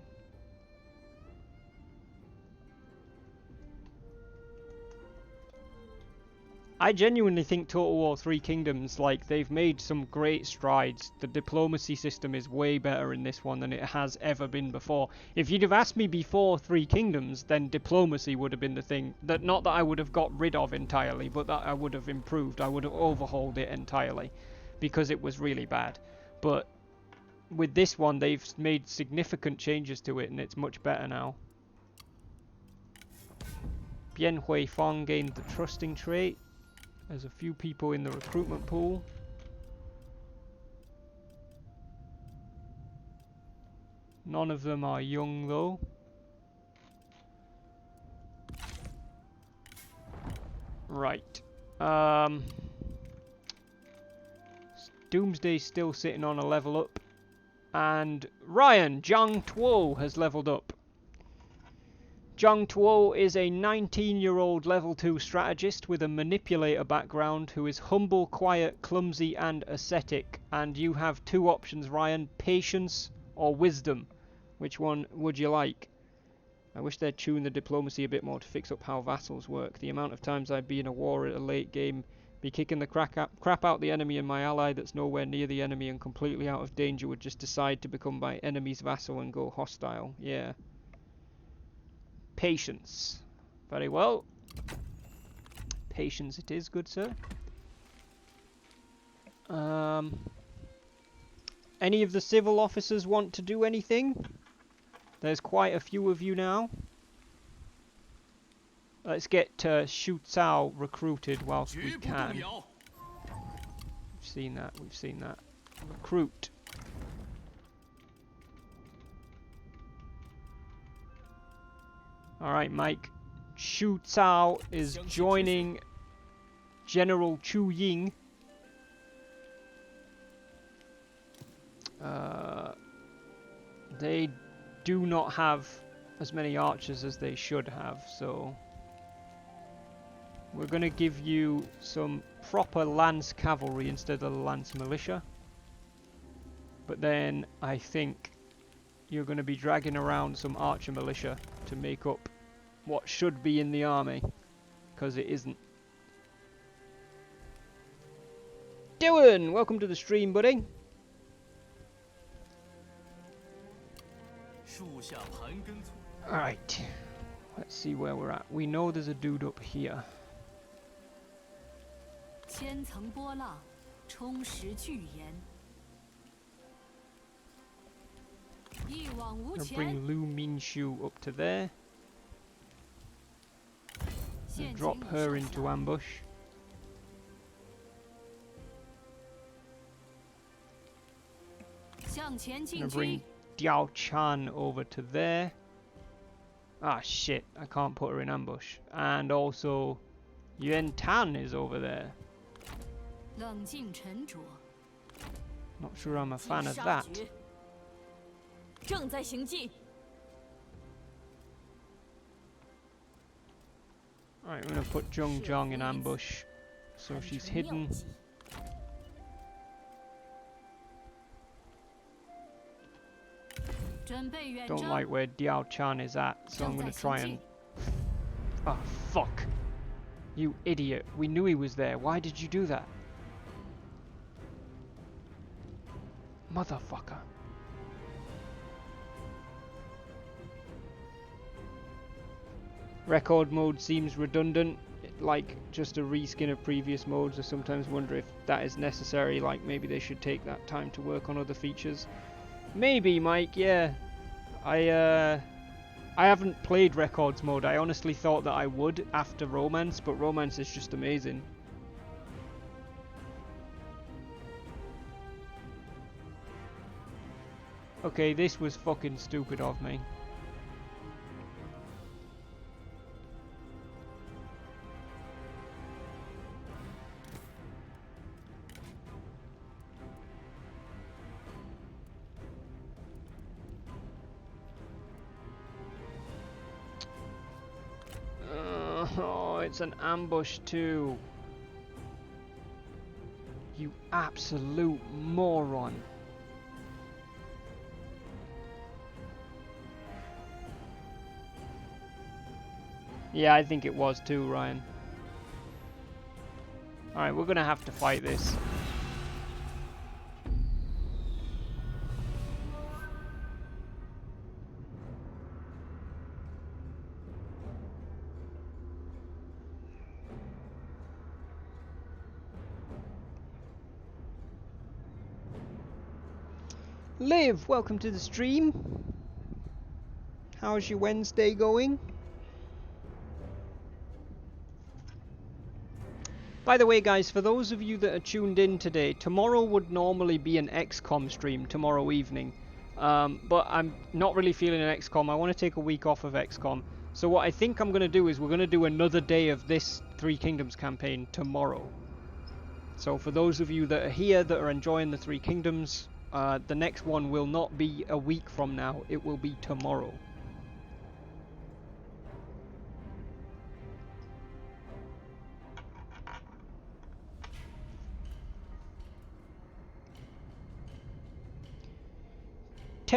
I genuinely think Total War Three Kingdoms, like, they've made some great strides. The diplomacy system is way better in this one than it has ever been before. If you'd have asked me before Three Kingdoms, then diplomacy would have been the thing. That not that I would have got rid of entirely, but that I would have improved. I would have overhauled it entirely, because it was really bad. But with this one, they've made significant changes to it, and it's much better now. Bian Hui Fong gained the trusting trait. There's a few people in the recruitment pool. None of them are young though. Right. Doomsday's still sitting on a level up. And Ryan Zhang Tuo has leveled up. Zhang Tuo is a 19-year-old level 2 strategist with a manipulator background who is humble, quiet, clumsy and ascetic. And you have two options, Ryan, patience or wisdom. Which one would you like? I wish they'd tune the diplomacy a bit more to fix up how vassals work. The amount of times I'd be in a war at a late game, be kicking the crap out the enemy, and my ally that's nowhere near the enemy and completely out of danger would just decide to become my enemy's vassal and go hostile. Yeah. Patience. Very well. Patience it is, good sir. Any of the civil officers want to do anything? There's quite a few of you now. Let's get Shu Cao recruited whilst we 绝不动 can. 摇。 We've seen that, we've seen that. Recruit. Alright, Mike. Shu Cao is joining General Chu Ying. They do not have as many archers as they should have, so we're going to give you some proper lance cavalry instead of the lance militia. But then I think you're going to be dragging around some archer militia to make up what should be in the army, because it isn't. Dylan, welcome to the stream, buddy. 树下盘根错。 Alright, let's see where we're at. We know there's a dude up here. 千层波浪，充实巨岩，一往无 I'll 前。 bring Lu Minshu up to there. 陷阱 Drop 已 her 设 into 下， ambush. 向前 I'm 进 gonna bring 军。 Diao Chan over to there. Ah shit, I can't put her in ambush. And also Yuan Tan is over there. 冷静沉着， Not sure I'm a 击 fan of 杀 that. 绝。正在行进， Alright, I'm gonna put Zhong Zhong in ambush. So 坦 she's 诚妙 hidden. 计 准备远 Don't 征， like where Diao Chan is at, so I'm 正 gonna 在 try 行 and... 进， Oh, fuck. You idiot. We knew he was there. Why did you do that? Motherfucker. Record mode seems redundant, like just a reskin of previous modes. I sometimes wonder if that is necessary, like maybe they should take that time to work on other features. Maybe, Mike, yeah. I haven't played Records mode. I honestly thought that I would after Romance, but Romance is just amazing. Okay, this was fucking stupid of me. Oh, it's an ambush too. You absolute moron. Yeah, I think it was too, Ryan. Alright, we're gonna have to fight this. Liv, welcome to the stream. How's your Wednesday going? By the way, guys, for those of you that are tuned in today, tomorrow would normally be an XCOM stream, tomorrow evening. But I'm not really feeling an XCOM. I want to take a week off of XCOM. So what I think I'm going to do is we're going to do another day of this Three Kingdoms campaign tomorrow. So for those of you that are here, that are enjoying the Three Kingdoms, the next one will not be a week from now. It will be tomorrow.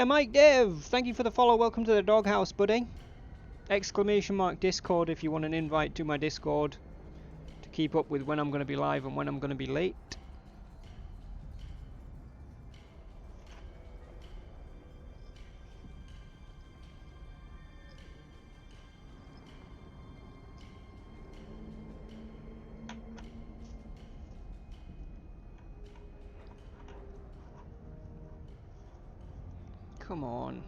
Mike Dev, thank you for the follow. Welcome to the doghouse, buddy. Exclamation mark Discord if you want an invite to my Discord to keep up with when I'm going to be live and when I'm going to be late. Come on.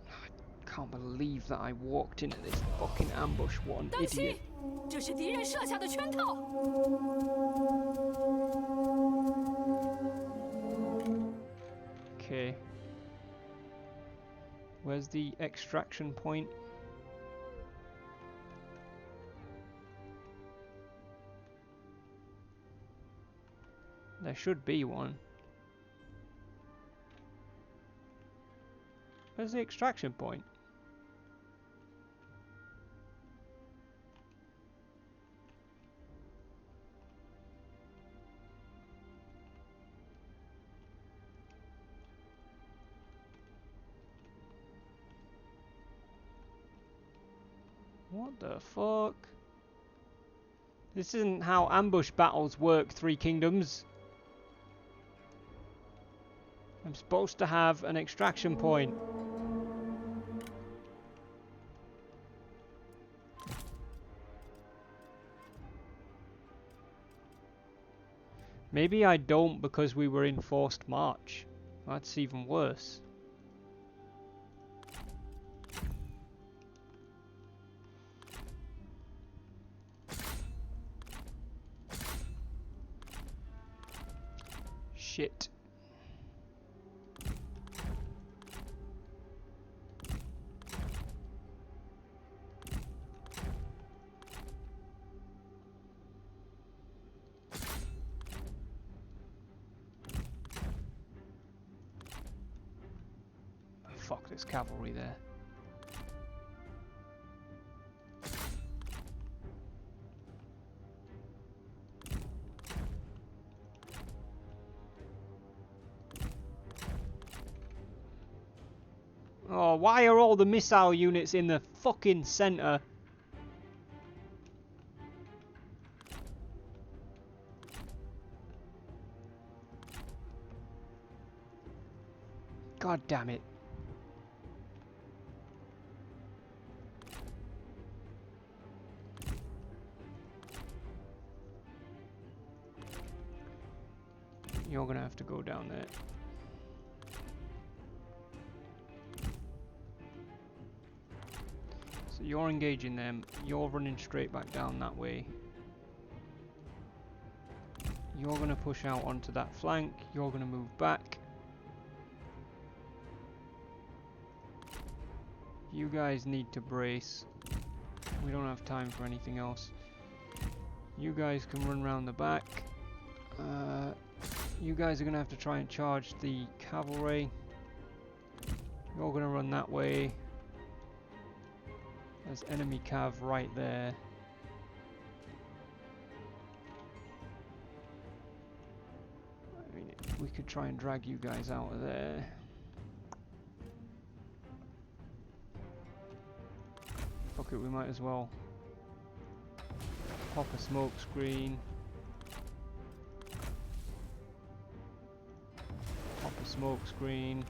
I can't believe that I walked into this fucking ambush. What an 当心 idiot. 这是敌人设下的圈套。 Okay. Where's the extraction point? There should be one. Where's the extraction point? What the fuck? This isn't how ambush battles work, Three Kingdoms. I'm supposed to have an extraction point. Maybe I don't because we were in forced march. That's even worse. Shit. Fuck, there's cavalry there. Oh, why are all the missile units in the fucking center? God damn it. You're gonna have to go down there. So you're engaging them, you're running straight back down that way. You're gonna push out onto that flank, you're gonna move back. You guys need to brace. We don't have time for anything else. You guys can run around the back. You guys are going to have to try and charge the cavalry. You're going to run that way. There's enemy cav right there. I mean, we could try and drag you guys out of there. Fuck it, we might as well pop a smoke screen. Pop a smoke screen.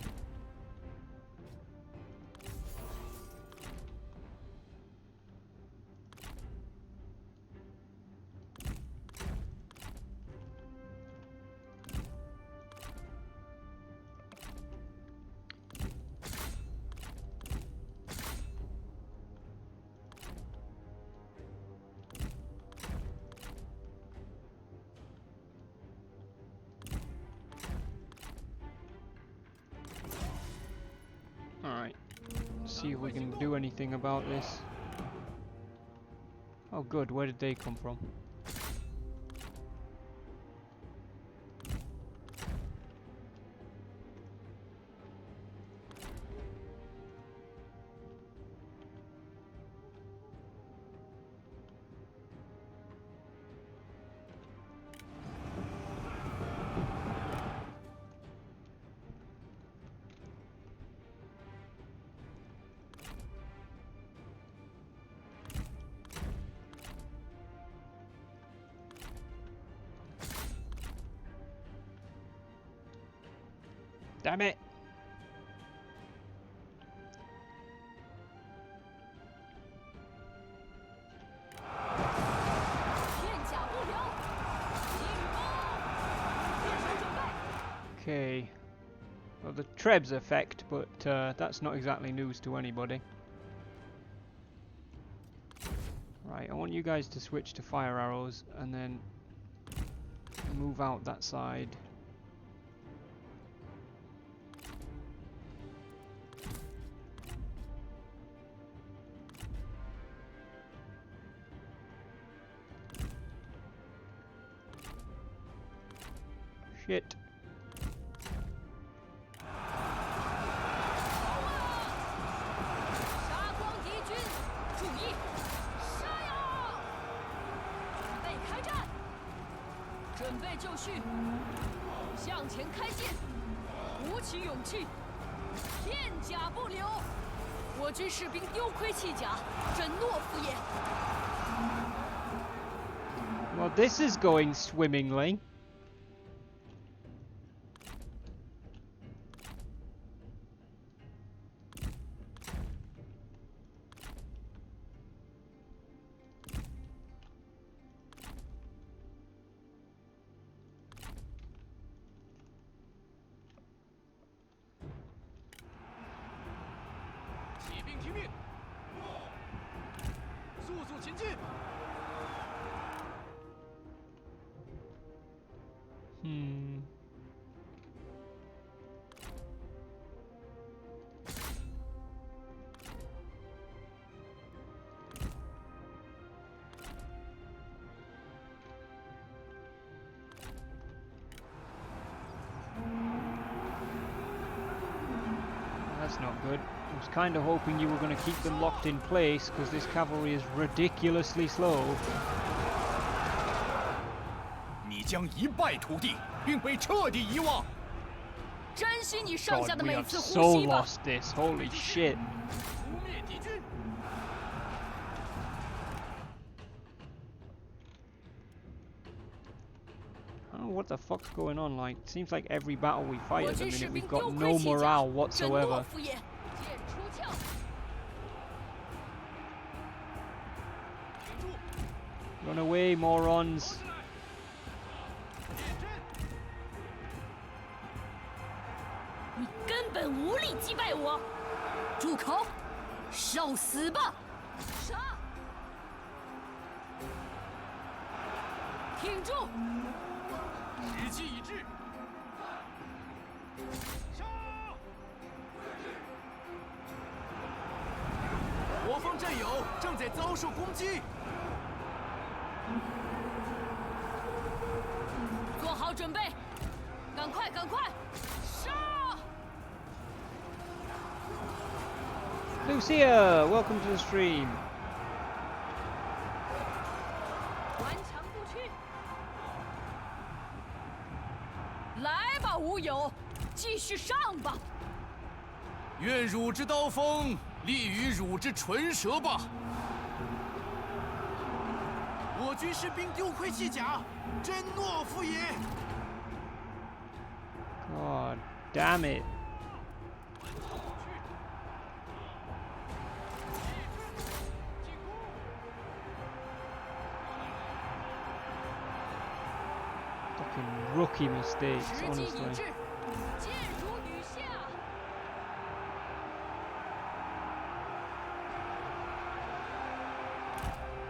Alright, see if we can do anything about this. Oh good, where did they come from? Damn it! 片甲不留，起风，变身准备。 Okay. Well, the Trebs effect, but that's not exactly news to anybody. Right, I want you guys to switch to fire arrows and then move out that side. Shit. Well, this is going swimmingly. That's not good. I was kind of hoping you were going to keep them locked in place because this cavalry is ridiculously slow. 你将一败涂地，并被彻底遗忘。珍惜你剩下 God, 的 we 每 have 次 so 呼吸吧。 lost this. Holy shit. 扑灭敌军。 I don't know what the fuck's going on. Like, seems like every battle we fight at the 我军士 minute 兵 we've 丢 got 盔 no 弃甲， morale 真 whatsoever. 懦夫也。剑出鞘。 Run away, morons. 你根本无力击败我！住口！受死吧！杀！挺住！时机已至。杀！我方战友正在遭受攻击。 做好准备，赶快，赶快，杀！ Lucia, welcome to the stream. 顽强不屈！来吧，无友，继续上吧！愿汝之刀锋利于汝之唇舌吧！我军士兵丢盔弃甲，真懦夫也！ God damn it. Fucking rookie mistakes, 时机已 honestly. 至，箭如雨下。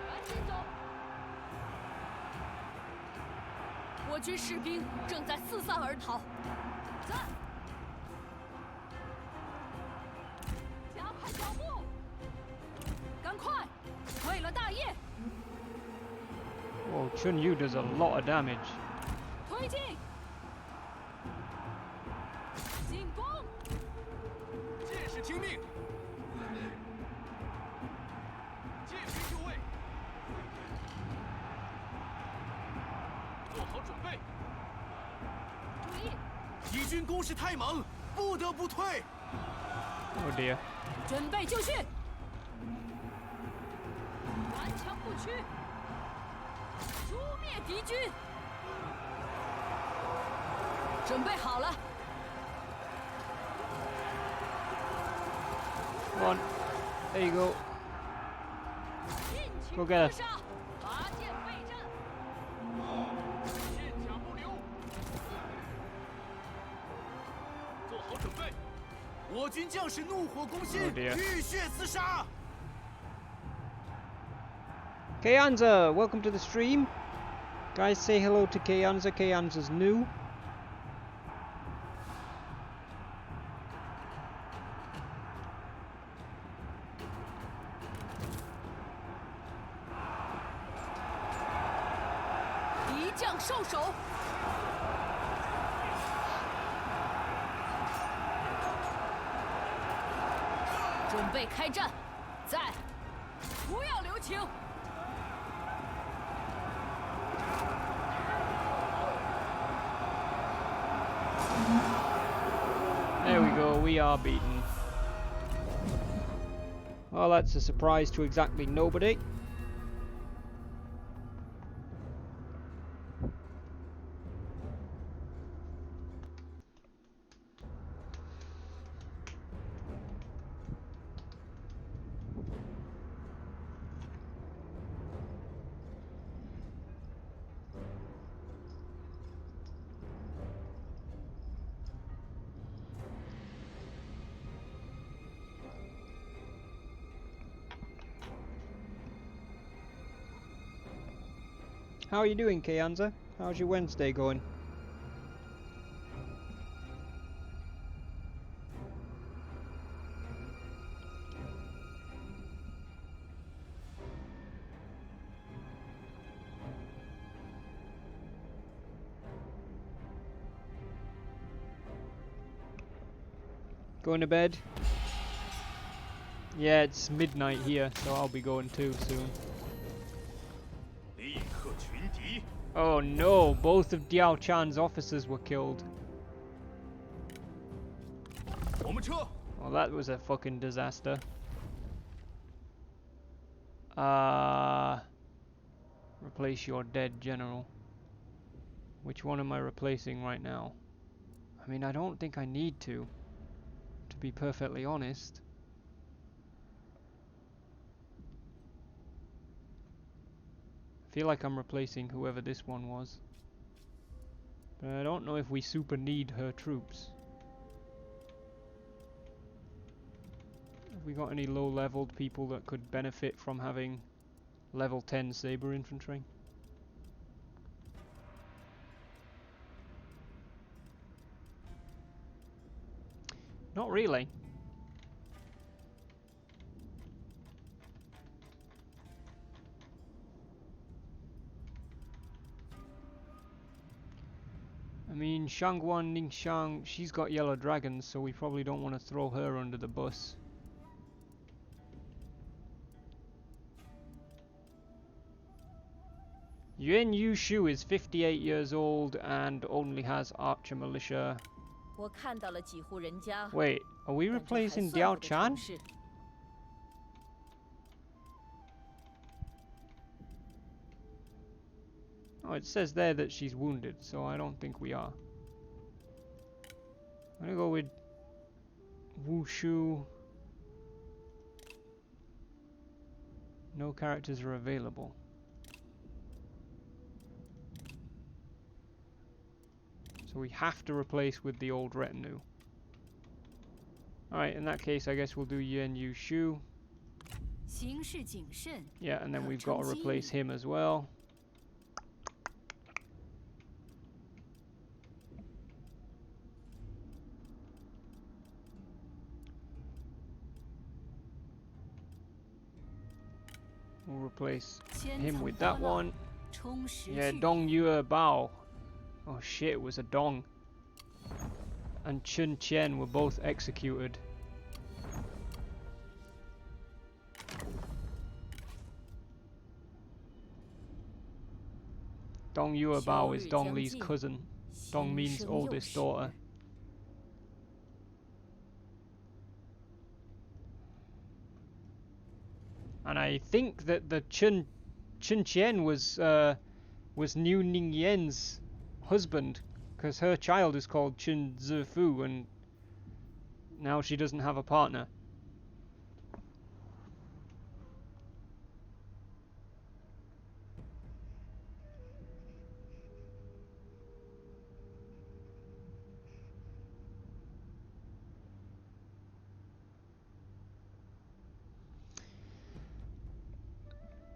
赶紧走！我军士兵正在四散而逃。在。加快脚步！赶快！为了大业！ Oh, Chun Yu does a lot of damage. 推进！紧绷！剑士听命！剑兵就位，做好准备。注意！敌军攻势太猛，不得不退。 Oh dear. 准备就绪！顽强不屈！诛灭敌军！准备好了！ Come on. There you go. 尽情 Go get her. 厮杀！拔剑备阵！剑甲不留，做好准我军将士怒火攻心， Oh dear. 浴血厮杀。 Kayanza, welcome to the stream. Guys, say hello to Kayanza. Kayanza's new. There we go, we are beaten. Well, that's a surprise to exactly nobody. How are you doing, Kayanza? How's your Wednesday going? Going to bed? Yeah, it's midnight here, so I'll be going too soon. Oh no, both of Diao Chan's officers were killed. Well, that was a fucking disaster. Replace your dead general. Which one am I replacing right now? I mean, I don't think I need to be perfectly honest. I feel like I'm replacing whoever this one was. But I don't know if we super need her troops. Have we got any low-leveled people that could benefit from having level 10 saber infantry? Not really. I mean, Shangguan Ningxiang, she's got yellow dragons, so we probably don't want to throw her under the bus. Yuan Yushu is 58 years old and only has archer militia. Wait, are we replacing Diao Chan? Oh, it says there that she's wounded, so I don't think we are. I'm gonna go with Wushu. No characters are available. So we have to replace with the old retinue. Alright, in that case I guess we'll do Yuan Yushu. Yeah, and then we've got to replace him as well. We'll replace him with that one. Yeah, Dong Yue Bao. Oh shit, it was a Dong. And Chun Chen were both executed. Dong Yue Bao is Dong Li's cousin. Dong Min's oldest daughter. And I think that the Chun Chen was Niu Ningyan's husband, because her child is called Chun Zifu, and now she doesn't have a partner.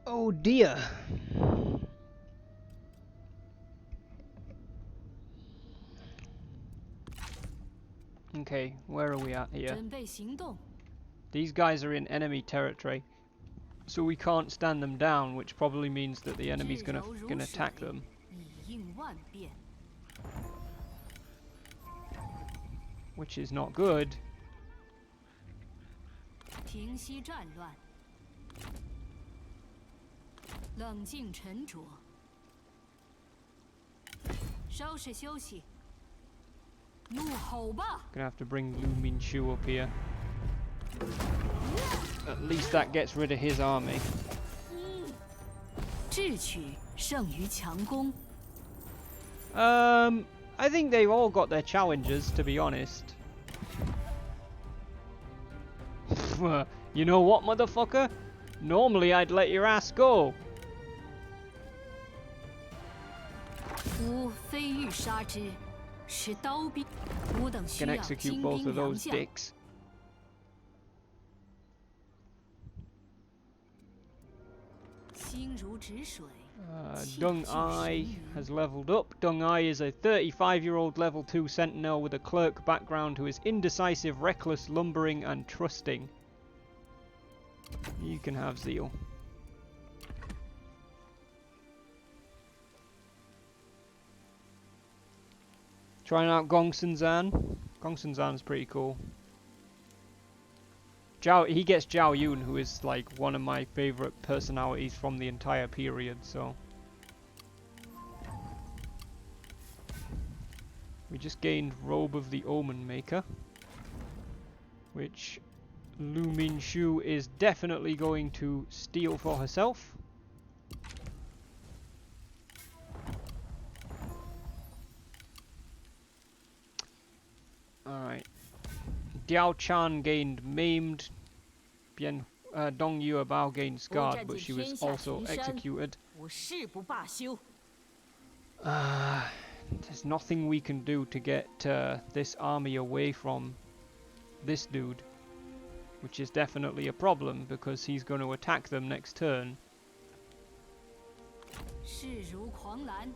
Oh dear. Okay, where are we at here? 准备行动。 These guys are in enemy territory, so we can't stand them down, which probably means that the enemy's 至 gonna 柔如 gonna 水 attack them. 以应万变。 Which is not good. 平息战乱，冷静沉着，收拾休息。怒吼吧！ Gonna have to bring Lu Minshu up here. At least that gets rid of his army. 智取胜于强攻。 I think they've all got their challenges, to be honest. You know what, motherfucker? Normally I'd let your ass go. 吾非欲杀之，持刀兵。吾等需 Can 要 execute 精 both 兵 of 良 those 将。 dicks. 心如止水。 Dung Ai has leveled up. Dung Ai is a 35-year-old level 2 sentinel with a clerk background who is indecisive, reckless, lumbering, and trusting. You can have Zeal. Trying out Gongsun Zan. Gongsun Zan's pretty cool. He gets Zhao Yun, who is like one of my favorite personalities from the entire period, so. We just gained Robe of the Omen Maker, which Lu Minshu is definitely going to steal for herself. Alright. Diao Chan gained Maimed. Dong Yuebao gained Scarred, but she was also executed. 我誓不罢休。 There's nothing we can do to get this army away from this dude, which is definitely a problem because he's going to attack them next turn. 势如狂澜。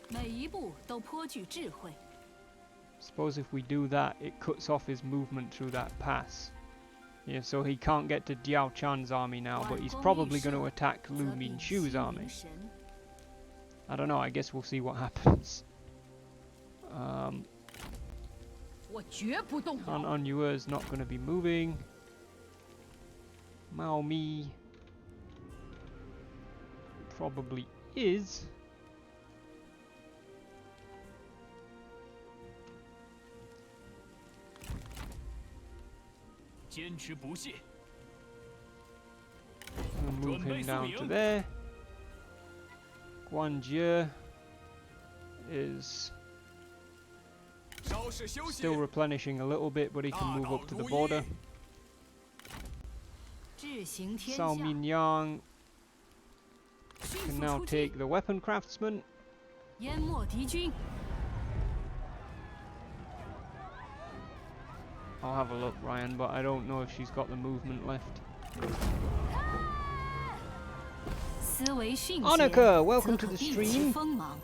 每一步都颇具智慧。 Suppose if we do that, it cuts off his movement through that pass. Yeah, so he can't get to Diao Chan's army now, but he's probably going to attack Lu Minshu's army. I don't know, I guess we'll see what happens. 我绝不动摇。 Han Yue's not going to be moving. Mao Mi probably is. We'll move him down to there. Guanjie is still replenishing a little bit, but he can move up to the border. 志行天 Cao 下。 Minyang 迅 can 速 now 出击 take the weapon craftsman. 淹没敌军。 I'll have a look, Ryan, but I don't know if she's got the movement left. 思维迅捷， Annika, welcome 则 to 可 the 避其 stream. 锋芒。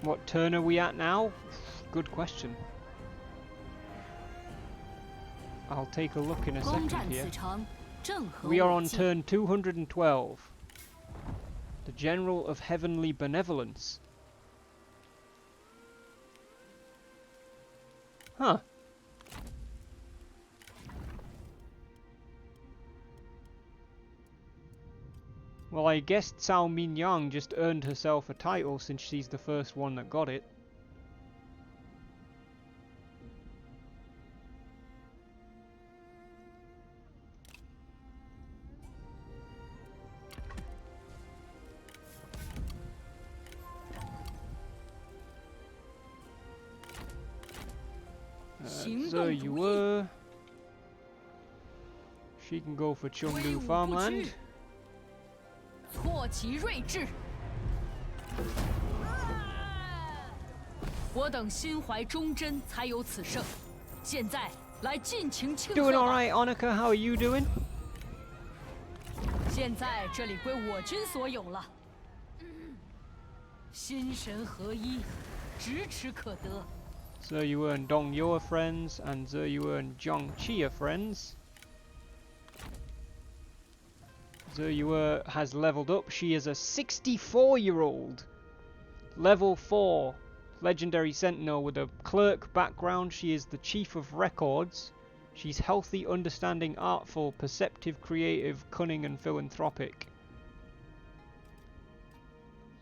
What turn are we at now? Good question. I'll take a look in a 攻 second 占 here. 此城，正合 We are 我 on 计。 turn 212. The General of Heavenly Benevolence. Huh. Well, I guess Cao Minyang just earned herself a title since she's the first one that got it. Zhuo Yue. She can go for Chengdu farmland. 挫其睿智。我等心怀忠贞，才有此胜。现在来尽情庆贺 Doing 吧！ alright, Annika, how are you doing? 现在这里归我军所有了。心神合一，咫尺可得。 Zhuo and Dong Yu are friends, and Zhuo and Zhang Qi are friends. Zhuo has leveled up. She is a 64-year-old. Level 4. Legendary Sentinel with a clerk background. She is the Chief of Records. She's healthy, understanding, artful, perceptive, creative, cunning, and philanthropic.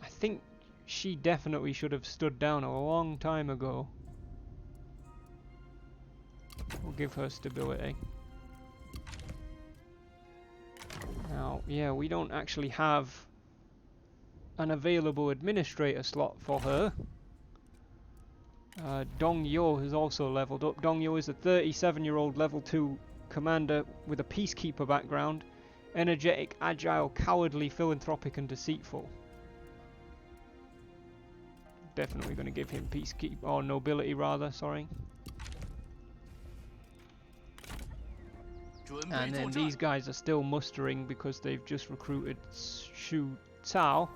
I think she definitely should have stood down a long time ago. We'll give her stability. Now, yeah, we don't actually have an available administrator slot for her. Dong Yu has also leveled up. Dong Yu is a 37-year-old level 2 commander with a peacekeeper background. Energetic, agile, cowardly, philanthropic, and deceitful. Definitely going to give him peacekeeper, or nobility rather, sorry. And then these guys are still mustering because they've just recruited Shu Cao.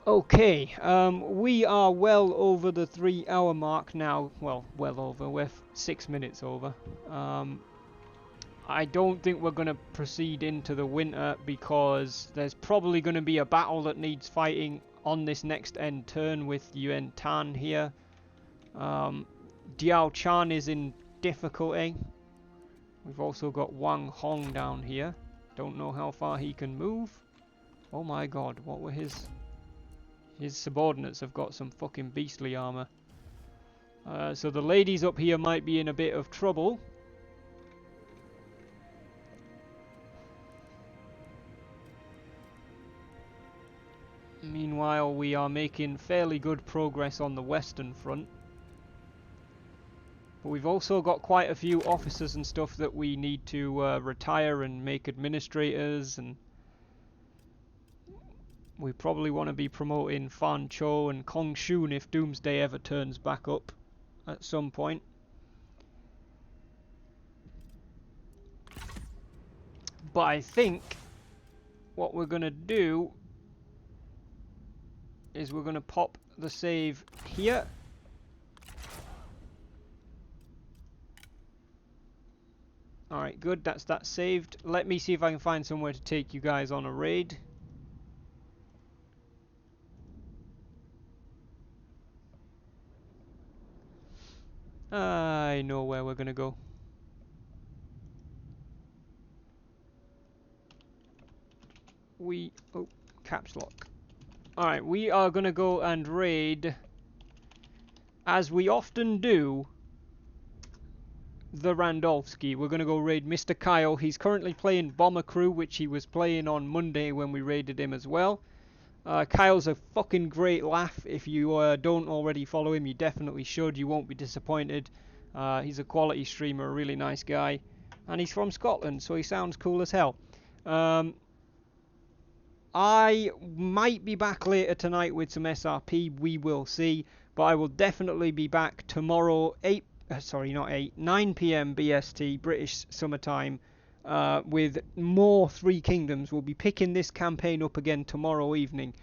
Okay, we are well over the 3-hour mark now. Well over. We're 6 minutes over. I don't think we're going to proceed into the winter because there's probably going to be a battle that needs fighting on this next end turn with Yuan Tan here. Diao Chan is in difficulty. We've also got Wang Hong down here. Don't know how far he can move. Oh my god, what were his subordinates have got some fucking beastly armor. So the ladies up here might be in a bit of trouble. Meanwhile, we are making fairly good progress on the Western Front. But we've also got quite a few officers and stuff that we need to retire and make administrators, and we probably want to be promoting Fan Chou and Kong Shun if Doomsday ever turns back up at some point. But I think what we're going to do is we're going to pop the save here. Alright, good, that's that saved. Let me see if I can find somewhere to take you guys on a raid. I know where we're gonna go. Oh, caps lock. Alright, we are gonna go and raid, as we often do, the Randolphski. We're gonna go raid Mr. Kyle. He's currently playing Bomber Crew, which he was playing on Monday when we raided him as well. Kyle's a fucking great laugh. If you don't already follow him, you definitely should. You won't be disappointed. He's a quality streamer, a really nice guy. And he's from Scotland, so he sounds cool as hell. I might be back later tonight with some SRP. We will see. But I will definitely be back tomorrow, 9 PM BST, British Summertime, with more Three Kingdoms. We'll be picking this campaign up again tomorrow evening.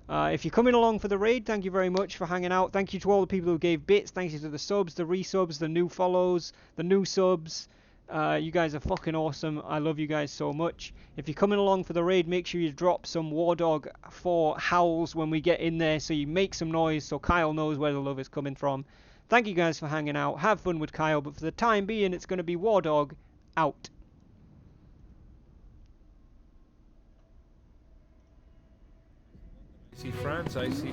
If you're coming along for the raid, thank you very much for hanging out. Thank you to all the people who gave bits. Thank you to the subs, the resubs, the new follows, the new subs. You guys are fucking awesome. I love you guys so much. If you're coming along for the raid, make sure you drop some War Dog for howls when we get in there, so you make some noise so Kyle knows where the love is coming from. Thank you guys for hanging out. Have fun with Kyle, but for the time being, it's going to be War Dog out. I see France, I see